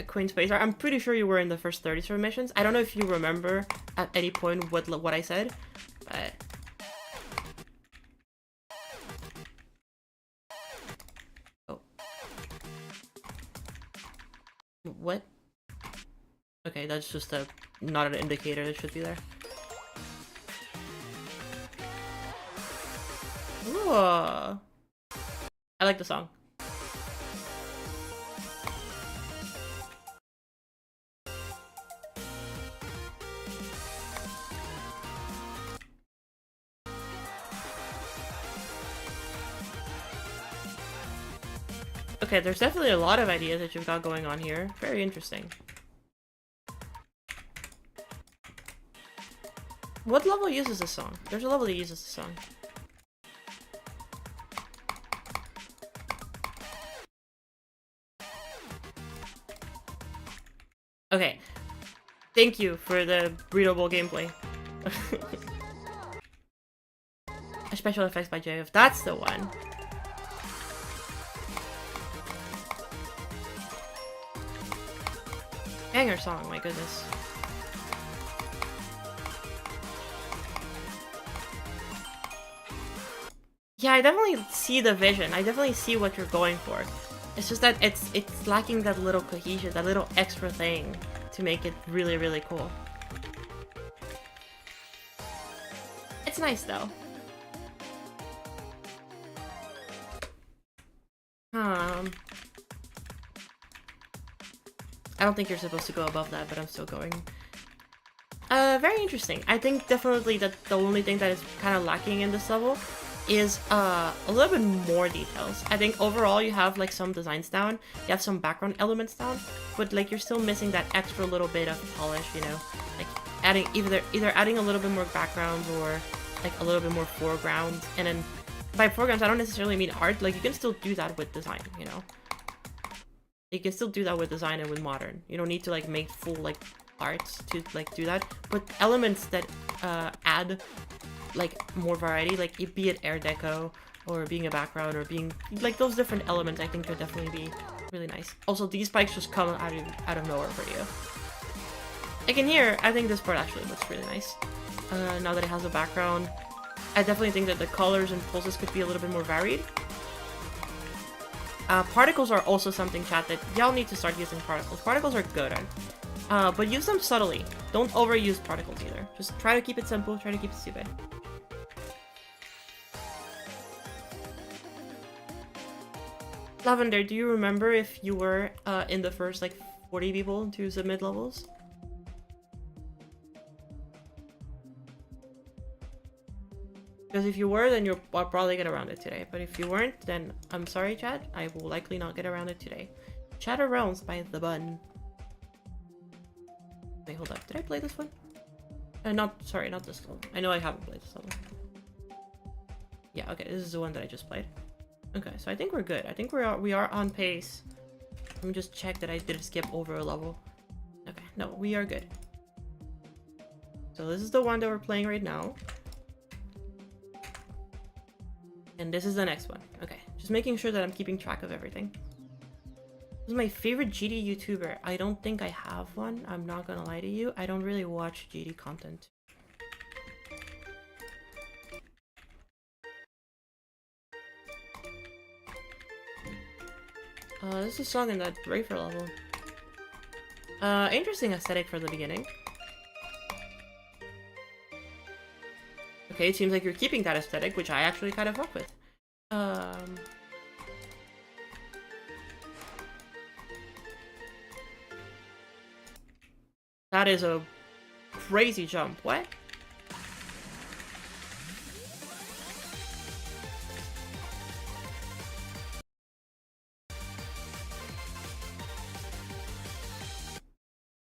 Queen Spacer, I'm pretty sure you were in the first 30 submissions. I don't know if you remember at any point what I said, but oh. What? Okay, that's just not an indicator that should be there. Ooh. I like the song. Okay, there's definitely a lot of ideas that you've got going on here. Very interesting. What level uses this song? There's a level that uses this song. Okay. Thank you for the readable gameplay. Special effects by JF. That's the one. Banger song, my goodness. Yeah, I definitely see the vision. I definitely see what you're going for. It's just that it's lacking that little cohesion, that little extra thing to make it really, really cool. It's nice though. I don't think you're supposed to go above that, but I'm still going. Very interesting. I think definitely that the only thing that is kind of lacking in this level is a little bit more details. I think overall you have like some designs down, you have some background elements down, but like you're still missing that extra little bit of polish, you know, like adding either adding a little bit more backgrounds or like a little bit more foreground. And then by foregrounds I don't necessarily mean art, like you can still do that with design, you know. You can still do that with design and with modern. You don't need to like make full like arts to like do that, but elements that add like more variety, like be it air deco or being a background or being like those different elements, I think could definitely be really nice. Also, these spikes just come out of nowhere for you. Like in here, I think this part actually looks really nice. Now that it has a background, I definitely think that the colors and pulses could be a little bit more varied. Particles are also something, chat, that y'all need to start using particles. Particles are good, but use them subtly. Don't overuse particles either. Just try to keep it simple, try to keep it stupid. Lavender, do you remember if you were in the first like 40 people to submit levels? Because if you were, then I'll probably get around it today. But if you weren't, then I'm sorry, chat. I will likely not get around it today. Chatter rounds by the button. Wait, hold up. Did I play this one? Sorry, not this one. I know I haven't played this one. Yeah, okay, this is the one that I just played. Okay, so I think we're good. I think we are on pace. Let me just check that I didn't skip over a level. Okay, no, we are good. So this is the one that we're playing right now. And this is the next one. Okay, just making sure that I'm keeping track of everything. This is my favorite GD YouTuber. I don't think I have one. I'm not gonna lie to you. I don't really watch GD content. This is a song in that Rafer level. Interesting aesthetic for the beginning. Okay, it seems like you're keeping that aesthetic, which I actually kind of fuck with. That is a crazy jump. What?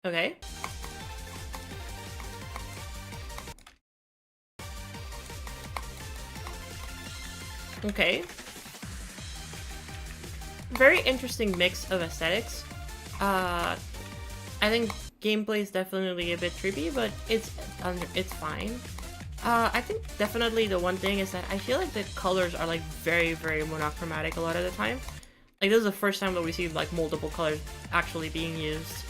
Okay. Okay. Very interesting mix of aesthetics. I think gameplay is definitely a bit trippy, but it's fine. I think definitely the one thing is that I feel like the colors are like very, very monochromatic a lot of the time. Like this is the first time that we see like multiple colors actually being used.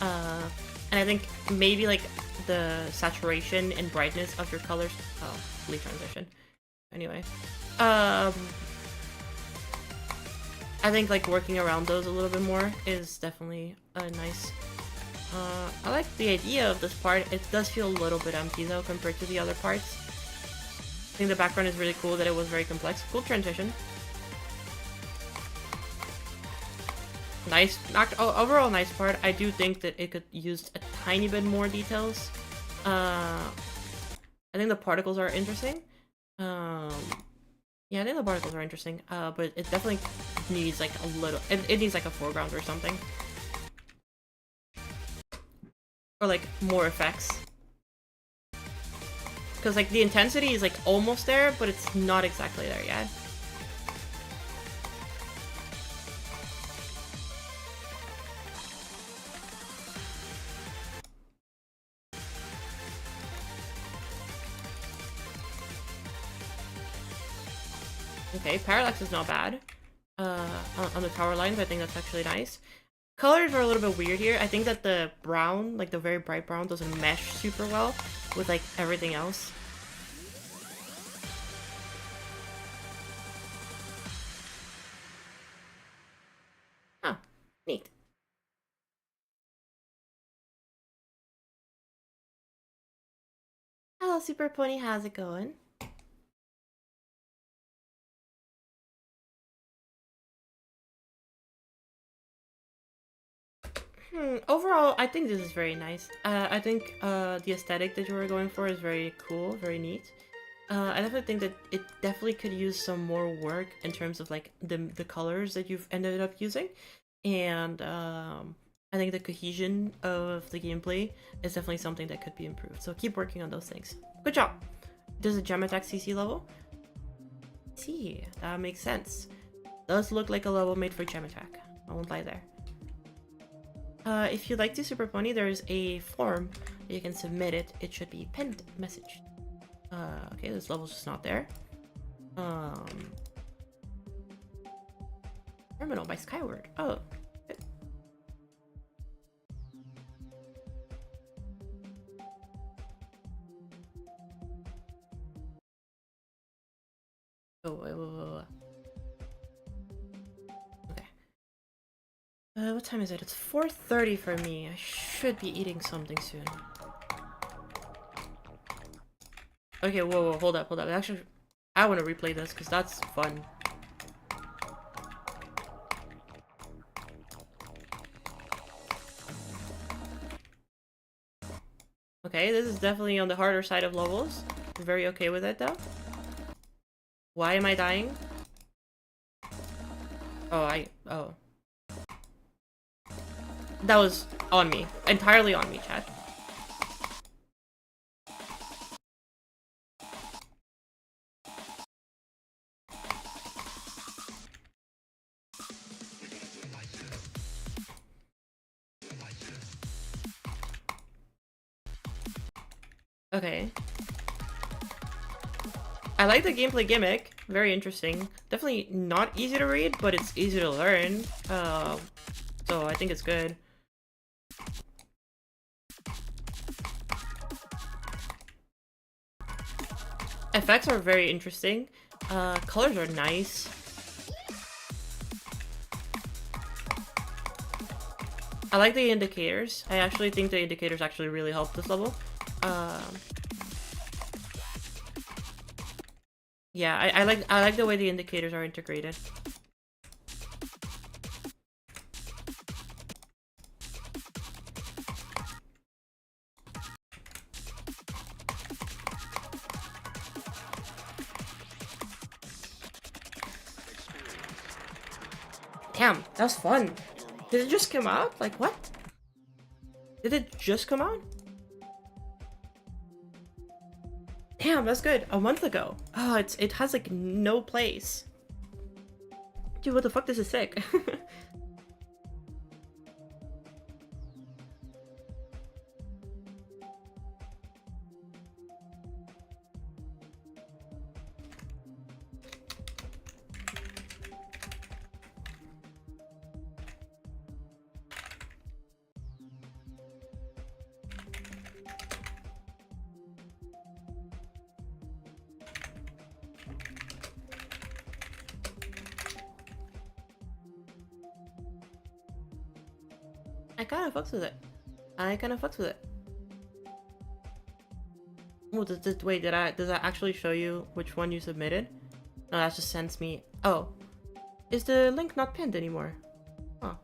And I think maybe like the saturation and brightness of your colors. Oh, bleed transition. Anyway, I think like working around those a little bit more is definitely a nice. I like the idea of this part. It does feel a little bit empty though compared to the other parts. I think the background is really cool that it was very complex. Cool transition. Nice, overall nice part. I do think that it could use a tiny bit more details. I think the particles are interesting. Yeah, I think the particles are interesting. But it definitely needs like a little. It needs like a foreground or something, or like more effects. Because like the intensity is like almost there, but it's not exactly there yet. Okay, parallax is not bad. On the tower lines, I think that's actually nice. Colors are a little bit weird here. I think that the brown, like the very bright brown, doesn't mesh super well with like everything else. Huh, neat. Hello, Super Pony, how's it going? Overall, I think this is very nice. I think the aesthetic that you were going for is very cool, very neat. I definitely think that it definitely could use some more work in terms of like the colors that you've ended up using, and I think the cohesion of the gameplay is definitely something that could be improved. So keep working on those things. Good job. There's a gem attack CC level. See, that makes sense. Does look like a level made for gem attack. I won't lie there. If you'd like to Super Pony, there's a form you can submit it. It should be pinned message. Okay, this level's just not there. Terminal by Skyward. Oh. Good. Oh, wait. Okay. What time is it? It's 4:30 for me. I should be eating something soon. Okay, whoa, hold up. Actually, I want to replay this because that's fun. Okay, this is definitely on the harder side of levels. I'm very okay with it though. Why am I dying? Oh. That was on me. Entirely on me, chat. Okay. I like the gameplay gimmick. Very interesting. Definitely not easy to read, but it's easy to learn. So I think it's good. Effects are very interesting. Colors are nice. I like the indicators. I actually think the indicators actually really help this level. Yeah, I like the way the indicators are integrated. Damn, that was fun. Did it just come out? Like, what? Did it just come out? Damn, that's good. A month ago. Oh, it has like no place. Dude, what the fuck? This is sick. I kind of fucks with it. I kind of fucks with it. Oh, wait, does that actually show you which one you submitted? No, that just sends me, oh. Is the link not pinned anymore? Oh.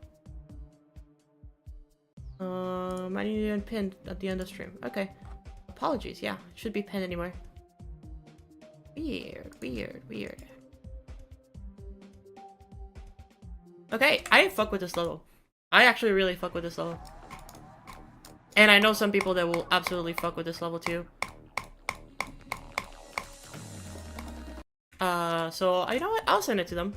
I need it pinned at the end of stream. Okay. Apologies, yeah. It should be pinned anymore. Weird, weird, weird. Okay, I fuck with this level. I actually really fuck with this level. And I know some people that will absolutely fuck with this level too. So, you know what? I'll send it to them.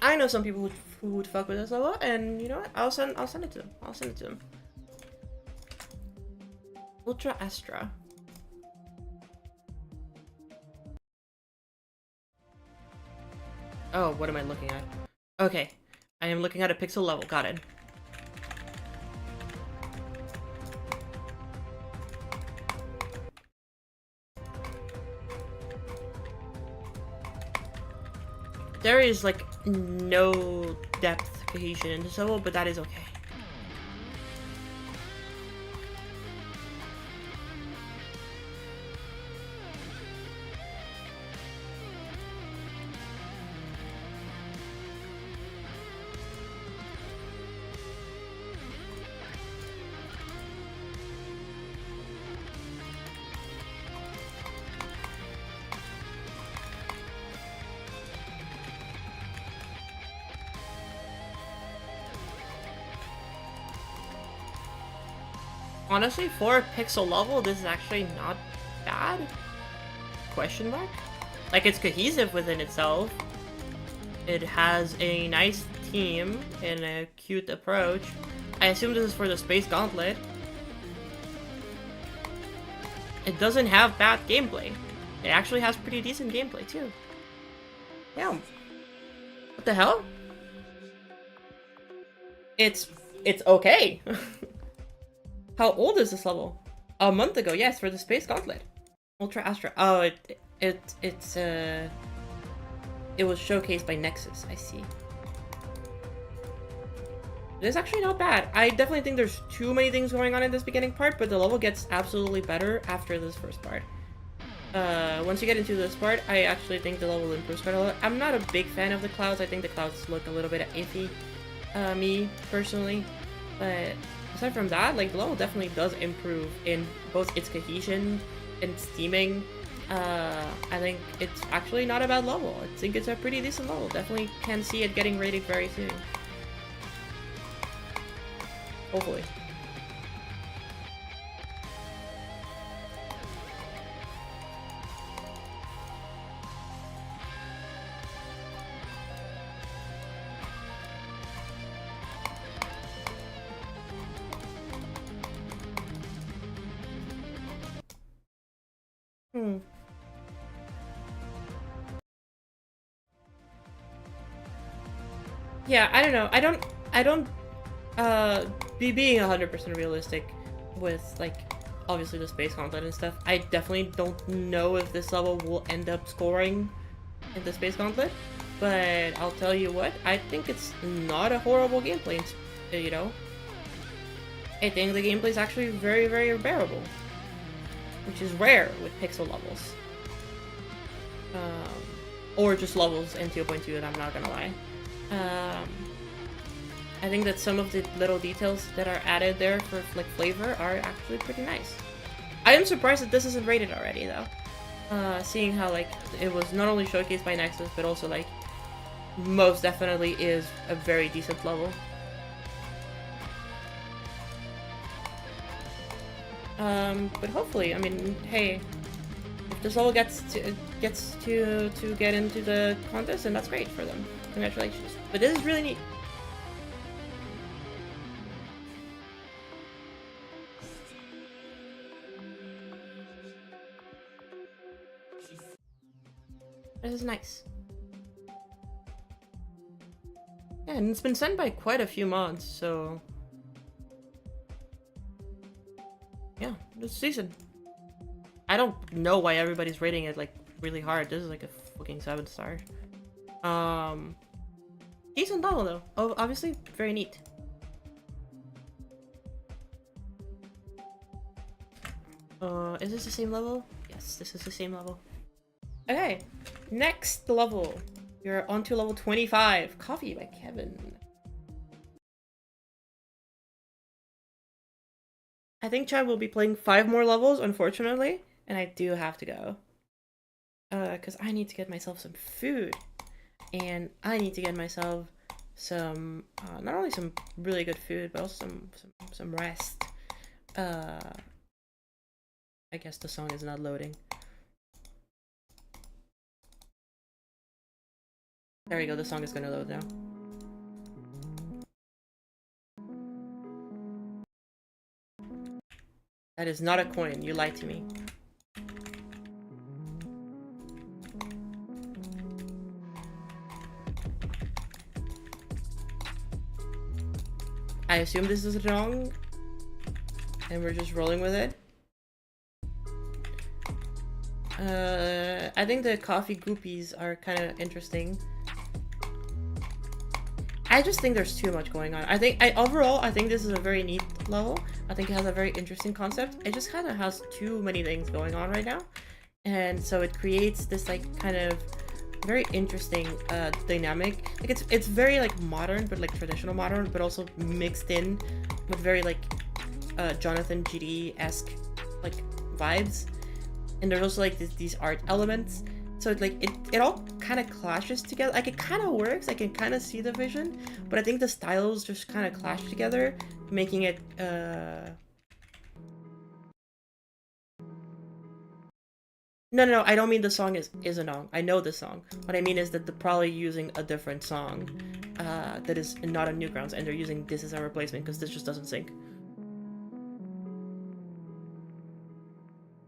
I know some people who would fuck with this level, and you know what? I'll send it to them. I'll send it to them. Ultra Astra. Oh, what am I looking at? Okay. I am looking at a pixel level. Got it. There is like no depth cohesion in this level, but that is okay. Honestly, for a pixel level, this is actually not bad. Question mark? Like, it's cohesive within itself. It has a nice theme and a cute approach. I assume this is for the Space Gauntlet. It doesn't have bad gameplay. It actually has pretty decent gameplay, too. Yeah. What the hell? It's okay. How old is this level? A month ago, yes, for the Space Gauntlet. Ultra Astra. Oh, it was showcased by Nexus, I see. It is actually not bad. I definitely think there's too many things going on in this beginning part, but the level gets absolutely better after this first part. Once you get into this part, I actually think the level improves quite a lot. I'm not a big fan of the clouds. I think the clouds look a little bit iffy, me, personally. But aside from that, like, the level definitely does improve in both its cohesion and its theming. I think it's actually not a bad level. I think it's a pretty decent level. Definitely can see it getting rated very soon. Hopefully. Yeah, I don't know. I don't being 100% realistic with, like, obviously the Space Gauntlet and stuff. I definitely don't know if this level will end up scoring in the Space Gauntlet, but I'll tell you what, I think it's not a horrible gameplay, you know? I think the gameplay is actually very, very bearable, which is rare with pixel levels. Or just levels in 2.2, I'm not gonna lie. I think that some of the little details that are added there for, like, flavor are actually pretty nice. I am surprised that this isn't rated already, though. Seeing how, like, it was not only showcased by Nexus, but also, like, most definitely is a very decent level. But hopefully, I mean, hey, if this level gets to get into the contest, then that's great for them. Congratulations. But this is really neat. This is nice. Yeah, and it's been sent by quite a few mods, so yeah, this season. I don't know why everybody's rating it like really hard. This is like a fucking 7-star. Decent level though. Oh, obviously very neat. Is this the same level? Yes, this is the same level. Okay, next level. You're on to level 25. Coffee by Kevin. I think Chad will be playing 5 more levels, unfortunately, and I do have to go. Because I need to get myself some food, and I need to get myself some, not only some really good food, but also some rest. I guess the song is not loading. There we go, the song is gonna load now. That is not a coin, you lied to me. I assume this is wrong, and we're just rolling with it. I think the coffee goopies are kind of interesting. I just think there's too much going on. Overall, I think this is a very neat level. I think it has a very interesting concept. It just kind of has too many things going on right now. And so it creates this like kind of very interesting dynamic. Like it's very like modern, but like traditional modern, but also mixed in with very like Jonathan GD-esque like vibes. And there's also like these art elements. So it's like it all kind of clashes together. Like it kind of works. I can kind of see the vision, but I think the styles just kind of clash together, making it No, I don't mean the song is a song. I know the song. What I mean is that they're probably using a different song that is not on Newgrounds, and they're using this as a replacement because this just doesn't sync.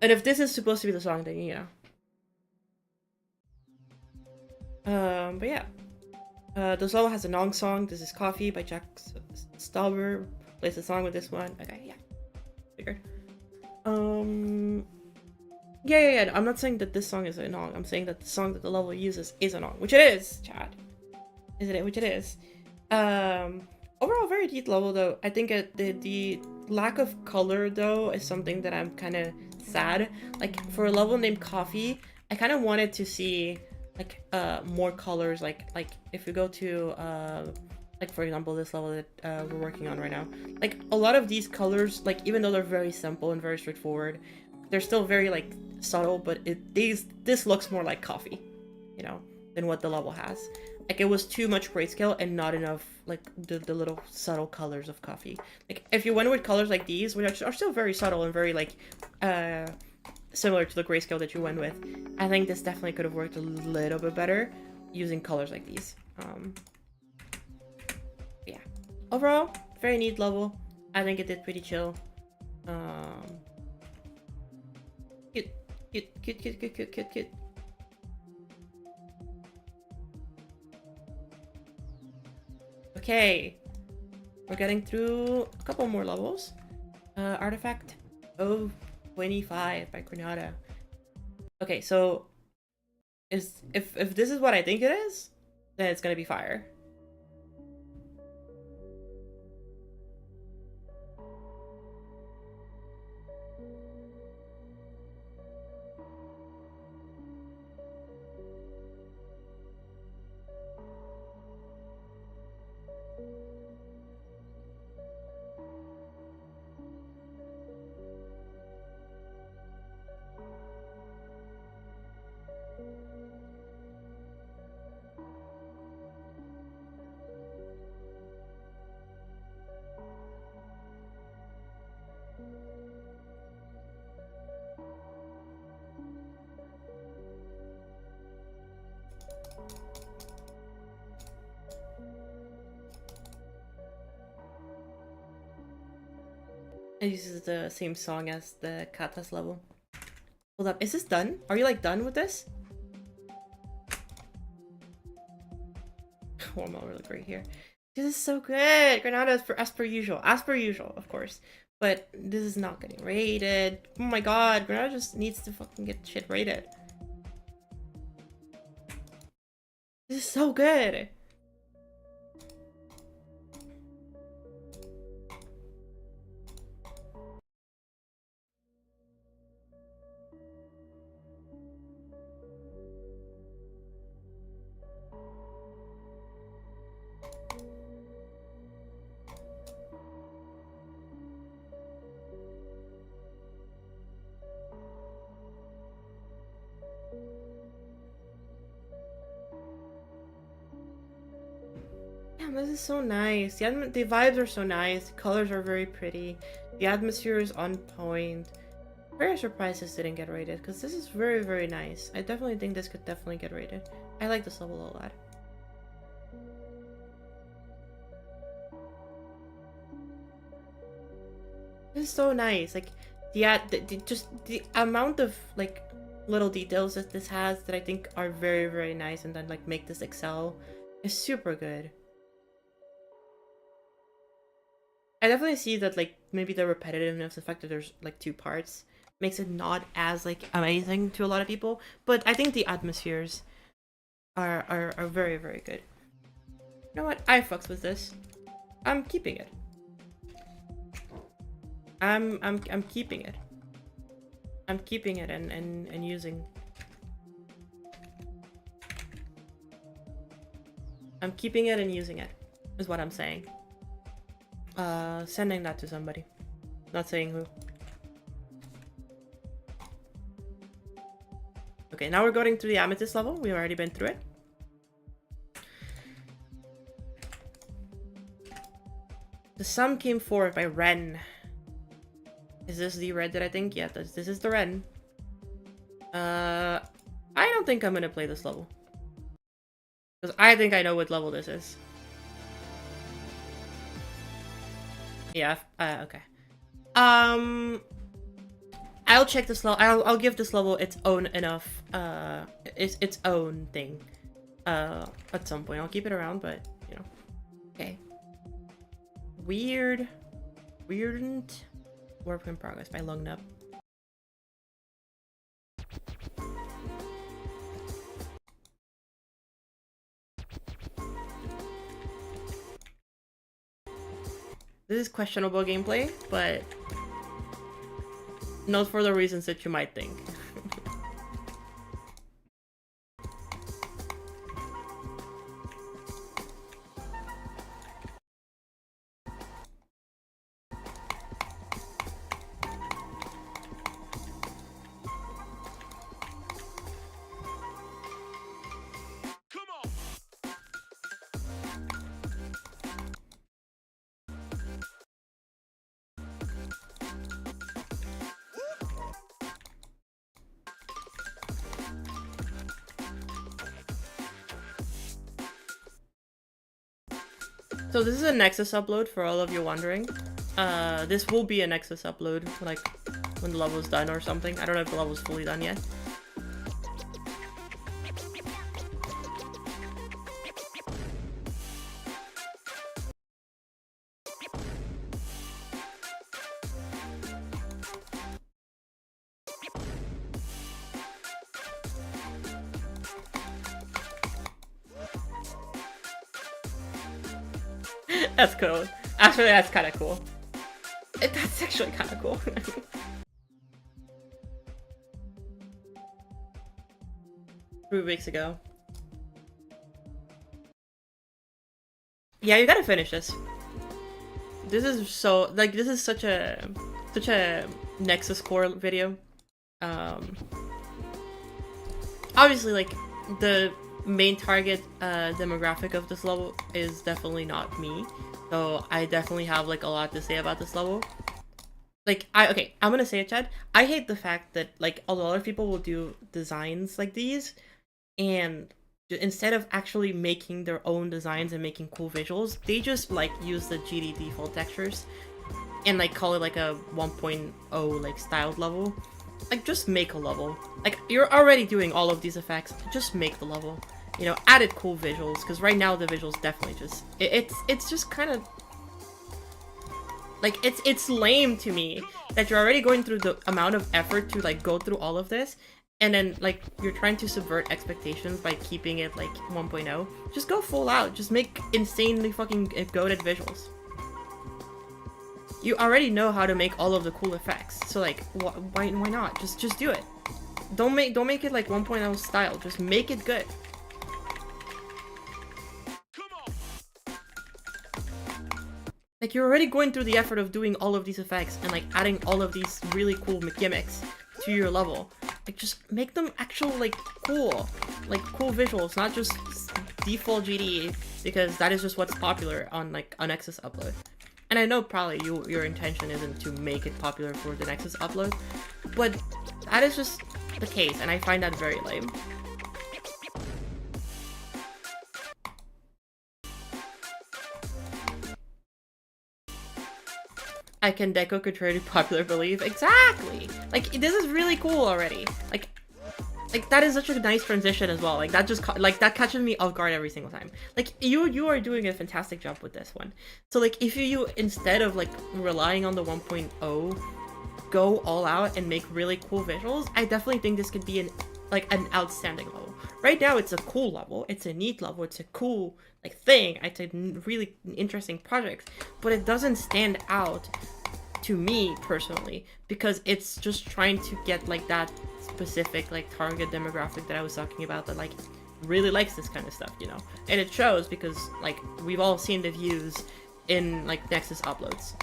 And if this is supposed to be the song, then you know. But yeah. The solo has a Nong song. This is Coffee by Jack Stauber. Plays the song with this one. Okay, yeah. Figured. Yeah. I'm not saying that this song is a Nong. I'm saying that the song that the level uses is a Nong. Which it is, Chad. Isn't it? Which it is. Overall, very neat level, though. I think the lack of color, though, is something that I'm kind of sad. Like, for a level named Coffee, I kind of wanted to see like more colors, like if you go to like for example this level that we're working on right now, like a lot of these colors, like even though they're very simple and very straightforward, they're still very like subtle, but this looks more like Coffee, you know, than what the level has. Like it was too much grayscale and not enough like the little subtle colors of Coffee. Like if you went with colors like these, which are still very subtle and very like similar to the grayscale that you went with, I think this definitely could have worked a little bit better using colors like these. Yeah. Overall, very neat level. I think it did pretty chill. Cute. Okay. We're getting through a couple more levels. Artifact 25 by Granada. Okay, so if this is what I think it is, then it's gonna be fire. It uses the same song as the Katas level. Hold up, is this done? Are you like done with this? Warm over look right here. This is so good. Granada as per usual. As per usual, of course. But this is not getting rated. Oh my god, Granada just needs to fucking get shit rated. This is so good. Damn, this is so nice. The vibes are so nice. The colors are very pretty. The atmosphere is on point. Very surprised this didn't get rated because this is very, very nice. I definitely think this could definitely get rated. I like this level a lot. This is so nice. Like, just the amount of like little details that this has that I think are very, very nice and then like make this excel is super good. I definitely see that like maybe the repetitiveness, the fact that there's like 2 parts, makes it not as like amazing to a lot of people, but I think the atmospheres are very, very good. You know what? I fucks with this. I'm keeping it. I'm keeping it. I'm keeping it and using. I'm keeping it and using it, is what I'm saying. Sending that to somebody. Not saying who. Okay, now we're going through the Amethyst level. We've already been through it. The Sun Came Forth by Ren. Is this the red that I think? Yeah, this is the red. I don't think I'm gonna play this level. Because I think I know what level this is. Yeah, okay. I'll check this level. I'll give this level its own enough, its own thing. At some point. I'll keep it around, but, you know. Okay. Weird. Work in Progress by Lungnub. This is questionable gameplay, but not for the reasons that you might think. So this is a Nexus upload for all of you wondering. This will be a Nexus upload, like when the level's done or something. I don't know if the level's fully done yet. That's cool. Actually, that's kind of cool. That's actually kind of cool. 3 weeks ago. Yeah, you gotta finish this. This is so, like, this is such a Nexus core video. Obviously, like, the main target demographic of this level is definitely not me, so I definitely have like a lot to say about this level. Like, I'm gonna say it, Chad. I hate the fact that like a lot of people will do designs like these, and instead of actually making their own designs and making cool visuals, they just like use the GD default textures and like call it like a 1.0 like styled level. Like, just make a level. Like, you're already doing all of these effects, just make the level. You know, added cool visuals, because right now the visuals definitely just... It's just kind of... Like, it's lame to me that you're already going through the amount of effort to like go through all of this, and then like you're trying to subvert expectations by keeping it like 1.0. Just go full out. Just make insanely fucking goated visuals. You already know how to make all of the cool effects, so like why not? Just do it. Don't make it like 1.0 style. Just make it good. Like, you're already going through the effort of doing all of these effects and like adding all of these really cool gimmicks to your level. Like, just make them actual like cool visuals, not just default GD, because that is just what's popular on like a Nexus upload. And I know probably your intention isn't to make it popular for the Nexus upload, but that is just the case, and I find that very lame. I can deco contrary to popular belief. Exactly! Like, this is really cool already. Like that is such a nice transition as well. Like, that just that catches me off guard every single time. Like, you are doing a fantastic job with this one. So like, if you instead of like relying on the 1.0, go all out and make really cool visuals, I definitely think this could be an outstanding level. Right now it's a cool level, it's a neat level, it's a cool like thing, it's a really interesting project, but it doesn't stand out to me personally because it's just trying to get like that specific like target demographic that I was talking about that like really likes this kind of stuff, you know. And it shows because like we've all seen the views in like Nexus uploads.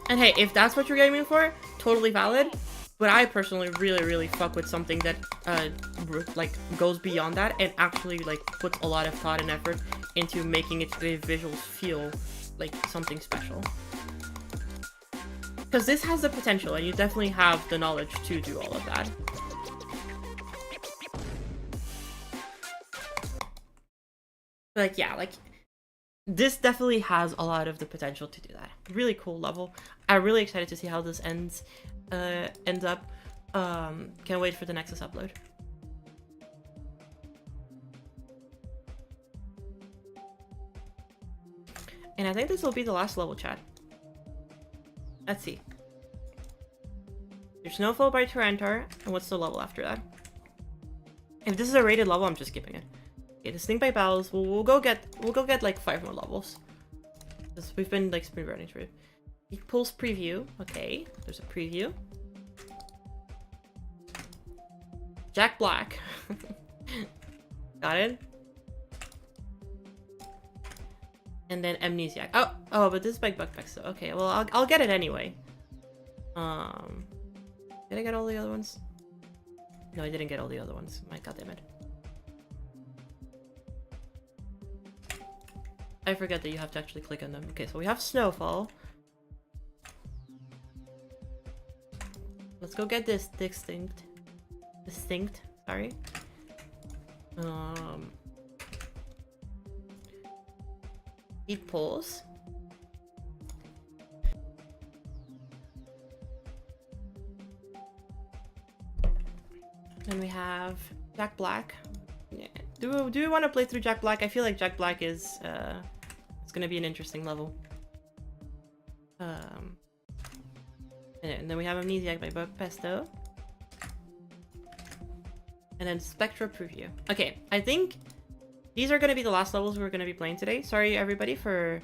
And hey, if that's what you're gaming for, totally valid. But I personally really fuck with something that like goes beyond that and actually like puts a lot of thought and effort into making its visuals feel like something special. Because this has the potential, and you definitely have the knowledge to do all of that. Like, yeah, like, this definitely has a lot of the potential to do that. Really cool level. I'm really excited to see how this ends up. Can't wait for the Nexus upload. And I think this will be the last level, chat. Let's see. There's Snowfall by Tarantar, and what's the level after that? If this is a rated level, I'm just skipping it. Okay, the Stink by Bells. We'll go get like 5 more levels. We've been like speed running through. Pulse preview. Okay, there's a preview. Jack Black. Got it. And then Amnesiac. Oh, but this is by Buckpack, so okay. Well, I'll get it anyway. Did I get all the other ones? No, I didn't get all the other ones. My goddammit. I forget that you have to actually click on them. Okay, so we have Snowfall. Let's go get this distinct, sorry. Heat Pulse. Then we have Jack Black. Yeah. Do we want to play through Jack Black? I feel like Jack Black is it's gonna be an interesting level. And then we have Amnesiac by Bug Pesto. And then Spectra Preview. Okay, I think these are gonna be the last levels we're gonna be playing today. Sorry everybody for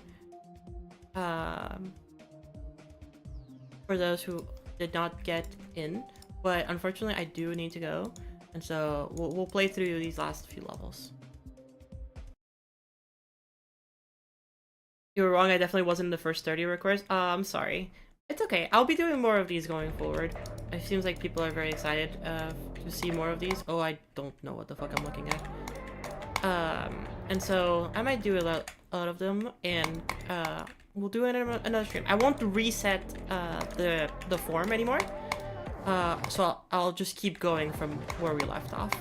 those who did not get in, but unfortunately I do need to go, and so we'll play through these last few levels. You were wrong, I definitely wasn't in the first 30 requests. I'm sorry. It's okay, I'll be doing more of these going forward. It seems like people are very excited to see more of these. Oh, I don't know what the fuck I'm looking at. And so I might do a lot of them, and we'll do it in another stream. I won't reset the form anymore, so I'll just keep going from where we left off.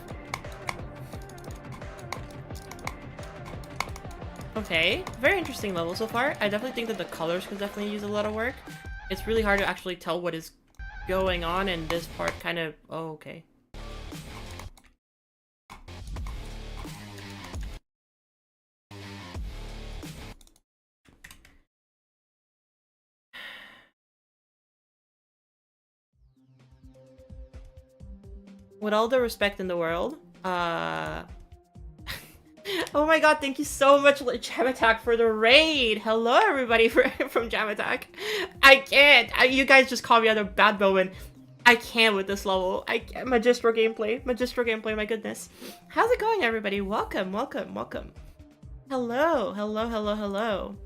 Okay, very interesting level so far. I definitely think that the colors could definitely use a lot of work. It's really hard to actually tell what is going on, and this part kind of... Oh, okay. with all the respect in the world, oh my god, thank you so much, Jam Attack, for the raid. Hello, everybody from Jam Attack. I can't. You guys just caught me at a bad moment. I can't with this level. I can't. Magistro gameplay, my goodness. How's it going, everybody? Welcome, welcome, welcome. Hello, hello, hello, hello.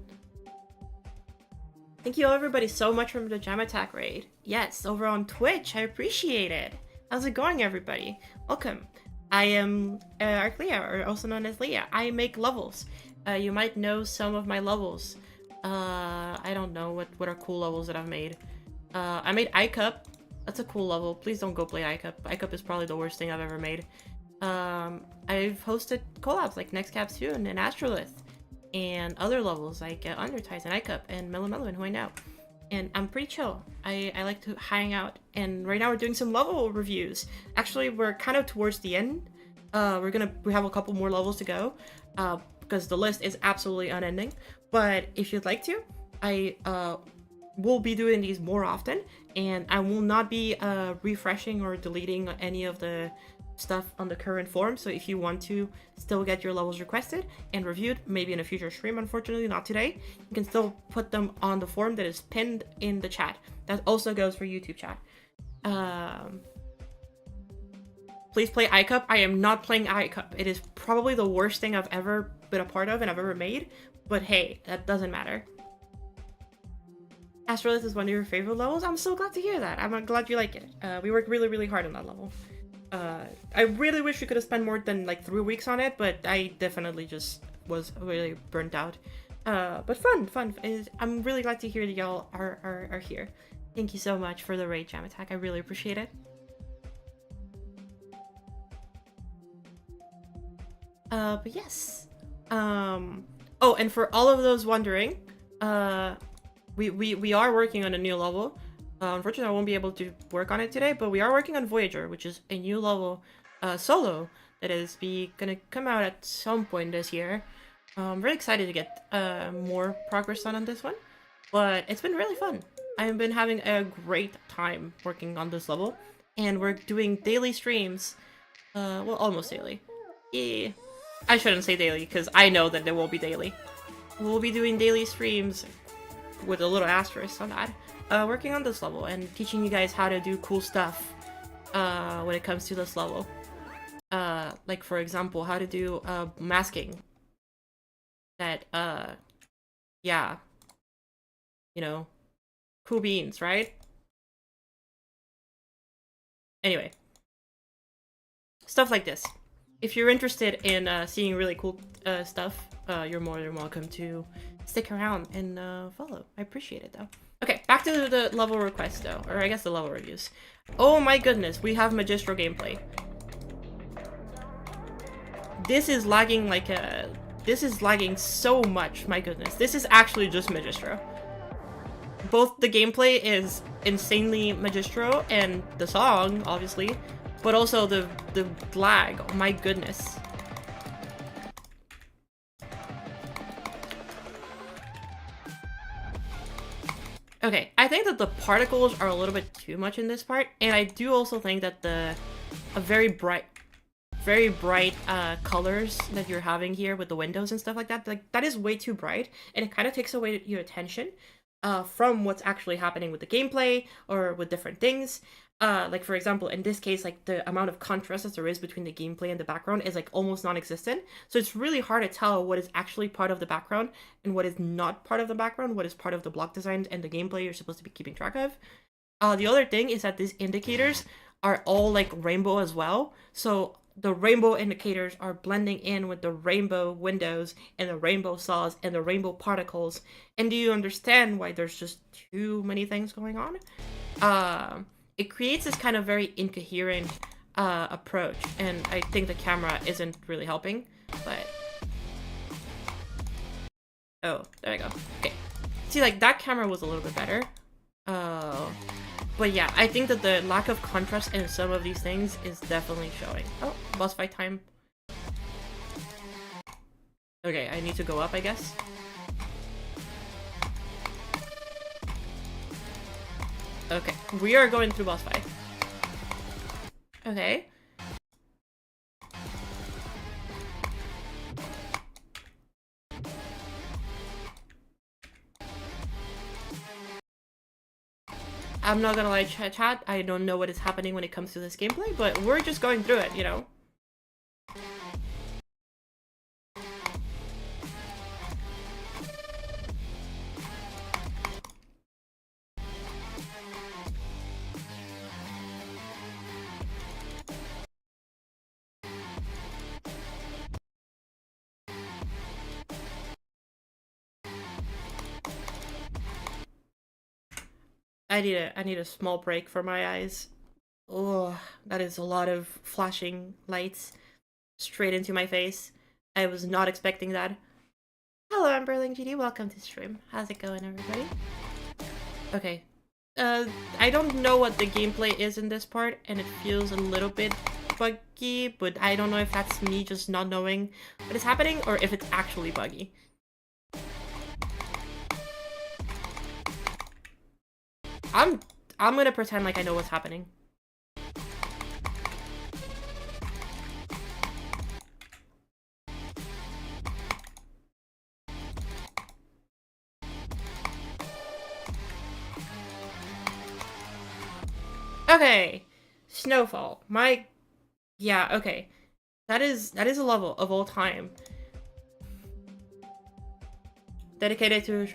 Thank you, everybody, so much from the Jam Attack raid. Yes, over on Twitch. I appreciate it. How's it going, everybody? Welcome. I am Arclea, or also known as Leah. I make levels. You might know some of my levels. I don't know what are cool levels that I've made. I made iCup. That's a cool level. Please don't go play iCup. iCup is probably the worst thing I've ever made. I've hosted collabs like Next Capsule and Astrolith, and other levels like Underties and iCup and Mellow Mellow and Who I Know. And I'm pretty chill. I like to hang out, and right now we're doing some level reviews. Actually, we're kind of towards the end. We have a couple more levels to go, because the list is absolutely unending. But if you'd like to, I will be doing these more often, and I will not be refreshing or deleting any of the stuff on the current form. So if you want to still get your levels requested and reviewed, maybe in a future stream, unfortunately not today, you can still put them on the form that is pinned in the chat. That also goes for YouTube chat. Please play iCup. I am not playing iCup. It is probably the worst thing I've ever been a part of and I've ever made, but hey, that doesn't matter. Astrolith is one of your favorite levels. I'm so glad to hear that. I'm glad you like it. We worked really, really hard on that level. I really wish we could have spent more than like 3 weeks on it, but I definitely just was really burnt out. But fun. I'm really glad to hear that y'all are here. Thank you so much for the raid, Jam Attack. I really appreciate it. But yes. Oh, and for all of those wondering, we are working on a new level. Unfortunately, I won't be able to work on it today, but we are working on Voyager, which is a new level solo that is gonna come out at some point this year. I'm really excited to get more progress on this one, but it's been really fun. I've been having a great time working on this level, and we're doing daily streams. Well, almost daily. Yeah. I shouldn't say daily, because I know that they won't be daily. We'll be doing daily streams with a little asterisk on that. Working on this level and teaching you guys how to do cool stuff when it comes to this level. Like, for example, how to do masking. That, yeah. You know, cool beans, right? Anyway. Stuff like this. If you're interested in seeing really cool stuff, you're more than welcome to stick around and follow. I appreciate it, though. Okay, back to the level requests, though. Or I guess the level reviews. Oh my goodness, we have Magistro gameplay. This is lagging like a... This is lagging so much, my goodness. This is actually just Magistro. Both the gameplay is insanely Magistro, and the song, obviously, but also the lag. Oh my goodness. Okay, I think that the particles are a little bit too much in this part, and I do also think that the very bright colors that you're having here with the windows and stuff like that is way too bright, and it kind of takes away your attention from what's actually happening with the gameplay or with different things. Like, for example, in this case, like, the amount of contrast that there is between the gameplay and the background is, like, almost non-existent. So it's really hard to tell what is actually part of the background and what is not part of the background, what is part of the block design and the gameplay you're supposed to be keeping track of. The other thing is that these indicators are all, like, rainbow as well. So the rainbow indicators are blending in with the rainbow windows and the rainbow saws and the rainbow particles. And do you understand why there's just too many things going on? It creates this kind of very incoherent approach, and I think the camera isn't really helping, but... Oh, there I go. Okay. See, like, that camera was a little bit better. But yeah, I think that the lack of contrast in some of these things is definitely showing. Oh, boss fight time. Okay, I need to go up, I guess. Okay, we are going through boss fight. Okay, I'm not gonna lie, chat, I don't know what is happening when it comes to this gameplay, but we're just going through it, you know? I need a small break for my eyes. Oh, that is a lot of flashing lights straight into my face. I was not expecting that. Hello, I'm Berling GD. Welcome to stream. How's it going, everybody? Okay. I don't know what the gameplay is in this part, and it feels a little bit buggy, but I don't know if that's me just not knowing what is happening or if it's actually buggy. I'm gonna pretend like I know what's happening. Okay, Snowfall. Yeah, okay. That is a level of all time. Dedicated to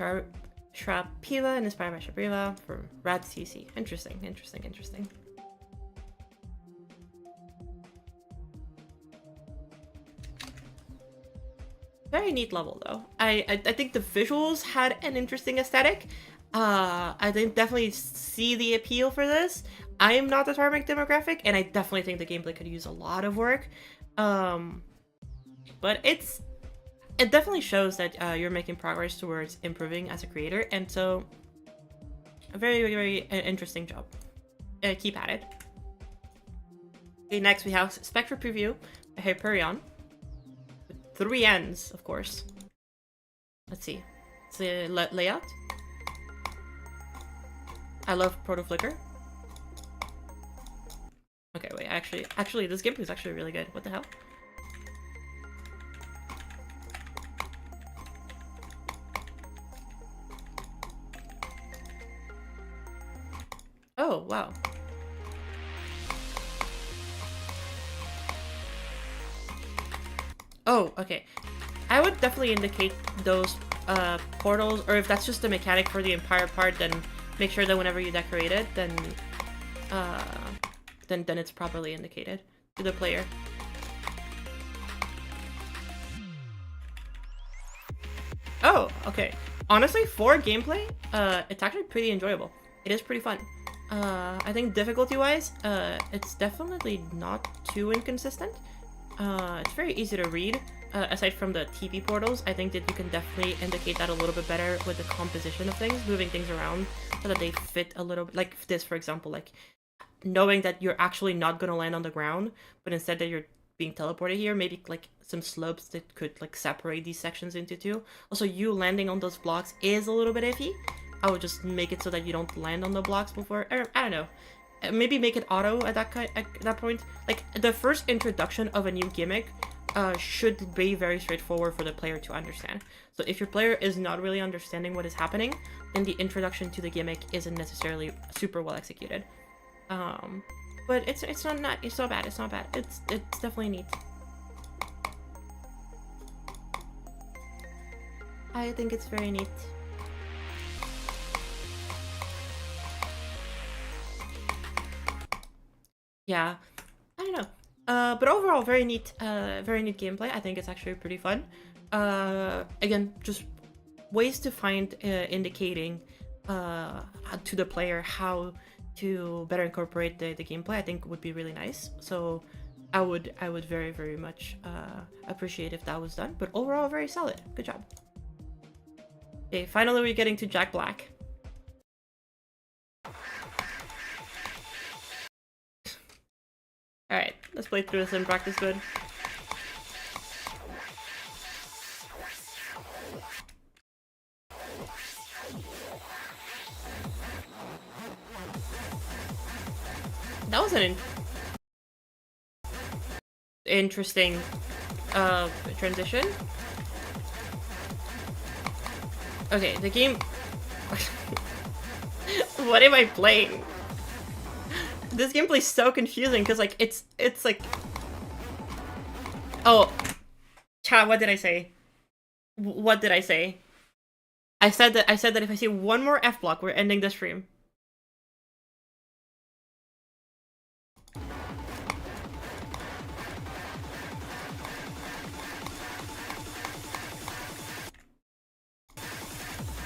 Shrapiva and inspired by Shapriva for Rad CC. Interesting. Very neat level though. I think the visuals had an interesting aesthetic. I definitely see the appeal for this. I am not the target demographic, and I definitely think the gameplay could use a lot of work. But it definitely shows that you're making progress towards improving as a creator, and so a very, very interesting job. Keep at it. Okay, next we have Spectre Preview by Hyperion. With 3 N's, of course. Let's see. It's the layout. I love Proto Flicker. Okay, wait, actually, this gameplay is actually really good. What the hell? Oh, wow. Oh, okay. I would definitely indicate those portals, or if that's just a mechanic for the Empire part, then make sure that whenever you decorate it, then it's properly indicated to the player. Oh, okay. Honestly, for gameplay, it's actually pretty enjoyable. It is pretty fun. I think difficulty-wise, it's definitely not too inconsistent. It's very easy to read. Aside from the TP portals, I think that you can definitely indicate that a little bit better with the composition of things, moving things around so that they fit a little bit. Like this, for example, like knowing that you're actually not gonna land on the ground, but instead that you're being teleported here, maybe like some slopes that could like separate these sections into 2. Also, you landing on those blocks is a little bit iffy. I would just make it so that you don't land on the blocks before, or, I don't know. Maybe make it auto at that point. Like, the first introduction of a new gimmick should be very straightforward for the player to understand. So if your player is not really understanding what is happening, then the introduction to the gimmick isn't necessarily super well executed. But it's not bad. It's not bad. It's definitely neat. I think it's very neat. Yeah, I don't know. But overall, very neat gameplay. I think it's actually pretty fun. Again, just ways to find indicating to the player how to better incorporate the gameplay, I think would be really nice. So I would very, very much appreciate if that was done. But overall, very solid. Good job. Okay, finally we're getting to Jack Black. Alright, let's play through this in practice mode. That was an interesting transition. Okay, the game What am I playing? This gameplay is so confusing because like it's like, oh, chat. What did I say? What did I say? I said that if I see one more F block, we're ending the stream.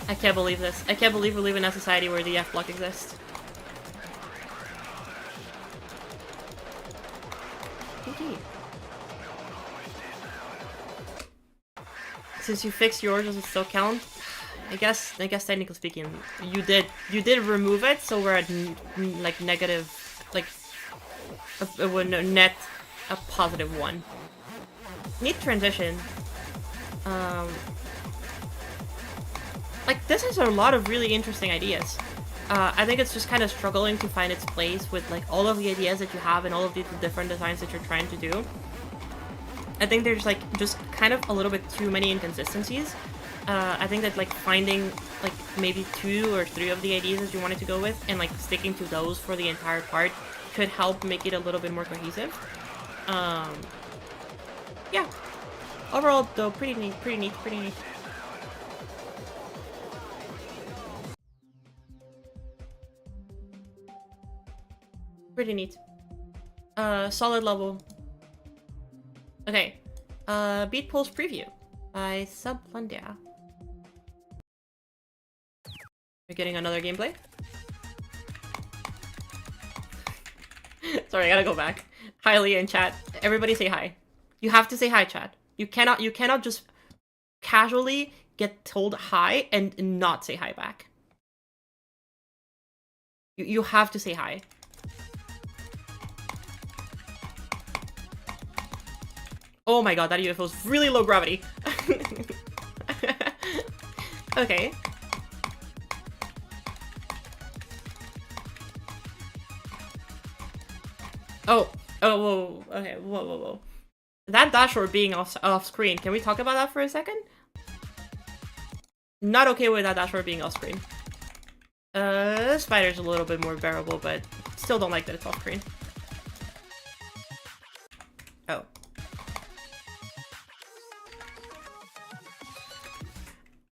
I can't believe this. I can't believe we live in a society where the F block exists. GG. Since you fixed yours, does it still count? I guess technically speaking, you did remove it, so we're at like negative, like net a +1. Neat transition. Like this has a lot of really interesting ideas. I think it's just kind of struggling to find its place with like all of the ideas that you have and all of the different designs that you're trying to do. I think there's like just kind of a little bit too many inconsistencies. I think that like finding like maybe 2 or 3 of the ideas that you wanted to go with and like sticking to those for the entire part could help make it a little bit more cohesive. Yeah. Overall though, pretty neat. Pretty neat. Solid level. Okay. Beat Pulse Preview by Sublandia. We're getting another gameplay. Sorry, I gotta go back. Hi, Leah in chat. Everybody say hi. You have to say hi, chat. You cannot just casually get told hi and not say hi back. You have to say hi. Oh my god, that UFO is really low gravity. Okay. Oh, whoa, okay, whoa. That dashboard being off screen, can we talk about that for a second? Not okay with that dashboard being off screen. Spider's a little bit more bearable, but still don't like that it's off screen. Oh.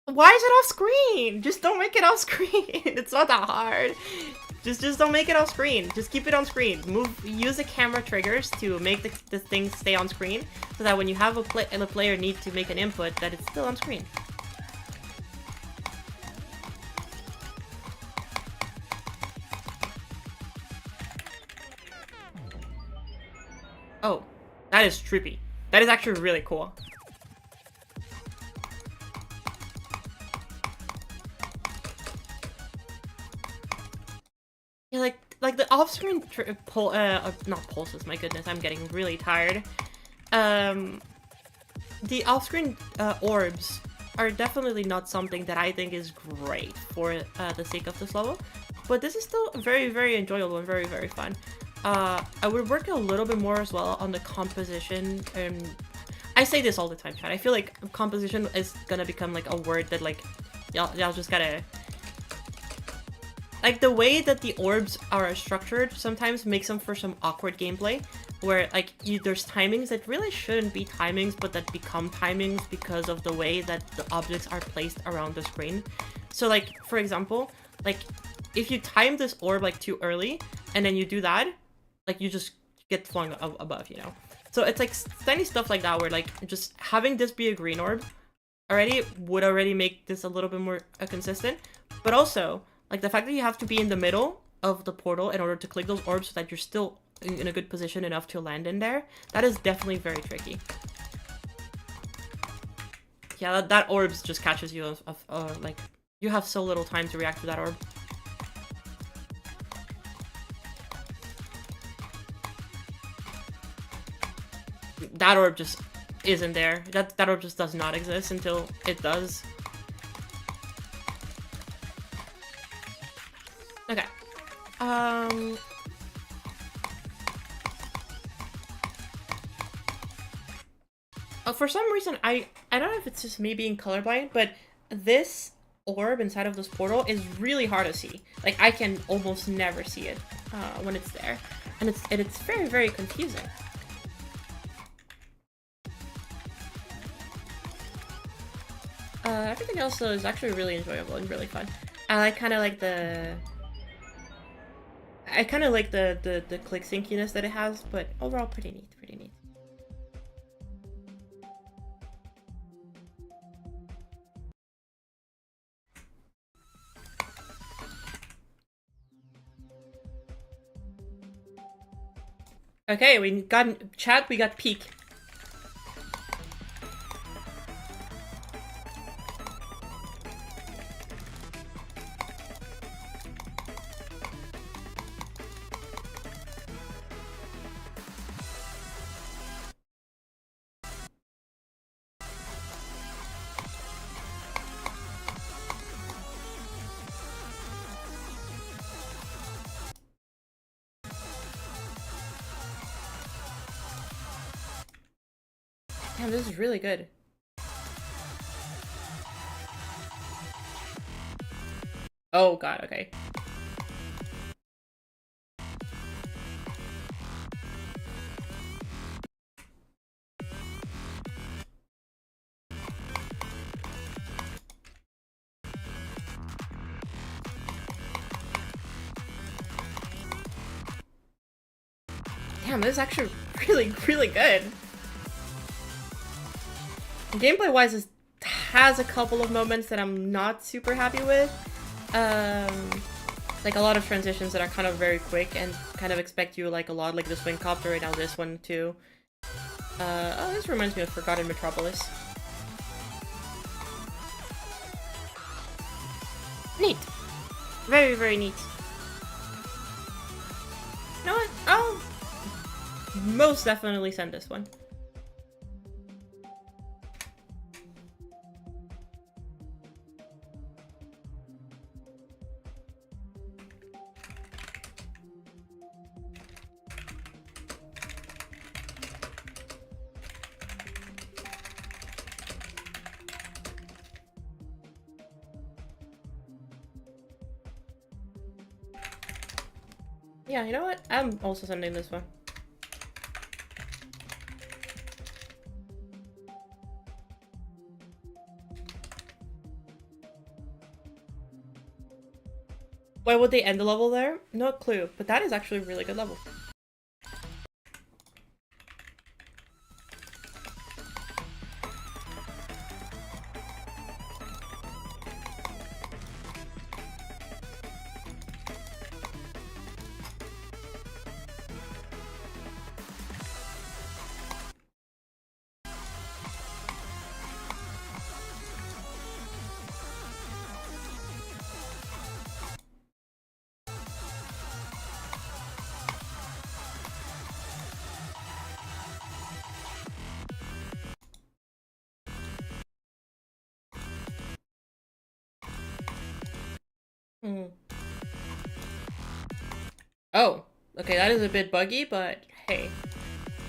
Why is it off screen? Just don't make it off screen. It's not that hard. Just don't make it off screen. Just keep it on screen. Use the camera triggers to make the thing stay on screen, so that when you have a player need to make an input, that it's still on screen. Oh, that is trippy. That is actually really cool. Yeah, like the off-screen not pulses. My goodness, I'm getting really tired. The off-screen orbs are definitely not something that I think is great for the sake of this level, but this is still very, very enjoyable and very, very fun. I would work a little bit more as well on the composition. I say this all the time, chat. I feel like composition is gonna become like a word that like y'all just gotta. Like, the way that the orbs are structured sometimes makes them for some awkward gameplay, where, like, there's timings that really shouldn't be timings, but that become timings because of the way that the objects are placed around the screen. So, like, for example, like, if you time this orb, like, too early, and then you do that, like, you just get flung above, you know? So it's, like, tiny stuff like that, where, like, just having this be a green orb would already make this a little bit more consistent, but also, like, the fact that you have to be in the middle of the portal in order to click those orbs so that you're still in a good position enough to land in there, that is definitely very tricky. Yeah, that orbs just catches you like, you have so little time to react to that orb. That orb just isn't there. That orb just does not exist until it does. Okay. For some reason, I don't know if it's just me being colorblind, but this orb inside of this portal is really hard to see. Like, I can almost never see it when it's there. And it's very, very confusing. Everything else though is actually really enjoyable and really fun. I kind of like the click synciness that it has, but overall pretty neat, pretty neat. Okay, we got chat, we got peak. Damn, this is really good. Oh god, okay. Damn, this is actually really, really good. Gameplay-wise, it has a couple of moments that I'm not super happy with. Like a lot of transitions that are kind of very quick and kind of expect you like a lot, like this wing copter and now this one too. Oh, this reminds me of Forgotten Metropolis. Neat. Very, very neat. You know what? I'll most definitely send this one. Yeah, you know what? I'm also sending this one. Why would they end the level there? No clue, but that is actually a really good level. Oh, okay, that is a bit buggy, but hey.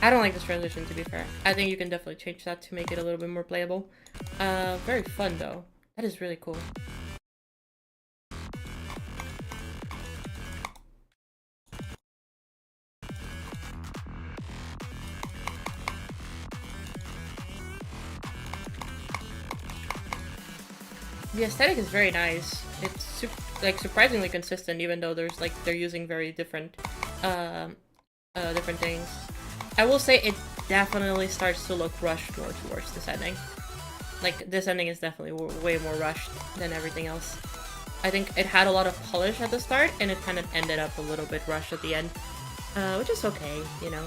I don't like this transition, to be fair. I think you can definitely change that to make it a little bit more playable. Very fun, though. That is really cool. The aesthetic is very nice. It's like surprisingly consistent, even though there's like they're using very different, different things. I will say it definitely starts to look rushed more towards this ending. Like this ending is definitely way more rushed than everything else. I think it had a lot of polish at the start, and it kind of ended up a little bit rushed at the end, which is okay, you know.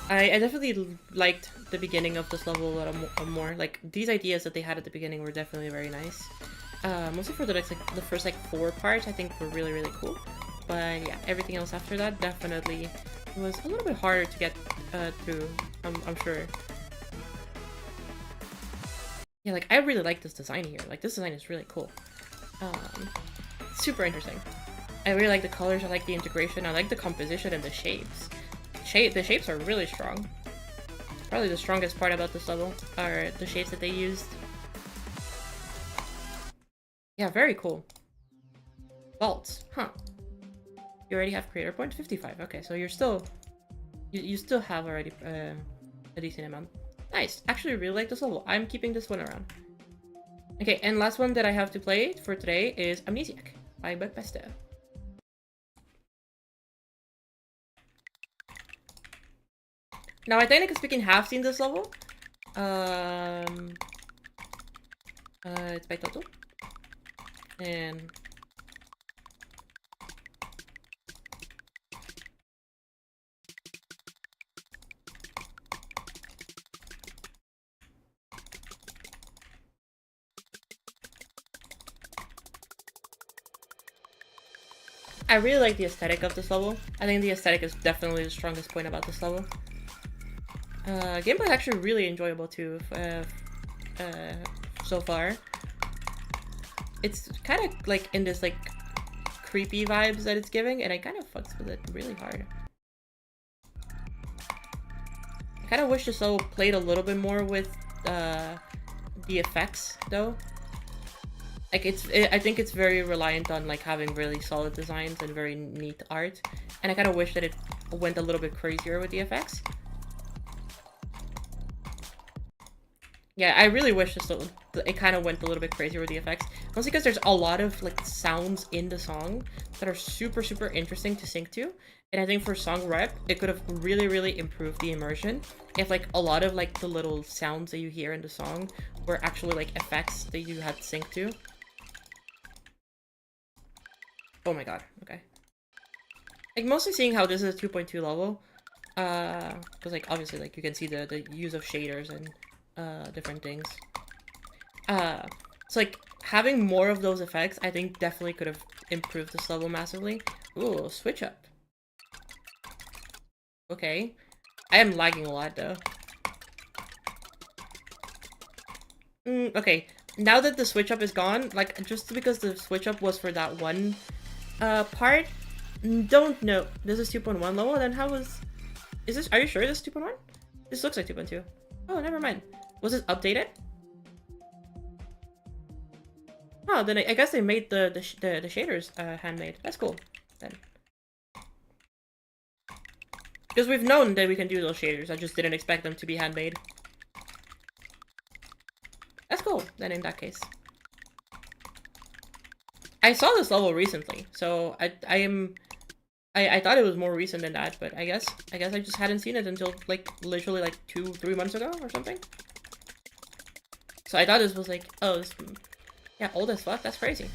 I definitely liked the beginning of this level a little more. Like, these ideas that they had at the beginning were definitely very nice. Mostly for the first, 4 parts, I think were really, really cool. But yeah, everything else after that definitely was a little bit harder to get through, I'm sure. Yeah, like, I really like this design here. Like, this design is really cool. Super interesting. I really like the colors, I like the integration, I like the composition and the shapes. The shapes are really strong. probably the strongest part about this level are the shapes that they used. Yeah, very cool. Vaults, huh? You already have creator points, 55. Okay, so you're still, you still have already a decent amount. Nice. Actually, really like this level. I'm keeping this one around. Okay, and last one that I have to play for today is Amnesiac by Buckpesto. Now, I technically speaking have seen this level. It's by Toto. And I really like the aesthetic of this level. I think the aesthetic is definitely the strongest point about this level. Gameplay is actually really enjoyable too, so far. It's kind of like in this like creepy vibes that it's giving, and I kind of fucks with it really hard. I kind of wish this level played a little bit more with the effects though. Like I think it's very reliant on like having really solid designs and very neat art, and I kind of wish that it went a little bit crazier with the effects. Yeah, I really wish this level, it kind of went a little bit crazier with the effects. Mostly because there's a lot of like sounds in the song that are super interesting to sync to, and I think for song rep it could have really improved the immersion if like a lot of like the little sounds that you hear in the song were actually like effects that you had synced to. Oh my god, okay. Like mostly seeing how this is a 2.2 level, because like obviously like you can see the use of shaders and different things. So like having more of those effects I think definitely could have improved this level massively. Ooh, switch up. Okay. I am lagging a lot though. Okay, now that the switch up is gone, like just because the switch up was for that one part, don't know. This is 2.1 level, then how was... Is this... Are you sure this is 2.1? This looks like 2.2. Oh, never mind. Was it updated? Oh, then I guess they made the shaders handmade. That's cool, then. Because we've known that we can do those shaders, I just didn't expect them to be handmade. That's cool, then in that case. I saw this level recently, so I thought it was more recent than that, but I guess I just hadn't seen it until like literally like 2-3 months ago or something. So I thought this was like, oh, this, yeah, old as fuck. That's crazy.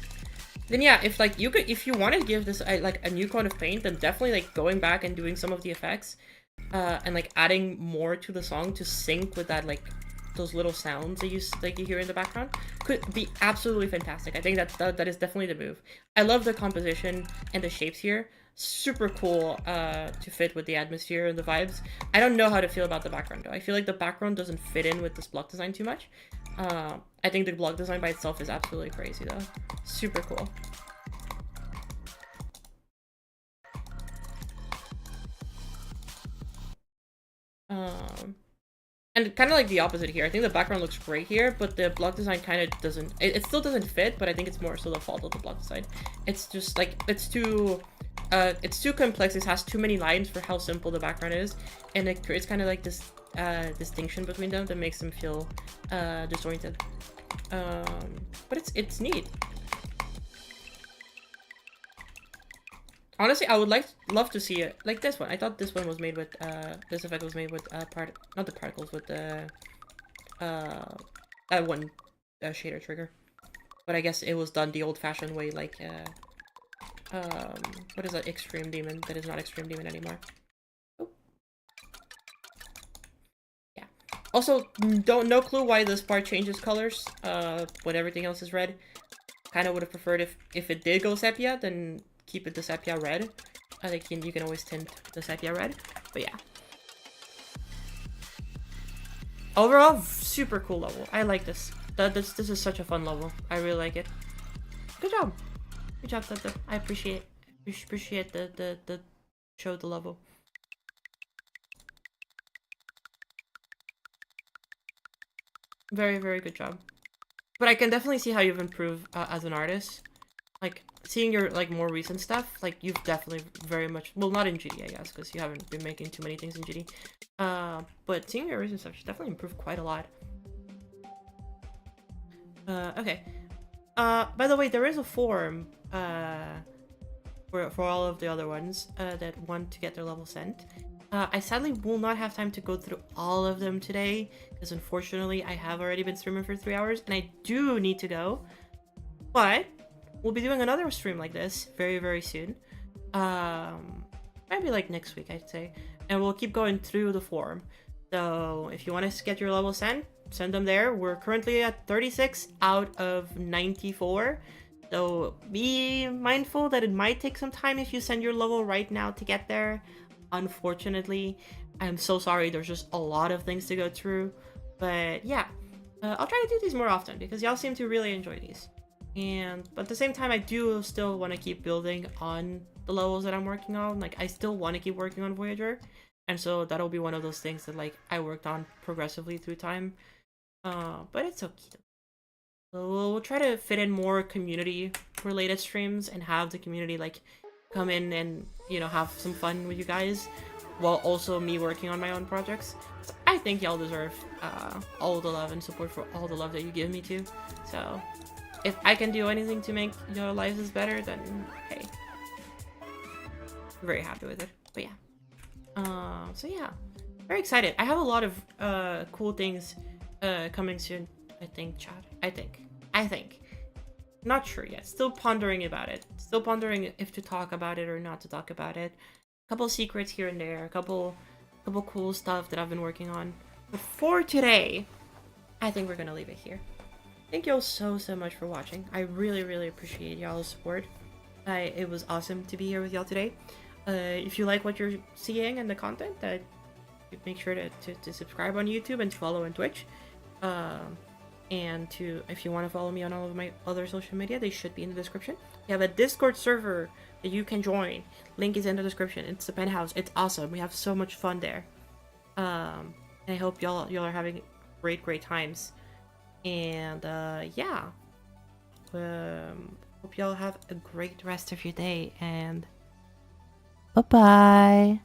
Then yeah, if like if you wanted to give this like a new coat of paint, then definitely like going back and doing some of the effects, and like adding more to the song to sync with that like those little sounds that you hear in the background could be absolutely fantastic. I think that is definitely the move. I love the composition and the shapes here. Super cool to fit with the atmosphere and the vibes. I don't know how to feel about the background though. I feel like the background doesn't fit in with this block design too much. I think the block design by itself is absolutely crazy though. Super cool. And kind of like the opposite here. I think the background looks great here, but the block design kind of doesn't... It still doesn't fit, but I think it's more so the fault of the block design. It's just like, it's too complex. It has too many lines for how simple the background is, and it creates kind of like this distinction between them that makes them feel disoriented. But it's neat. Honestly, I would love to see it like this one. I thought this one was made with this effect was made with not the particles, with the that one shader trigger. But I guess it was done the old-fashioned way, like what is that, Extreme Demon? That is not Extreme Demon anymore. Oh. Yeah. Also, no clue why this part changes colors when everything else is red. Kind of would have preferred if it did go sepia, then keep it the sepia red. I think you can always tint the sepia red, but yeah. Overall, super cool level. I like this. This is such a fun level. I really like it. Good job. Good job, Tata. I appreciate the show the level. Very, very good job. But I can definitely see how you've improved as an artist. Like, seeing your, like, more recent stuff, like, you've definitely very much... Well, not in GD, I guess, because you haven't been making too many things in GD. But seeing your recent stuff, you've definitely improved quite a lot. Okay. By the way, there is a forum, for all of the other ones, that want to get their level sent. I sadly will not have time to go through all of them today, because unfortunately I have already been streaming for 3 hours, and I do need to go. But we'll be doing another stream like this very, very soon. Maybe like next week, I'd say. And we'll keep going through the forum. So if you want to get your level sent, send them there. We're currently at 36 out of 94. So be mindful that it might take some time if you send your level right now to get there. Unfortunately, I'm so sorry. There's just a lot of things to go through. But yeah, I'll try to do these more often because y'all seem to really enjoy these. But at the same time, I do still want to keep building on the levels that I'm working on. Like, I still want to keep working on Voyager. And so that'll be one of those things that, like, I worked on progressively through time. But it's okay. So we'll try to fit in more community-related streams and have the community, like, come in and, you know, have some fun with you guys, while also me working on my own projects. So I think y'all deserve all the love and support for all the love that you give me too. So if I can do anything to make your lives better, then hey, I'm very happy with it. But yeah, so yeah, very excited. I have a lot of cool things coming soon. I think, Chad. I think. Not sure yet. Still pondering about it. Still pondering if to talk about it or not to talk about it. A couple secrets here and there. A couple cool stuff that I've been working on. But for today, I think we're gonna leave it here. Thank y'all so much for watching. I really appreciate y'all's support. It was awesome to be here with y'all today. If you like what you're seeing and the content, make sure to subscribe on YouTube and to follow on Twitch. And if you want to follow me on all of my other social media, they should be in the description. We have a Discord server that you can join. Link is in the description. It's the penthouse. It's awesome. We have so much fun there. And I hope y'all are having great times. And yeah. Hope y'all have a great rest of your day. And bye-bye.